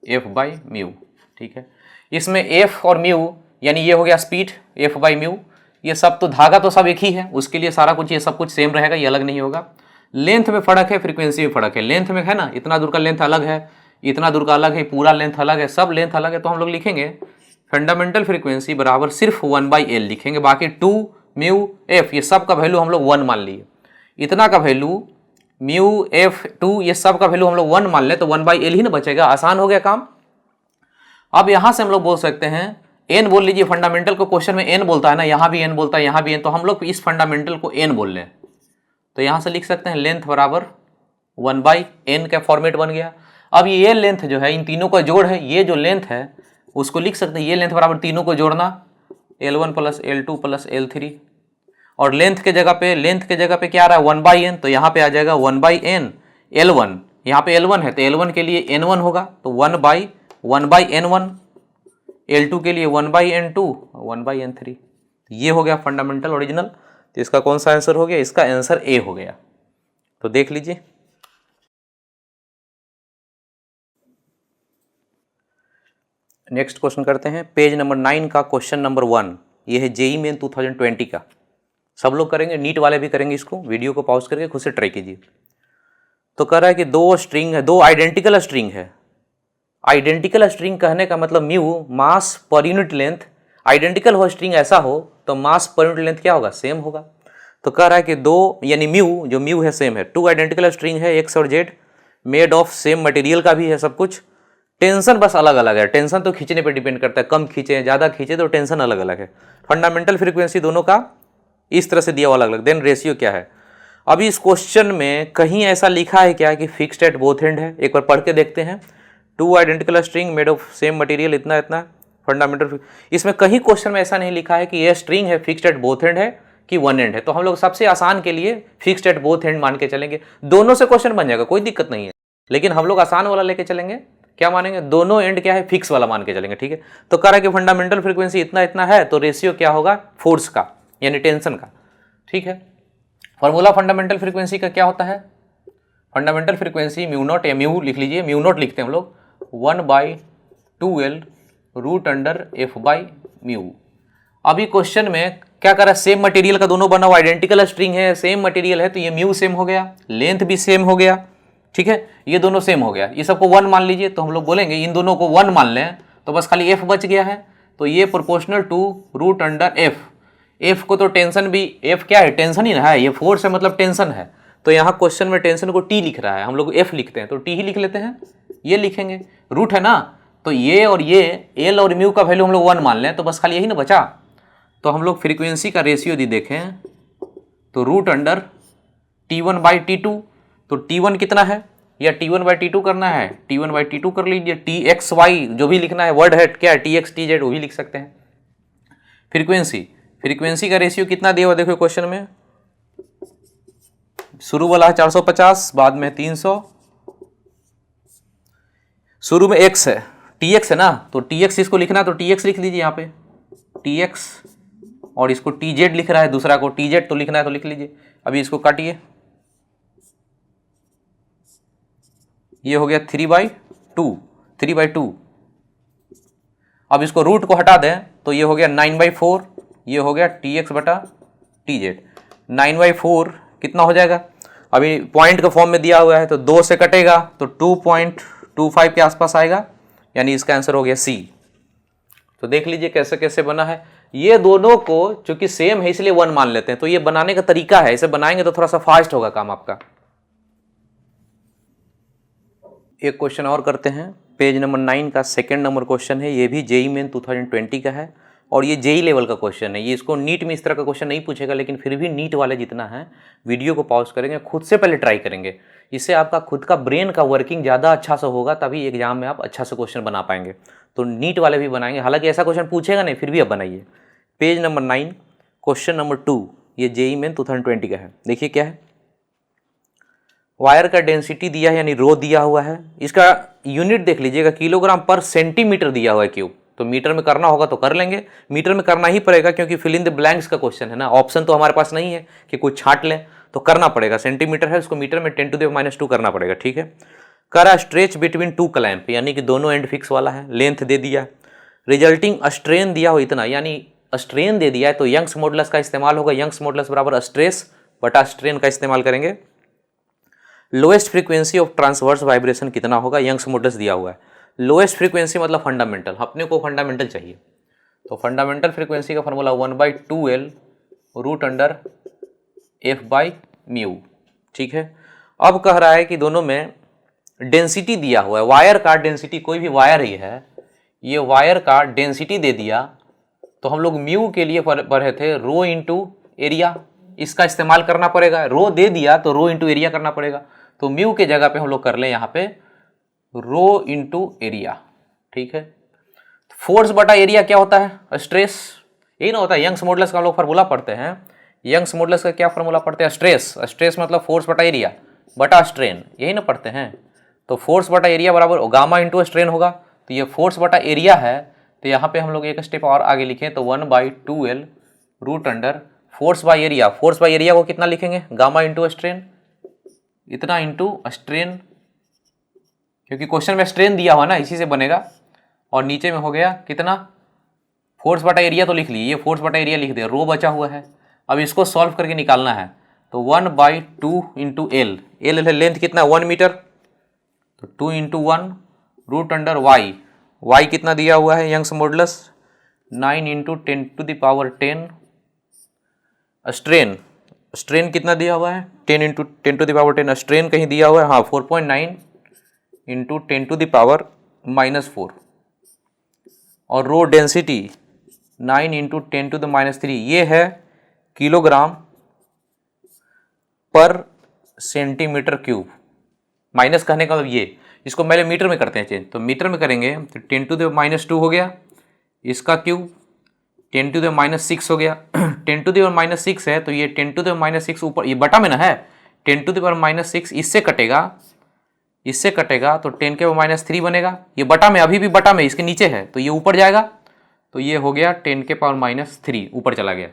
F/μ। ठीक है, इसमें F और म्यू यानी ये हो गया स्पीड F/μ, ये सब तो धागा तो सब एक ही है, उसके लिए सारा कुछ ये सब कुछ सेम रहेगा, ये अलग नहीं होगा। लेंथ में फर्क है, फ्रीक्वेंसी में फर्क है। लेंथ में है ना, इतना दूर का लेंथ अलग है, इतना दूर का अलग है, पूरा लेंथ अलग है, सब लेंथ अलग है। तो हम लोग लिखेंगे फंडामेंटल फ्रीक्वेंसी बराबर सिर्फ 1/L लिखेंगे, बाकी 2 म्यू F ये सब का वैल्यू हम लोग 1 मान लिए। इतना का वैल्यू म्यू F2 ये सब का वैल्यू हम लोग 1 मान ले तो 1/L ही ना बचेगा, आसान हो गया काम। अब यहां से हम लोग बोल सकते हैं n बोल लीजिए, फंडामेंटल को क्वेश्चन में n बोलता है ना, यहां भी n बोलता है, यहां भी n, तो हम लोग इस फंडामेंटल को n बोल लें। तो यहां से लिख सकते हैं लेंथ बराबर 1/n का फॉर्मेट बन गया। अब ये लेंथ जो है इन तीनों का जोड़ है, ये जो लेंथ है उसको लिख सकते हैं, ये लेंथ बराबर तीनों को जोड़ना L1 plus L2 plus L3, और लेंथ के जगह पे क्या आ रहा है 1/n, तो यहाँ पे आ जाएगा 1/n L1, यहाँ पे L1 है तो L1 के लिए N1 होगा, तो 1/N1, L2 के लिए 1/N2, 1/N3। ये हो गया फंडामेंटल ओरिजिनल। तो इसका कौन सा आंसर हो गया, इसका आंसर ए हो गया। तो देख लीजिए, नेक्स्ट क्वेश्चन करते हैं, पेज नंबर 9 का क्वेश्चन नंबर 1। ये है जेई मेन 2020 का, सब लोग करेंगे, नीट वाले भी करेंगे इसको, वीडियो को पॉज करके खुद से ट्राई कीजिए। तो कह रहा है कि 2 स्ट्रिंग है, 2 आइडेंटिकल स्ट्रिंग है। आइडेंटिकल स्ट्रिंग कहने का मतलब म्यू मास पर यूनिट लेंथ, आइडेंटिकल हो स्ट्रिंग ऐसा हो तो मास पर यूनिट लेंथ क्या होगा, सेम होगा। तो कह रहा है कि 2 यानी म्यू, जो म्यू है सेम है, 2 आइडेंटिकल स्ट्रिंग है एक्स और Z, made of same material का भी है सब कुछ, टेंशन बस अलग अलग है। टेंशन तो खींचने पे डिपेंड करता है, कम खींचे ज़्यादा खींचे तो टेंशन अलग अलग है। फंडामेंटल फ्रीक्वेंसी दोनों का इस तरह से दिया हुआ अलग अलग। देन रेशियो क्या है, अभी इस क्वेश्चन में कहीं ऐसा लिखा है क्या कि फिक्स्ड एट बोथ एंड है, एक बार पढ़ के देखते हैं। 2 identical string made of same material, इतना इतना फंडामेंटल, इसमें कहीं क्वेश्चन में ऐसा नहीं लिखा है कि ये स्ट्रिंग है फिक्स्ड एट बोथ एंड है कि वन एंड है। तो हम लोग सबसे आसान के लिए फिक्स्ड एट बोथ एंड मान के चलेंगे, दोनों से क्वेश्चन बन जाएगा, कोई दिक्कत नहीं है, लेकिन हम लोग आसान वाला लेके चलेंगे क्या मानेंगे, दोनों एंड क्या है फिक्स वाला मान के चलेंगे, ठीक है। तो कह रहा है कि फंडामेंटल फ्रीक्वेंसी इतना इतना है तो रेशियो क्या होगा फोर्स का यानी टेंशन का, ठीक है। फॉर्मूला फंडामेंटल फ्रीक्वेंसी का क्या होता है, फंडामेंटल फ्रीक्वेंसी म्यू नॉट या म्यू लिख लीजिए, म्यू नॉट लिखते हैं हम लोग 1/2L रूट अंडर F/μ। अभी क्वेश्चन में क्या कर रहा है, सेम मटेरियल का दोनों बना हुआ आइडेंटिकल स्ट्रिंग है, सेम मटेरियल है तो ये म्यू सेम हो गया, लेंथ भी सेम हो गया, ठीक है, ये दोनों सेम हो गया, ये सबको 1 मान लीजिए। तो हम लोग बोलेंगे इन दोनों को 1 मान लें तो बस खाली F बच गया है, तो ये proportional to root under F। F को तो टेंशन भी, F क्या है टेंशन ही ना है, ये फोर्स है मतलब टेंशन है, तो यहाँ क्वेश्चन में टेंशन को T लिख रहा है, हम लोग F लिखते हैं तो T ही लिख लेते हैं, ये लिखेंगे, रूट है ना, तो ये और ये L और म्यू का वैल्यू हम लोग 1 मान लें तो बस खाली यही ना बचा। तो हम लोग फ्रीक्वेंसी का रेशियो यदि देखें तो रूट अंडर T1/T2, तो T1 कितना है या T1/T2 करना है, T1/T2 कर लीजिए, TXY जो भी लिखना है वर्ड है क्या है TX TZ वो भी लिख सकते हैं। फ्रीक्वेंसी का रेशियो कितना दिया हुआ देखो क्वेश्चन में, शुरू वाला है 450, बाद में 300, शुरू में x है, TX है ना, तो TX इसको लिखना है तो TX लिख लीजिए यहाँ पे TX, और इसको TZ लिख रहा है दूसरा को TZ तो लिखना है तो लिख लीजिए। अभी इसको काटिए, ये हो गया 3/2। अब इसको रूट को हटा दें तो ये हो गया 9/4, ये हो गया TX/TZ। 9/4 कितना हो जाएगा, अभी पॉइंट का फॉर्म में दिया हुआ है तो 2 से कटेगा तो 2.25 के आसपास आएगा, यानी इसका आंसर हो गया C। तो देख लीजिए कैसे कैसे बना है, ये दोनों को चूंकि सेम है इसलिए 1 मान लेते हैं, तो ये बनाने का तरीका है, इसे बनाएंगे तो थोड़ा सा फास्ट होगा काम आपका। एक क्वेश्चन और करते हैं, पेज नंबर 9 का सेकंड नंबर क्वेश्चन है, ये भी जेई मेन 2020 का है और ये जेई लेवल का क्वेश्चन है। ये इसको नीट में इस तरह का क्वेश्चन नहीं पूछेगा, लेकिन फिर भी नीट वाले जितना है वीडियो को पॉज करेंगे, खुद से पहले ट्राई करेंगे, इससे आपका खुद का ब्रेन का वर्किंग ज़्यादा अच्छा से होगा, तभी एग्जाम में आप अच्छा से क्वेश्चन बना पाएंगे। तो नीट वाले भी बनाएंगे, हालांकि ऐसा क्वेश्चन पूछेगा नहीं, फिर भी आप बनाइए। पेज नंबर 9 क्वेश्चन नंबर 2, ये जेई मेन 2020 का है। देखिए क्या है, वायर का डेंसिटी दिया है यानी रो दिया हुआ है, इसका यूनिट देख लीजिएगा किलोग्राम पर सेंटीमीटर दिया हुआ है क्यूब, तो मीटर में करना होगा तो कर लेंगे, मीटर में करना ही पड़ेगा क्योंकि फिल इन द ब्लैंक्स का क्वेश्चन है ना, ऑप्शन तो हमारे पास नहीं है कि कुछ छांट लें, तो करना पड़ेगा। सेंटीमीटर है उसको मीटर में 10⁻² करना पड़ेगा, ठीक है। करा स्ट्रेच बिटवीन 2 क्लैंप, यानी कि दोनों एंड फिक्स वाला है, लेंथ दे दिया, रिजल्टिंग स्ट्रेन दिया हो इतना, यानी स्ट्रेन दे दिया है तो यंग्स मॉडुलस का इस्तेमाल होगा, यंग्स मॉडुलस बराबर स्ट्रेस बटा स्ट्रेन का इस्तेमाल करेंगे। Lowest frequency of transverse vibration कितना होगा, यंग्स मॉडुलस दिया हुआ है। लोएस्ट फ्रीक्वेंसी मतलब फंडामेंटल, अपने को फंडामेंटल चाहिए, तो फंडामेंटल फ्रीक्वेंसी का formula 1/2L root under F/μ, ठीक है। अब कह रहा है कि दोनों में डेंसिटी दिया हुआ है, वायर का डेंसिटी, कोई भी वायर ही है, ये वायर का डेंसिटी दे दिया, तो हम लोग म्यू के लिए पढ़े थे रो इंटू एरिया, इसका इस्तेमाल करना पड़ेगा, रो दे दिया तो रो इंटू एरिया करना पड़ेगा, तो म्यू के जगह पे हम लोग कर लें यहाँ पे रो इंटू एरिया, ठीक है। फोर्स बटा एरिया क्या होता है, स्ट्रेस, यही ना होता है, यंग्स मॉडुलस का हम लोग फार्मूला पढ़ते हैं, यंग्स मॉडुलस का क्या फार्मूला पढ़ते हैं, स्ट्रेस, स्ट्रेस मतलब फोर्स बटा एरिया बटा स्ट्रेन, यही ना पढ़ते हैं। तो फोर्स बटा एरिया बराबर गामा इंटू स्ट्रेन होगा, तो ये फोर्स बटा एरिया है, तो यहाँ पे हम लोग एक स्टेप और आगे लिखें तो 1/2L root under force by area, force by area को कितना लिखेंगे, गामा इंटू स्ट्रेन, इतना इंटू स्ट्रेन, क्योंकि क्वेश्चन में स्ट्रेन दिया हुआ ना इसी से बनेगा, और नीचे में हो गया कितना, फोर्स बटा एरिया तो लिख ली, ये फोर्स बटा एरिया लिख दिया, रो बचा हुआ है, अब इसको सॉल्व करके निकालना है, तो 1/2 इंटू L, L है लेंथ कितना 1 मीटर, तो 2 इंटू 1 रूट अंडर y कितना दिया हुआ है यंग्स मॉडुलस 9 इंटू 10⁻10, स्ट्रेन कितना दिया हुआ है 10 इंटू 10⁻10, स्ट्रेन कहीं दिया हुआ है, हाँ 4.9 इंटू 10⁻⁻4, और रो डेंसिटी 9 इंटू 10⁻3, ये है किलोग्राम पर सेंटीमीटर क्यूब, माइनस कहने का मतलब ये, इसको पहले मीटर में करते हैं चेंज, तो मीटर में करेंगे तो 10⁻² हो गया, इसका क्यूब 10⁻6 हो गया, 10⁻6 है तो ये 10⁻6 ऊपर, ये बटा में ना है, 10⁻6 इससे कटेगा इससे कटेगा तो 10 के पावर -3 बनेगा। ये बटा में, अभी भी बटा में, इसके नीचे है तो ये ऊपर जाएगा, तो ये हो गया 10 के पावर -3 ऊपर चला गया।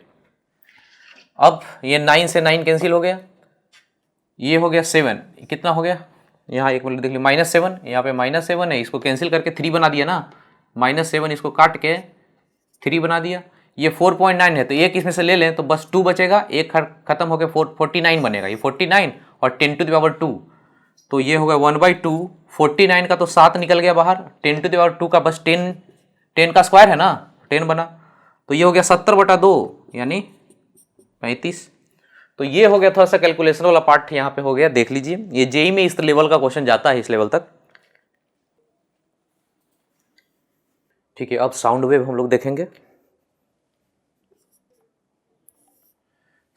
अब ये 9 से 9 कैंसिल हो गया, ये हो गया 7, कितना हो गया यहाँ एक मिनट देख लीजिए, -7, यहाँ पे -7 है, इसको कैंसिल करके 3 बना दिया ना, -7 इसको काट के 3 बना दिया। ये 4.9 है तो एक इसमें से ले लें तो बस 2 बचेगा, एक खत्म हो गया 49 बनेगा, ये 49 और 10 टू द पावर 2, तो ये हो गया 1/2। 49 का तो 7 निकल गया बाहर, 10 टू द पावर 2 का बस 10 का स्क्वायर है ना, 10 बना, तो ये हो गया 70/2 यानी 35। तो ये हो गया थोड़ा सा कैलकुलेशन वाला पार्ट यहाँ पे हो गया, देख लीजिए। ये जेई में इस लेवल का क्वेश्चन जाता है, इस लेवल तक। ठीक है, अब साउंड वेव हम लोग देखेंगे।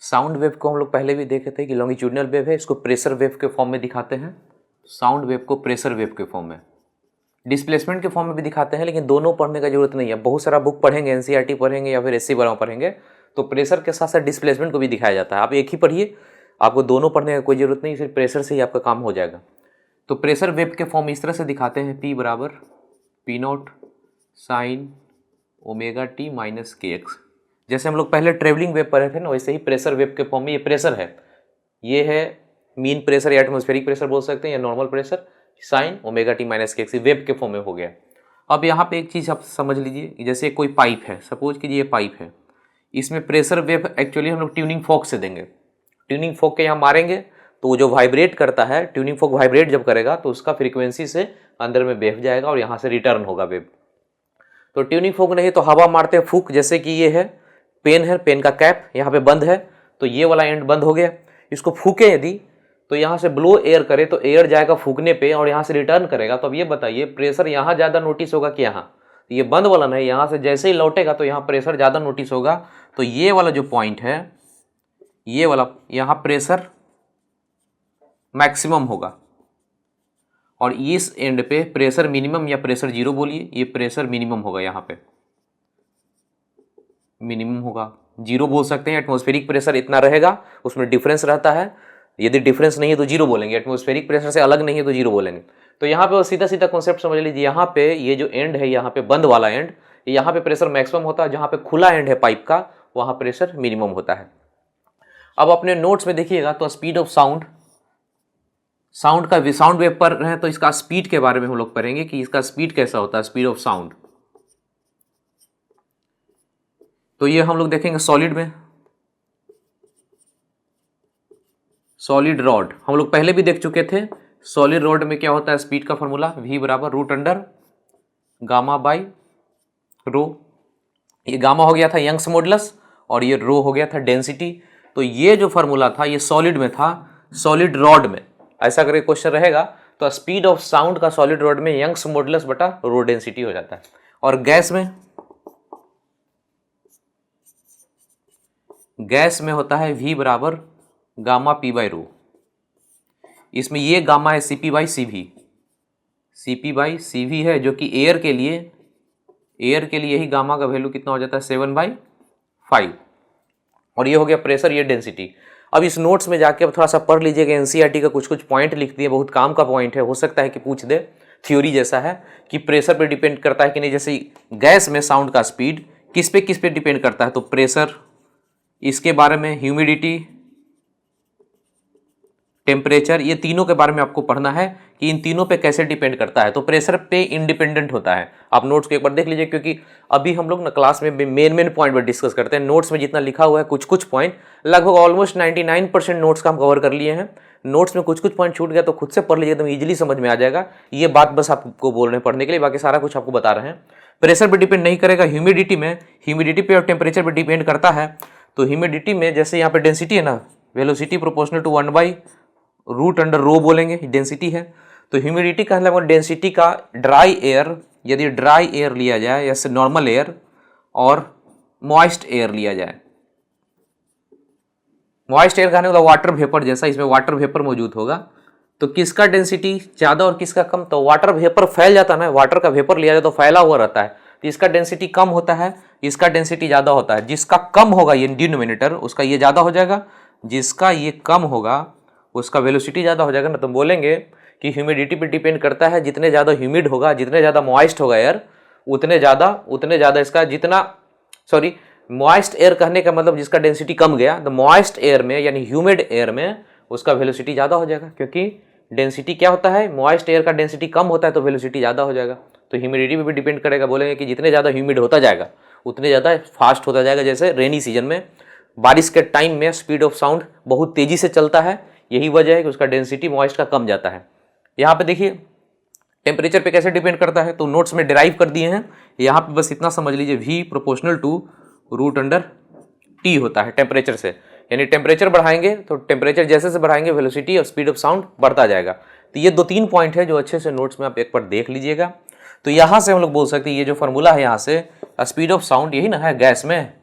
साउंड वेव को हम लोग पहले भी देखे थे कि लॉन्गिट्यूडनल वेव है, इसको प्रेशर वेव के फॉर्म में दिखाते हैं। साउंड वेव को प्रेशर वेव के फॉर्म में, डिस्प्लेसमेंट के फॉर्म में भी दिखाते हैं, लेकिन दोनों पढ़ने का जरूरत नहीं है। बहुत सारा बुक पढ़ेंगे, एनसीईआरटी पढ़ेंगे या फिर एससी बराबर पढ़ेंगे तो प्रेशर के साथ साथ डिस्प्लेसमेंट को भी दिखाया जाता है। आप एक ही पढ़िए, आपको दोनों पढ़ने का कोई जरूरत नहीं, सिर्फ प्रेशर से ही आपका काम हो जाएगा। तो प्रेशर वेव के फॉर्म इस तरह से दिखाते हैं, P बराबर P0 sine omega T minus KX। जैसे हम लोग पहले ट्रेवलिंग वेव पढ़े थे ना, वैसे ही प्रेशर वेव के फॉर्म में ये प्रेशर है, ये है मीन प्रेशर या एटमॉस्फेरिक प्रेशर बोल सकते हैं या normal pressure, sine omega T minus KX wave के फॉर्म में हो गया। अब यहाँ पे एक चीज़ आप समझ लीजिए, जैसे कोई पाइप है, सपोज कीजिए ये पाइप है, इसमें प्रेशर वेव एक्चुअली हम लोग ट्यूनिंग फॉक से देंगे। ट्यूनिंग फॉक के यहाँ मारेंगे तो वो जो वाइब्रेट करता है, ट्यूनिंग फॉक वाइब्रेट जब करेगा तो उसका फ्रीक्वेंसी से अंदर में वेव जाएगा और यहाँ से रिटर्न होगा वेव। तो ट्यूनिंग फॉक नहीं तो हवा मारते हैं फूक, जैसे कि ये है पेन है, पेन का कैप यहाँ पे बंद है तो ये वाला एंड बंद हो गया, इसको फूके यदि तो यहाँ से ब्लो एयर करे तो एयर जाएगा फूकने पे और यहाँ से रिटर्न करेगा। तो अब ये बताइए प्रेशर यहाँ ज़्यादा नोटिस होगा कि यहाँ, ये बंद वाला नहीं, यहाँ से जैसे ही लौटेगा तो यहाँ प्रेशर ज़्यादा नोटिस होगा। तो ये वाला जो पॉइंट है, ये वाला यहाँ प्रेशर मैक्सिमम होगा और इस एंड पे प्रेशर मिनिमम या प्रेशर 0 बोलिए, ये प्रेशर मिनिमम होगा, यहाँ पे मिनिमम होगा, 0 बोल सकते हैं। एटमॉस्फेरिक प्रेशर इतना रहेगा, उसमें डिफरेंस रहता है, यदि डिफरेंस नहीं है तो 0 बोलेंगे, एटमॉस्फेरिक प्रेशर से अलग नहीं है तो 0 बोलेंगे। तो यहाँ पे सीधा सीधा कॉन्सेप्ट समझ लीजिए, यहाँ पे ये जो एंड है, यहाँ पे बंद वाला एंड, यहाँ पे प्रेशर मैक्सिमम होता है, जहाँ पे खुला एंड है पाइप का वहाँ प्रेशर मिनिमम होता है। अब अपने नोट्स में देखिएगा तो स्पीड ऑफ साउंड, साउंड का साउंड वेव पर है तो इसका स्पीड के बारे में हम लोग पढ़ेंगे कि इसका स्पीड कैसा होता है, स्पीड ऑफ साउंड। तो ये हम लोग देखेंगे सॉलिड में, सॉलिड रॉड हम लोग पहले भी देख चुके थे। सॉलिड रॉड में क्या होता है, स्पीड का फॉर्मूला V बराबर √/γ/ρ। ये गामा हो गया था यंग्स मॉडुलस और ये रो हो गया था डेंसिटी। तो ये जो फार्मूला था ये सॉलिड में था, सॉलिड रॉड में ऐसा करके क्वेश्चन रहेगा तो स्पीड ऑफ साउंड का सॉलिड रॉड में यंग्स मॉडुलस बटा रो डेंसिटी हो जाता है। और गैस में होता है V बराबर γ/ρ। इसमें ये गामा है CP/CV, CP/CV है जो कि एयर के लिए ही गामा का वैल्यू कितना हो जाता है 7/5। और ये हो गया प्रेशर, ये डेंसिटी। अब इस नोट्स में जाके अब थोड़ा सा पढ़ लीजिएगा, एनसीईआरटी का कुछ पॉइंट लिख दिए, बहुत काम का पॉइंट है, हो सकता है कि पूछ दे। थ्योरी जैसा है कि प्रेशर पे डिपेंड करता है कि नहीं, जैसे गैस में साउंड का स्पीड किस पे डिपेंड करता है, तो प्रेशर, इसके बारे में ह्यूमिडिटी, टेम्परेचर, ये तीनों के बारे में आपको पढ़ना है कि इन तीनों पे कैसे डिपेंड करता है। तो प्रेशर पे इंडिपेंडेंट होता है। आप नोट्स को एक बार देख लीजिए, क्योंकि अभी हम लोग ना क्लास में मेन पॉइंट पर डिस्कस करते हैं। नोट्स में जितना लिखा हुआ है कुछ पॉइंट, लगभग ऑलमोस्ट 99% नोट्स का हम कवर कर लिए हैं। नोट्स में कुछ पॉइंट छूट गया तो खुद से पढ़ लीजिए, एकदम ईजिली समझ में आ जाएगा। ये बात बस आपको बोल रहे हैं पढ़ने के लिए, बाकी सारा कुछ आपको बता रहे हैं। प्रेशर पे डिपेंड नहीं करेगा, ह्यूमिडिटी पे और टेम्परेचर पे डिपेंड करता है। तो ह्यूमिडिटी में जैसे यहाँ पे डेंसिटी है ना, वेलोसिटी प्रोपोर्शनल टू 1/√ρ बोलेंगे, डेंसिटी है। तो ह्यूमिडिटी का मतलब डेंसिटी का ड्राई एयर, यदि ड्राई एयर लिया जाए जैसे नॉर्मल एयर और मॉइस्ट एयर लिया जाए, मॉइस्ट एयर कहने मतलब वाटर वेपर जैसा, इसमें वाटर वेपर मौजूद होगा, तो किसका डेंसिटी ज़्यादा और किसका कम। तो वाटर वेपर फैल जाता है ना, वाटर का वेपर लिया जाए तो फैला हुआ रहता है, तो इसका डेंसिटी कम होता है, इसका डेंसिटी ज़्यादा होता है। जिसका कम होगा ये डिनोमिनेटर, उसका ये ज़्यादा हो जाएगा, जिसका ये कम होगा उसका वेलोसिटी ज़्यादा हो जाएगा ना। तो बोलेंगे कि ह्यूमिडिटी पे डिपेंड करता है, जितने ज़्यादा ह्यूमिड होगा, जितने ज़्यादा मॉइस्ट होगा एयर, उतने ज़्यादा इसका जितना, सॉरी मॉइस्ट एयर कहने का मतलब जिसका डेंसिटी कम गया, द मॉइस्ट एयर में यानी ह्यूमिड एयर में उसका वेलोसिटी ज़्यादा हो जाएगा, क्योंकि डेंसिटी क्या होता है, मॉइस्ट एयर का डेंसिटी कम होता है तो वेलोसिटी ज़्यादा हो जाएगा। तो ह्यूमिडिटी पे भी डिपेंड करेगा, बोलेंगे कि जितने ज़्यादा ह्यूमिड होता जाएगा उतने ज़्यादा फास्ट होता जाएगा। जैसे रेनी सीजन में, बारिश के टाइम में स्पीड ऑफ साउंड बहुत तेज़ी से चलता है, यही वजह है कि उसका डेंसिटी मॉइस्ट का कम जाता है। यहाँ पे देखिए टेम्परेचर पे कैसे डिपेंड करता है, तो नोट्स में डिराइव कर दिए हैं। यहाँ पे बस इतना समझ लीजिए, V proportional to root under T होता है टेम्परेचर से, यानी टेम्परेचर बढ़ाएंगे तो टेम्परेचर जैसे बढ़ाएंगे वेलोसिटी और स्पीड ऑफ साउंड बढ़ता जाएगा। तो ये 2-3 पॉइंट है जो अच्छे से नोट्स में आप एक बार देख लीजिएगा। तो यहाँ से हम लोग बोल सकते हैं ये जो फॉर्मूला है यहाँ से, स्पीड ऑफ साउंड यही ना है गैस में,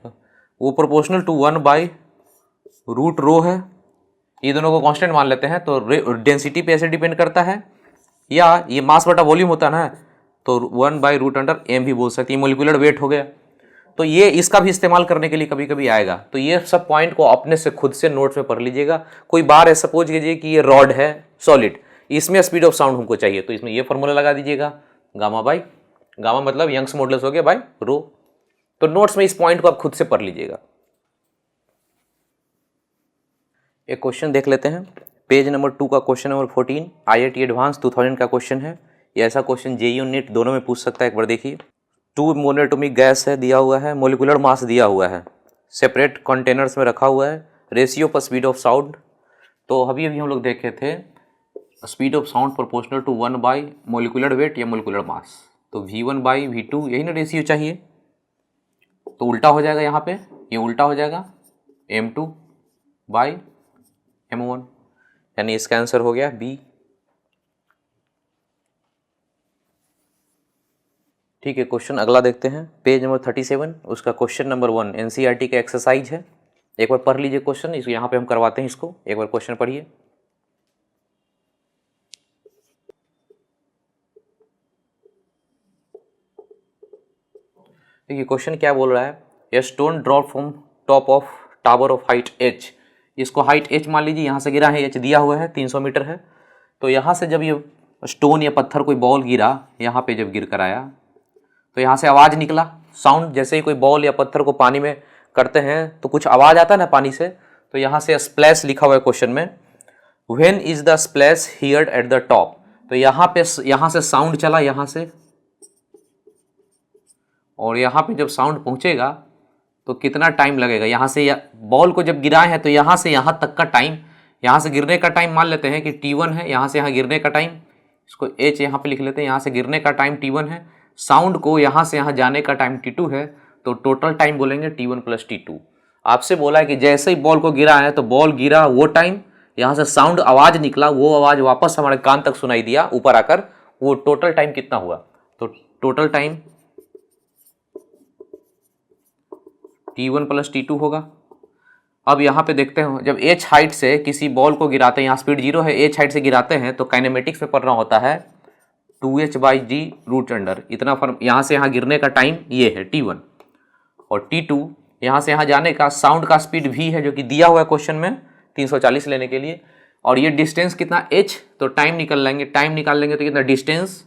वो प्रोपोर्शनल टू 1/√ρ है। ये दोनों को कांस्टेंट मान लेते हैं, तो डेंसिटी पे ऐसे डिपेंड करता है, या ये मास बटा वॉल्यूम होता है ना, तो 1/√m भी बोल सकते हैं, मोलिकुलर वेट हो गया। तो ये इसका भी इस्तेमाल करने के लिए कभी कभी आएगा। तो ये सब पॉइंट को अपने से खुद से नोट्स में पढ़ लीजिएगा। कोई बार ऐसा सपोज कीजिए कि ये रॉड है सॉलिड, इसमें स्पीड ऑफ साउंड हमको चाहिए, तो इसमें ये फॉर्मूला लगा दीजिएगा, गामा मतलब यंग्स मॉडुलस हो गया बाय रो। तो नोट्स में इस पॉइंट को आप खुद से पढ़ लीजिएगा। एक क्वेश्चन देख लेते हैं, पेज नंबर 2 का क्वेश्चन नंबर 14, IIT एडवांस 2000 का क्वेश्चन है। ये ऐसा क्वेश्चन JEE और नीट दोनों में पूछ सकता है। एक बार देखिए, 2 मोनोएटॉमिक गैस है दिया हुआ है, मोलिकुलर मास दिया हुआ है, सेपरेट कंटेनर्स में रखा हुआ है, रेशियो पर स्पीड ऑफ साउंड। तो अभी हम लोग देखे थे speed of sound proportional to 1 molecular weight या मोलिकुलर मास, तो V1/V2 यही ना रेशियो चाहिए। तो उल्टा हो जाएगा, यहाँ पे ये उल्टा हो जाएगा M2/M1, यानी इसका आंसर हो गया B। ठीक है, क्वेश्चन अगला देखते हैं, पेज नंबर 37, उसका क्वेश्चन नंबर 1 NCERT का एक्सरसाइज है। एक बार पढ़ लीजिए क्वेश्चन, इसको यहाँ पे हम करवाते हैं, इसको एक बार क्वेश्चन पढ़िए। देखिए क्वेश्चन क्या बोल रहा है, a stone drop from top of tower of height h, इसको हाइट h मान लीजिए, यहाँ से गिरा है, h दिया हुआ है 300 मीटर है। तो यहाँ से जब ये स्टोन या पत्थर कोई बॉल गिरा, यहाँ पे जब गिर कर आया तो यहाँ से आवाज़ निकला, साउंड। जैसे ही कोई बॉल या पत्थर को पानी में करते हैं तो कुछ आवाज़ आता है ना पानी से, तो यहाँ से स्प्लैश लिखा हुआ है क्वेश्चन में, when is the splash heard at the top. तो यहाँ से साउंड चला यहाँ से, और यहाँ पे जब साउंड पहुँचेगा तो कितना टाइम लगेगा, यहाँ से बॉल को जब गिराए हैं तो यहाँ से यहाँ तक का टाइम, यहाँ से गिरने का टाइम मान लेते हैं कि T1 है, यहाँ से यहाँ गिरने का टाइम, इसको H यहाँ पे लिख लेते हैं, यहाँ से गिरने का टाइम T1 है, साउंड को यहाँ से यहाँ जाने का टाइम T2 है, तो टोटल टाइम बोलेंगे T1 + T2। आपसे बोला है कि जैसे ही बॉल को गिरा है तो बॉल गिरा वो टाइम, यहाँ से साउंड आवाज़ निकला, वो आवाज़ वापस हमारे कान तक सुनाई दिया ऊपर आकर, वो टोटल टाइम कितना हुआ, तो टोटल टाइम T1 + T2 होगा। अब यहाँ पे देखते हैं, जब h हाइट से किसी बॉल को गिराते हैं, यहाँ स्पीड 0 है, h हाइट से गिराते हैं तो काइनेमेटिक्स में पढ़ना होता है 2h/g रूट अंडर, इतना फर्म, यहाँ से यहाँ गिरने का टाइम ये है T1, और T2 यहाँ से यहाँ जाने का साउंड का स्पीड v है, जो कि दिया हुआ है क्वेश्चन में 340 लेने के लिए, और ये डिस्टेंस कितना h, तो टाइम निकाल लेंगे तो कितना डिस्टेंस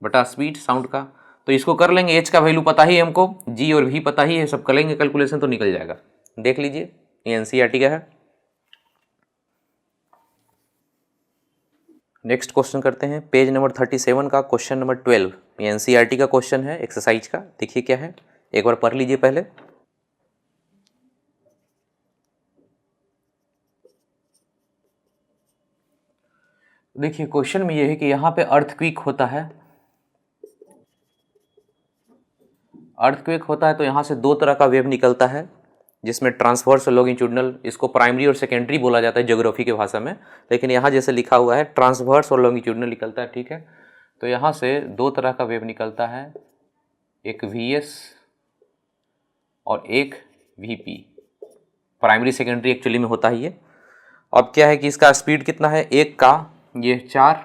बटा स्पीड साउंड का, तो इसको कर लेंगे, h का वैल्यू पता ही है हमको, g और v पता ही है, सब करेंगे कैलकुलेशन तो निकल जाएगा। देख लीजिए, ये NCERT का है। नेक्स्ट क्वेश्चन करते हैं, पेज नंबर 37 का क्वेश्चन नंबर 12, ये NCERT का क्वेश्चन है एक्सरसाइज का। देखिए क्या है, एक बार पढ़ लीजिए पहले। देखिए क्वेश्चन में ये है कि यहाँ पे अर्थक्वेक होता है, तो यहाँ से 2 तरह का वेव निकलता है, जिसमें ट्रांसवर्स और लॉन्गिट्यूडनल, इसको प्राइमरी और सेकेंडरी बोला जाता है ज्योग्राफी के भाषा में, लेकिन यहाँ जैसे लिखा हुआ है ट्रांसवर्स और लॉन्गिट्यूडनल निकलता है। ठीक है, तो यहाँ से 2 तरह का वेव निकलता है, एक VS और एक VP, प्राइमरी सेकेंडरी एक्चुअली में होता है ये। अब क्या है कि इसका स्पीड कितना है, एक का ये 4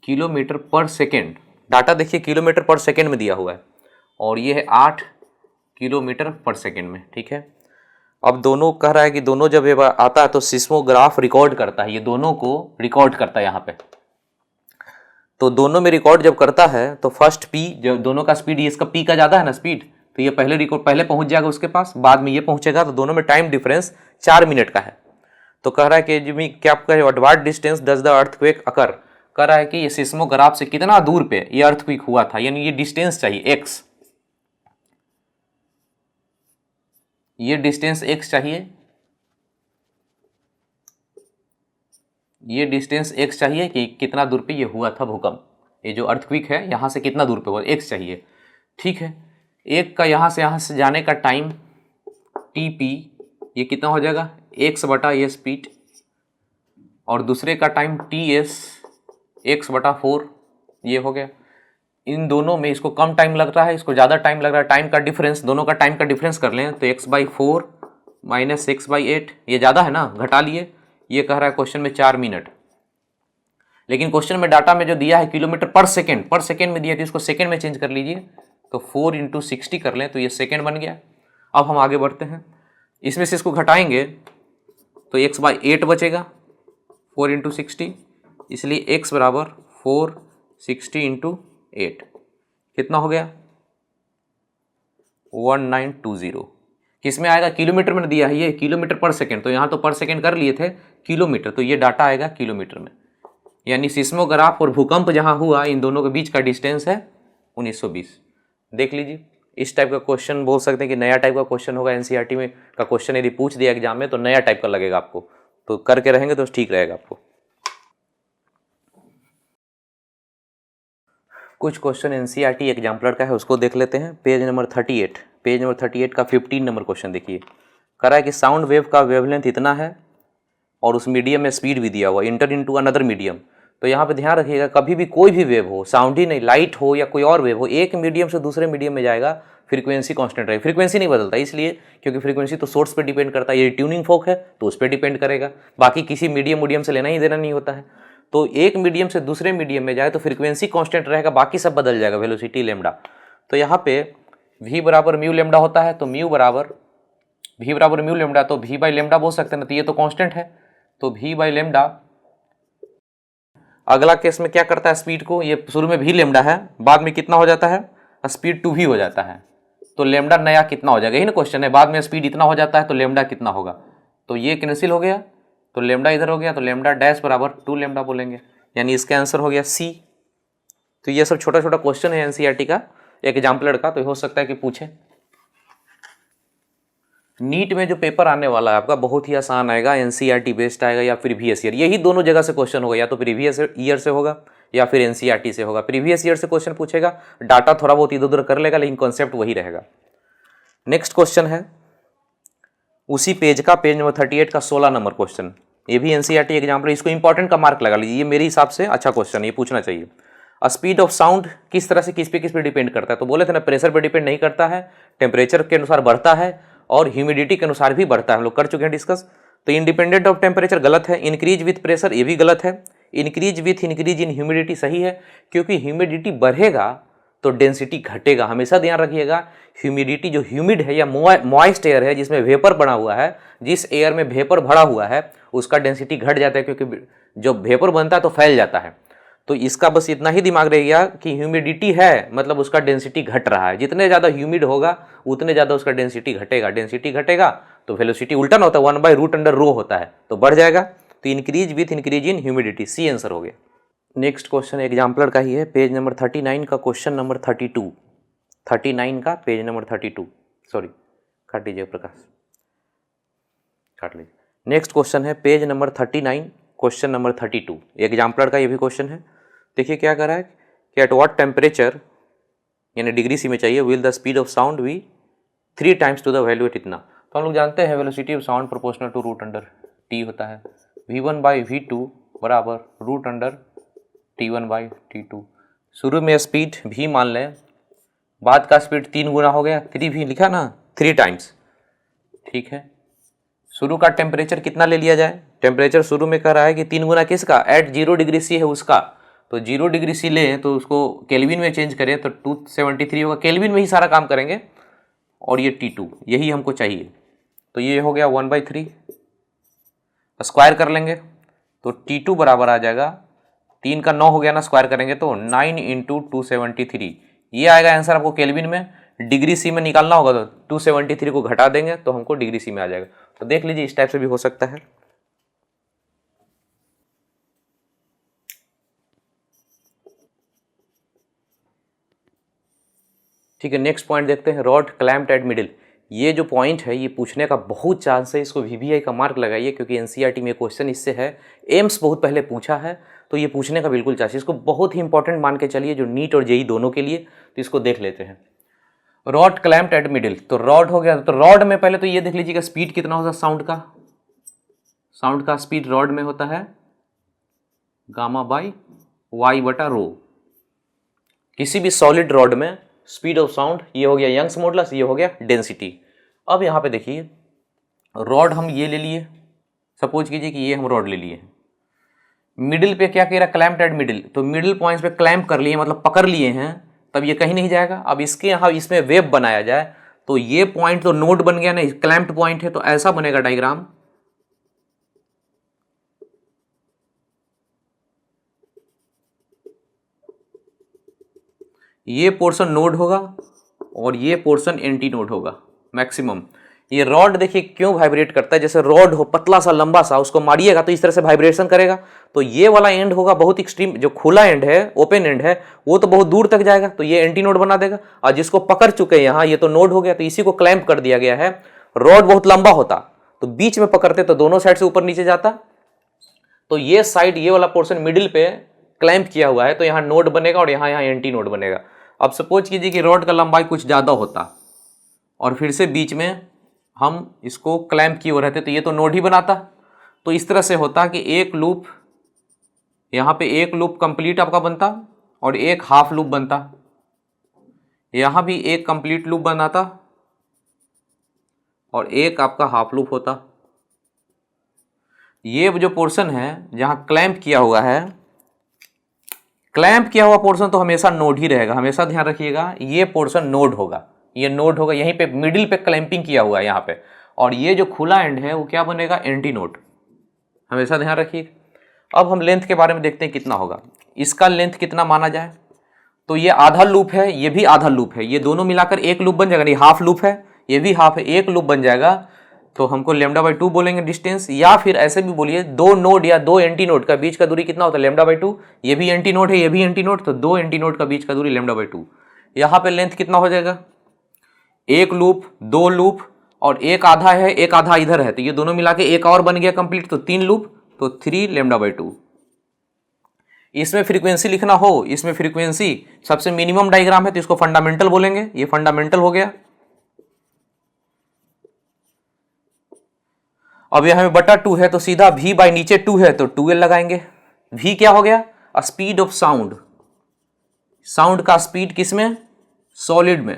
किलोमीटर पर सेकेंड, डाटा देखिए किलोमीटर पर सेकेंड में दिया हुआ है, और ये है 8 किलोमीटर पर सेकेंड में। ठीक है, अब दोनों कह रहा है कि दोनों जब ये आता है तो सिस्मोग्राफ रिकॉर्ड करता है, ये दोनों को रिकॉर्ड करता है यहाँ पे। तो दोनों में रिकॉर्ड जब करता है तो फर्स्ट पी, जब दोनों का स्पीड, इसका पी का ज़्यादा है ना स्पीड, तो ये पहले पहुंच जाएगा उसके पास, बाद में ये पहुंचेगा, तो दोनों में टाइम डिफरेंस 4 मिनट का है। तो कह रहा है कि जिमी क्या आपका at what distance does the earthquake occur, कह रहा है कि ये सिस्मोग्राफ से कितना दूर पे ये अर्थक्वेक हुआ था, यानी ये डिस्टेंस चाहिए एक्स, ये डिस्टेंस एक्स चाहिए, ये डिस्टेंस एक्स चाहिए कि कितना दूर पे ये हुआ था भूकंप, ये जो अर्थक्वेक है यहाँ से कितना दूर पे हुआ, एक्स चाहिए। ठीक है, एक का यहाँ से जाने का टाइम टी पी, ये कितना हो जाएगा एक्स बटा ये स्पीड, और दूसरे का टाइम टी एस एक्स बटा 4, ये हो गया। इन दोनों में इसको कम टाइम लग रहा है, इसको ज़्यादा टाइम लग रहा है, टाइम का डिफरेंस, दोनों का टाइम का डिफरेंस कर लें तो x/4 माइनस x/8, ये ज़्यादा है ना, घटा लिए। ये कह रहा है क्वेश्चन में 4 मिनट, लेकिन क्वेश्चन में डाटा में जो दिया है किलोमीटर पर सेकेंड में दिया, तो इसको सेकेंड में चेंज कर लीजिए, तो 4 × 60 कर लें तो ये सेकेंड बन गया। अब हम आगे बढ़ते हैं, इसमें से इसको घटाएंगे तो x/8 बचेगा 4 × 60, इसलिए x बराबर 4 60 × 8 कितना हो गया 1920। किस में आएगा, किलोमीटर में दिया है ये, किलोमीटर पर सेकेंड, तो यहाँ तो पर सेकेंड कर लिए थे, किलोमीटर, तो ये डाटा आएगा किलोमीटर में। यानी सिस्मोग्राफ और भूकंप जहाँ हुआ इन दोनों के बीच का डिस्टेंस है 1920। देख लीजिए, इस टाइप का क्वेश्चन बोल सकते हैं कि नया टाइप का क्वेश्चन होगा, एनसीईआरटी में का क्वेश्चन यदि पूछ दिया एग्जाम में तो नया टाइप का लगेगा आपको, तो करके रहेंगे तो ठीक रहेगा आपको। कुछ क्वेश्चन एनसीईआरटी एग्जाम्पलर का है, उसको देख लेते हैं। पेज नंबर 38 का 15 नंबर क्वेश्चन देखिए, कह रहा है कि साउंड वेव का वेवलेंथ इतना है और उस मीडियम में स्पीड भी दिया हुआ, इंटर इनटू अनदर मीडियम। तो यहाँ पे ध्यान रखिएगा, कभी भी कोई भी वेव हो, साउंड ही नहीं, लाइट हो या कोई और वेव हो, एक मीडियम से दूसरे मीडियम में जाएगा, फ्रीक्वेंसी कांस्टेंट रहेगी, फ्रीक्वेंसी नहीं बदलता, इसलिए क्योंकि फ्रीक्वेंसी तो सोर्स पे डिपेंड करता है, ये ट्यूनिंग फोक है तो उस पर डिपेंड करेगा, बाकी किसी मीडियम से लेना ही देना नहीं होता है। तो एक मीडियम से दूसरे मीडियम में जाए तो फ्रीक्वेंसी कांस्टेंट रहेगा, बाकी सब बदल जाएगा, वेलोसिटी लेमडा। तो यहाँ पे v बराबर म्यू लेमडा होता है, तो v बराबर म्यू लेमडा, तो v बाई लेमडा बोल सकते हैं ना, तो ये तो कांस्टेंट है, तो v बाई लेमडा। अगला केस में क्या करता है, स्पीड को, ये शुरू में v लेमडा है, बाद में कितना हो जाता है, स्पीड 2v हो जाता है, तो लेमडा नया कितना हो जाएगा, यही ना क्वेश्चन है, बाद में स्पीड इतना हो जाता है तो लेमडा कितना होगा, तो ये कैंसिल हो गया, तो लेमडा इधर हो गया, तो लेमडा डैश बराबर 2 लेमडा बोलेंगे, यानी इसका आंसर हो गया सी। तो ये सब छोटा छोटा क्वेश्चन है एनसीईआरटी का एग्जाम्पलर का, तो हो सकता है कि पूछे। नीट में जो पेपर आने वाला है आपका बहुत ही आसान आएगा, एनसीईआरटी बेस्ड आएगा या फिर प्रीवियस ईयर, यही दोनों जगह से क्वेश्चन होगा, या तो प्रीवियस ईयर से होगा या फिर एनसीईआरटी से होगा। प्रीवियस ईयर से क्वेश्चन पूछेगा, डाटा थोड़ा बहुत इधर उधर कर लेगा लेकिन कॉन्सेप्ट वही रहेगा। नेक्स्ट क्वेश्चन है उसी पेज का, पेज नंबर 38 का 16 नंबर क्वेश्चन, ये भी एनसीईआरटी एग्जाम्पल, इसको इंपॉर्टेंट का मार्क लगा लीजिए, ये मेरे हिसाब से अच्छा क्वेश्चन है, ये पूछना चाहिए। स्पीड ऑफ साउंड किस तरह से किस पे डिपेंड करता है, तो बोले थे ना प्रेशर पे डिपेंड नहीं करता है, टेम्परेचर के अनुसार बढ़ता है और ह्यूमिडिटी के अनुसार भी बढ़ता है, हम लोग कर चुके हैं डिस्कस। तो इंडिपेंडेंट ऑफ टेम्परेचर गलत है, इंक्रीज विथ प्रेशर ये भी गलत है, increase with increase in humidity सही है, क्योंकि ह्यूमिडिटी बढ़ेगा तो डेंसिटी घटेगा। हमेशा ध्यान रखिएगा, ह्यूमिडिटी जो ह्यूमिड है या मॉइस्ट एयर है जिसमें वेपर बना हुआ है, जिस एयर में वेपर भरा हुआ है उसका डेंसिटी घट जाता है, क्योंकि जो वेपर बनता है तो फैल जाता है। तो इसका बस इतना ही दिमाग रहेगा कि ह्यूमिडिटी है मतलब उसका डेंसिटी घट रहा है, जितने ज़्यादा ह्यूमिड होगा उतने ज़्यादा उसका डेंसिटी घटेगा, डेंसिटी घटेगा तो वेलोसिटी उल्टा ना होता है, 1/√ρ होता है, तो बढ़ जाएगा। तो increase with increase in humidity, C answer हो गया। नेक्स्ट क्वेश्चन एग्जाम्पलर का ही है, पेज नंबर 39 का क्वेश्चन नंबर 39 का पेज नंबर 32, सॉरी काट लीजिए प्रकाश, काट लीजिए। नेक्स्ट क्वेश्चन है page number 39 question number 32, exemplar का ये भी क्वेश्चन है। देखिए क्या कर रहा है कि एट व्हाट टेम्परेचर, यानी डिग्री सी में चाहिए, will the speed of sound be 3 times to the value at इतना। तो हम लोग जानते हैं velocity of sound proportional to √T होता है, v1/v2 बराबर √T1/T2। शुरू में स्पीड v मान लें, बाद का स्पीड 3 गुना हो गया, 3v लिखा ना, 3 टाइम्स, ठीक है। शुरू का टेम्परेचर कितना ले लिया जाए, टेम्परेचर शुरू में कह रहा है कि 3 गुना किसका, एट 0 डिग्री सी है उसका, तो 0 डिग्री सी लें तो उसको केल्विन में चेंज करें तो 273 होगा, केल्विन में ही सारा काम करेंगे, और ये T2 यही हमको चाहिए। तो ये हो गया 1/3, स्क्वायर कर लेंगे तो T2 बराबर आ जाएगा 3 का 9 हो गया ना, स्क्वायर करेंगे तो 9 इंटू 273, ये आएगा आंसर आपको केल्विन में। डिग्री सी में निकालना होगा तो 273 को घटा देंगे तो हमको डिग्री सी में आ जाएगा। तो देख लीजिए इस टाइप से भी हो सकता है। ठीक है, नेक्स्ट पॉइंट देखते हैं, रॉड क्लैम्प्ड एट मिडिल। ये जो पॉइंट है ये पूछने का बहुत चांस है, इसको VBI का मार्क लगाइए क्योंकि NCERT में क्वेश्चन इससे है, एम्स बहुत पहले पूछा है, तो ये पूछने का बिल्कुल चांस, इसको बहुत ही इंपॉर्टेंट मान के चलिए जो नीट और जेई दोनों के लिए। तो इसको देख लेते हैं, रॉड क्लैम्प्ड एट मिडिल, तो रॉड हो गया, तो रॉड में पहले तो ये देख लीजिएगा स्पीड कितना होता है साउंड का स्पीड रॉड में होता है गामा बाई वाई बटा रो। किसी भी सॉलिड रॉड में स्पीड ऑफ साउंड ये हो गया यंग्स मॉडुलस, ये हो गया डेंसिटी। अब यहाँ पे देखिए रॉड हम ये ले लिए, सपोज कीजिए कि ये हम रॉड ले लिए, मिडिल पे क्या कह रहा है, क्लैम्प्ड एट मिडिल, तो मिडिल पॉइंट्स पे क्लैम्प कर लिए मतलब पकड़ लिए हैं, तब ये कहीं नहीं जाएगा। अब इसके यहाँ इसमें वेब बनाया जाए तो ये पॉइंट तो नोड बन गया ना, क्लैम्प्ड पॉइंट है, तो ऐसा बनेगा डायग्राम, ये पोर्शन नोड होगा और ये पोर्शन एंटी नोड होगा मैक्सिमम। ये रॉड देखिए क्यों वाइब्रेट करता है, जैसे रॉड हो पतला सा लंबा सा, उसको मारिएगा तो इस तरह से वाइब्रेशन करेगा, तो ये वाला एंड होगा बहुत एक्सट्रीम, जो खुला एंड है ओपन एंड है वो तो बहुत दूर तक जाएगा, तो ये एंटी नोड बना देगा। और जिसको पकड़ चुके हैं यहाँ, ये तो नोड हो गया, तो इसी को क्लैंप कर दिया गया है। रॉड बहुत लंबा होता तो बीच में पकड़ते तो दोनों साइड से ऊपर नीचे जाता, तो ये साइड ये वाला पोर्शन मिडिल पे क्लैंप किया हुआ है, तो यहाँ नोड बनेगा और यहाँ एंटी नोड बनेगा। अब सपोज कीजिए कि रॉड का लंबाई कुछ ज़्यादा होता और फिर से बीच में हम इसको क्लैंप किए हुए रहते, तो ये तो नोड ही बनाता। तो इस तरह से होता कि एक लूप यहाँ पे, एक लूप कंप्लीट आपका बनता और एक हाफ लूप बनता, यहाँ भी एक कंप्लीट लूप बनाता और एक आपका हाफ लूप होता। ये जो पोर्शन है जहाँ क्लैंप किया हुआ है, क्लैंप किया हुआ पोर्शन तो हमेशा नोड ही रहेगा, हमेशा ध्यान रखिएगा, ये पोर्शन नोड होगा, ये नोड होगा, यहीं पे मिडिल पे क्लैंपिंग किया हुआ है यहाँ पे, और ये जो खुला एंड है वो क्या बनेगा, एंटी नोड, हमेशा ध्यान रखिएगा। अब हम लेंथ के बारे में देखते हैं कितना होगा, इसका लेंथ कितना माना जाए, तो ये आधा लूप है, ये भी आधा लूप है, ये दोनों मिलाकर एक लूप बन जाएगा, नहीं हाफ लूप है, ये भी हाफ है, एक लूप बन जाएगा, तो हमको λ/2 बोलेंगे डिस्टेंस, या फिर ऐसे भी बोलिए दो नोड या दो एंटी नोड का बीच का दूरी कितना होता है, λ/2, ये भी एंटी नोड है, ये भी एंटी नोड, तो दो एंटी नोड का बीच का दूरी λ/2। यहाँ पे लेंथ कितना हो जाएगा, एक लूप, दो लूप और एक आधा है, एक आधा इधर है, तो ये दोनों मिला के एक और बन गया कंप्लीट, तो तीन लूप, तो 3 λ/2। इसमें फ्रीक्वेंसी लिखना हो, इसमें फ्रीक्वेंसी सबसे मिनिमम डायग्राम है तो इसको फंडामेंटल बोलेंगे, ये फंडामेंटल हो गया। अब यहाँ में बटा 2 है तो सीधा V बाई नीचे 2 है तो 2L लगाएंगे। V क्या हो गया, स्पीड ऑफ साउंड, साउंड का स्पीड किसमें, सॉलिड में,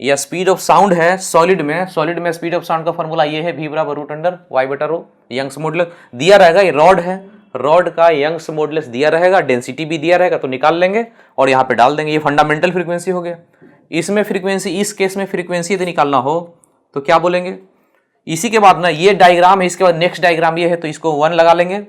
या स्पीड ऑफ साउंड है सॉलिड में, सॉलिड में स्पीड ऑफ साउंड का फॉर्मूला ये है V बराबर √y/ρ, यंग्स मॉडुलस दिया रहेगा, ये रॉड है, रॉड का यंग्स मॉडुलस दिया रहेगा, डेंसिटी भी दिया रहेगा, तो निकाल लेंगे और यहाँ पे डाल देंगे, ये फंडामेंटल फ्रीक्वेंसी हो गया। इसमें फ्रीक्वेंसी, इस केस में फ्रीक्वेंसी यदि निकालना हो तो क्या बोलेंगे, इसी के बाद ना ये डायग्राम है, इसके बाद नेक्स्ट डायग्राम ये है तो इसको 1 लगा लेंगे।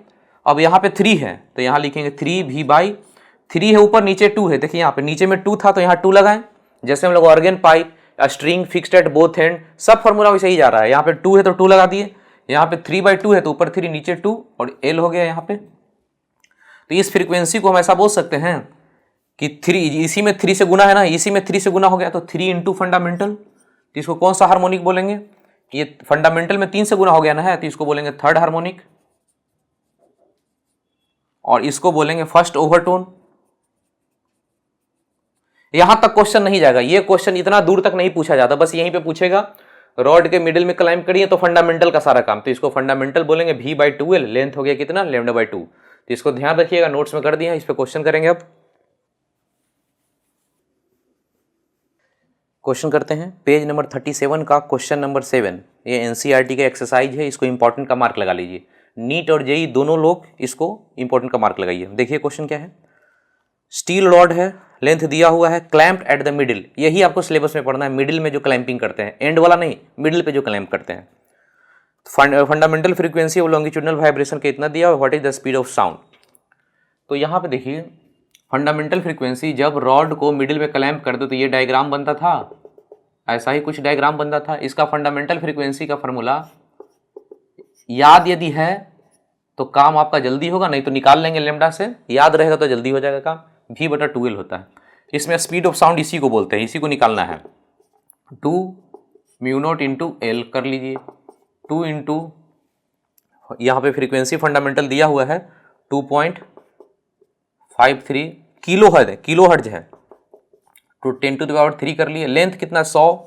अब यहाँ पे 3 है तो यहाँ लिखेंगे 3V/3 है, ऊपर नीचे 2 है, देखिए यहाँ पे नीचे में 2 था तो यहाँ 2 लगाएं, जैसे हम लोग organ pipe, string fixed at both and, सब फॉर्मूला वैसे ही जा रहा है। यहाँ पे 2 है तो 2 लगा दिए, यहाँ पे 3/2 है तो ऊपर 3 नीचे 2 और L हो गया यहाँ पे। तो इस फ्रीक्वेंसी को हम ऐसा बोल सकते हैं कि 3, इसी में 3 से गुना है ना, इसी में 3 से गुना हो गया तो 3 इंटू फंडामेंटल, तो इसको कौन सा हार्मोनिक बोलेंगे, ये फंडामेंटल में 3 से गुना हो गया ना है तो इसको बोलेंगे थर्ड हार्मोनिक, और इसको बोलेंगे फर्स्ट ओवरटोन। यहां तक क्वेश्चन नहीं जाएगा, ये क्वेश्चन इतना दूर तक नहीं पूछा जाता, बस यहीं पे पूछेगा रॉड के मिडिल में क्लाइंब करिए तो फंडामेंटल का सारा काम, तो इसको फंडामेंटल बोलेंगे V/2L, लेंथ हो गया कितना λ/2, तो इसको ध्यान रखिएगा, नोट्स में कर दिया, इस पे क्वेश्चन करेंगे। अब क्वेश्चन करते हैं, पेज नंबर 37 का क्वेश्चन नंबर 7, ये NCERT का एक्सरसाइज है, इसको इंपॉर्टेंट का मार्क लगा लीजिए, नीट और जेई दोनों लोग इसको इंपॉर्टेंट का मार्क लगाइए। देखिए क्वेश्चन क्या है, स्टील रॉड है, लेंथ दिया हुआ है, क्लैम्प्ड एट द मिडिल, यही आपको सिलेबस में पढ़ना है, मिडिल में जो क्लैंपिंग करते हैं, एंड वाला नहीं, मिडिल पे जो क्लैम्प करते हैं, फंडामेंटल फ्रीक्वेंसी और लॉन्गिट्यूडनल वाइब्रेशन का इतना दिया और what is the speed of sound. तो यहाँ पे देखिए फंडामेंटल फ्रीक्वेंसी जब रॉड को मिडिल में क्लैंप कर दो तो ये डायग्राम बनता था, ऐसा ही कुछ डायग्राम बनता था। इसका फंडामेंटल फ्रीक्वेंसी का फॉर्मूला याद यदि है तो काम आपका जल्दी होगा, नहीं तो निकाल लेंगे लेमडा से, याद रहेगा तो जल्दी हो जाएगा काम। V/2L होता है, इसमें स्पीड ऑफ साउंड इसी को बोलते हैं, इसी को निकालना है। 2μ0 × L कर लीजिए, 2 इंटू यहाँ पे फ्रीक्वेंसी फंडामेंटल दिया हुआ है 2.53 किलो हर्ट्ज है, तो 10⁻³ कर लिए। लेंथ कितना 100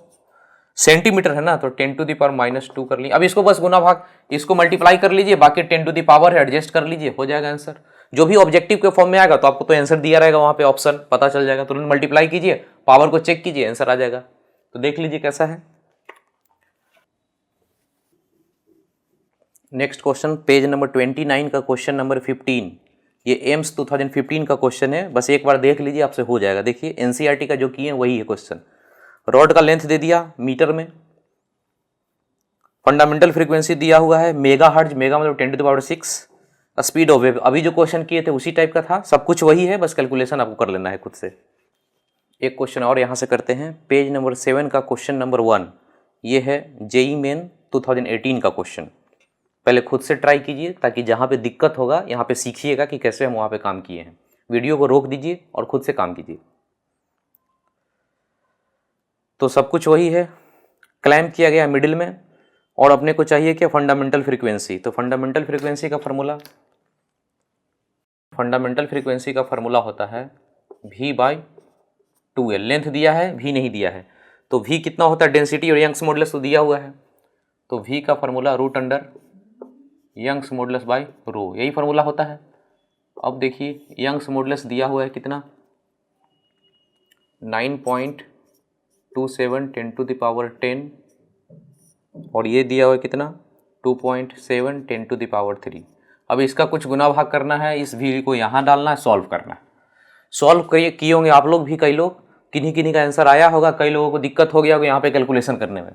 सेंटीमीटर है ना, तो 10⁻⁻² कर लिए। अब इसको बस गुना भाग, इसको मल्टीप्लाई कर लीजिए, बाकी 10 है एडजस्ट कर लीजिए, हो जाएगा आंसर। जो भी ऑब्जेक्टिव के फॉर्म में आएगा तो आपको तो आंसर दिया रहेगा वहां पे, ऑप्शन पता चल जाएगा, तुरंत मल्टीप्लाई कीजिए, पावर को चेक कीजिए, आंसर आ जाएगा। तो देख लीजिए कैसा है। नेक्स्ट क्वेश्चन पेज नंबर 29 का क्वेश्चन नंबर 15, ये एम्स 2015 का क्वेश्चन है, बस एक बार देख लीजिए आपसे हो जाएगा। देखिए एनसीईआरटी का जो किए हैं वही है क्वेश्चन। रॉड का लेंथ दे दिया मीटर में, फंडामेंटल फ्रीक्वेंसी दिया हुआ है मेगाहर्ट्ज, मेगा मतलब 10⁻⁶, स्पीड ऑफ वेव अभी जो क्वेश्चन किए थे उसी टाइप का था, सब कुछ वही है, बस कैलकुलेशन आपको कर लेना है खुद से। एक क्वेश्चन और यहाँ से करते हैं, पेज नंबर 7 का क्वेश्चन नंबर 1, ये है जेईई मेन 2018 का क्वेश्चन। पहले खुद से ट्राई कीजिए ताकि जहाँ पे दिक्कत होगा यहाँ पे सीखिएगा कि कैसे हम वहाँ पे काम किए हैं। वीडियो को रोक दीजिए और खुद से काम कीजिए। तो सब कुछ वही है, क्लैम्प किया गया मिडिल में, और अपने को चाहिए क्या फंडामेंटल फ्रीक्वेंसी। तो फंडामेंटल फ्रीक्वेंसी का फॉर्मूला होता है V/2L। लेंथ दिया है, V नहीं दिया है, तो V कितना होता है डेंसिटी और यंग्स मॉडुलस तो दिया हुआ है, तो V का फॉर्मूला √यंग्स मॉडुलस बाय रो, यही फॉर्मूला होता है। अब देखिए यंग्स मॉडुलस दिया हुआ है कितना 9.27 10⁻10 और ये दिया हुआ है कितना 2.7 10⁻3। अब इसका कुछ गुना भाग करना है, इस V को यहाँ डालना है, सॉल्व करना है। सॉल्व किए होंगे आप लोग भी, कई लोग, किन्हीं का आंसर आया होगा, कई लोगों को दिक्कत हो गया होगा यहाँ पे कैलकुलेशन करने में।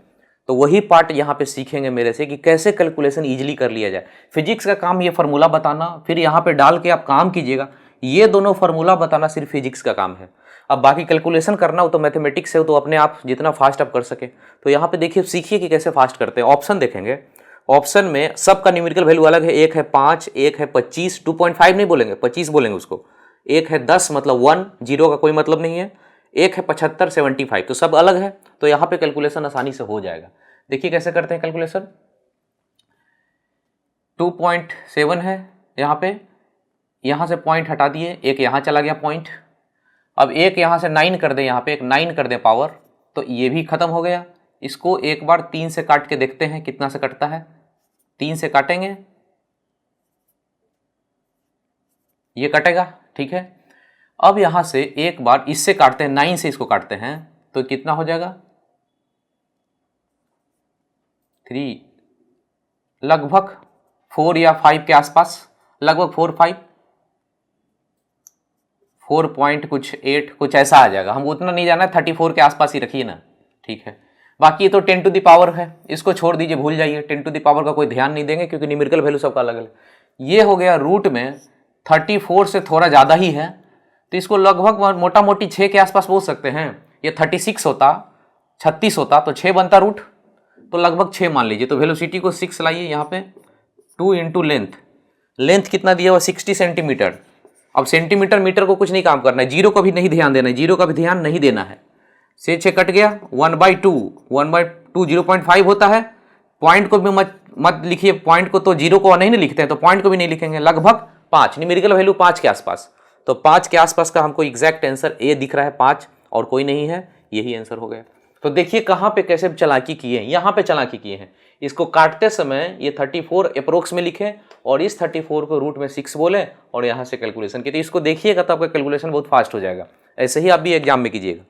तो वही पार्ट यहाँ पे सीखेंगे मेरे से कि कैसे कैलकुलेशन इजीली कर लिया जाए। फिजिक्स का काम ये फार्मूला बताना, फिर यहाँ पे डाल के आप काम कीजिएगा, ये दोनों फार्मूला बताना सिर्फ फिजिक्स का काम है। अब बाकी कैलकुलेशन करना हो तो मैथमेटिक्स है, तो अपने आप जितना फास्ट आप कर सके। तो यहाँ पे देखिए सीखिए कि कैसे फास्ट करते हैं। ऑप्शन देखेंगे, ऑप्शन में सबका न्यूमेरिकल वैल्यू अलग है, एक है 5, एक है 25, 2.5 नहीं बोलेंगे 25 बोलेंगे उसको, एक है 10 मतलब 1, 0 का कोई मतलब नहीं है, एक है 75 75, तो सब अलग है। तो यहाँ पे कैलकुलेशन आसानी से हो जाएगा। देखिए कैसे करते हैं कैलकुलेशन। 2.7 है यहाँ पे, यहाँ से पॉइंट हटा दिए, एक यहाँ चला गया पॉइंट। अब एक यहाँ से 9 कर दें, यहाँ पे एक 9 कर दें पावर, तो ये भी खत्म हो गया। इसको एक बार 3 से काट के देखते हैं कितना से कटता है। 3 से काटेंगे, ये कटेगा, ठीक है। अब यहाँ से एक बार इससे काटते हैं, 9 से इसको काटते हैं, तो कितना हो जाएगा 3, लगभग 4 या 5 के आसपास, लगभग 4 पॉइंट कुछ 8 कुछ ऐसा आ जाएगा। हमको उतना नहीं जाना है, 34 के आसपास ही रखिए ना, ठीक है। बाकी ये तो 10 टू द पावर है, इसको छोड़ दीजिए, भूल जाइए, 10 टू द पावर का कोई ध्यान नहीं देंगे क्योंकि न्यूमेरिकल वैल्यू सबका अलग अलग। ये हो गया रूट में 34 से थोड़ा ज़्यादा ही है, तो इसको लगभग मोटा मोटी 6 के आसपास बोल सकते हैं। ये 36 होता, 36 होता तो 6 बनता रूट, तो लगभग 6 मान लीजिए। तो वेलोसिटी को 6 लाइए यहाँ पे, 2 इंटू लेंथ कितना दिया हुआ 60 सेंटीमीटर। अब सेंटीमीटर मीटर को कुछ नहीं काम करना है, जीरो का भी नहीं ध्यान देना है, जीरो का भी ध्यान नहीं देना है। से 6 कट गया, 1/2 0.5 होता है। पॉइंट को भी मत लिखिए, पॉइंट को तो जीरो को नहीं लिखते हैं, तो पॉइंट को भी नहीं लिखेंगे। लगभग 5, न्यूमेरिकल वैल्यू 5 के आसपास, तो 5 के आसपास का हमको एग्जैक्ट आंसर ए दिख रहा है, 5 और कोई नहीं है, यही आंसर हो गया। तो देखिए कहाँ पे कैसे चालाकी किए हैं, यहाँ पे चालाकी किए हैं। इसको काटते समय ये 34 अप्रोक्स में लिखें और इस 34 को रूट में 6 बोलें और यहाँ से कैलकुलेशन किए। तो इसको देखिएगा तो आपका कैलकुलेशन बहुत फास्ट हो जाएगा। ऐसे ही आप भी एग्जाम में कीजिएगा।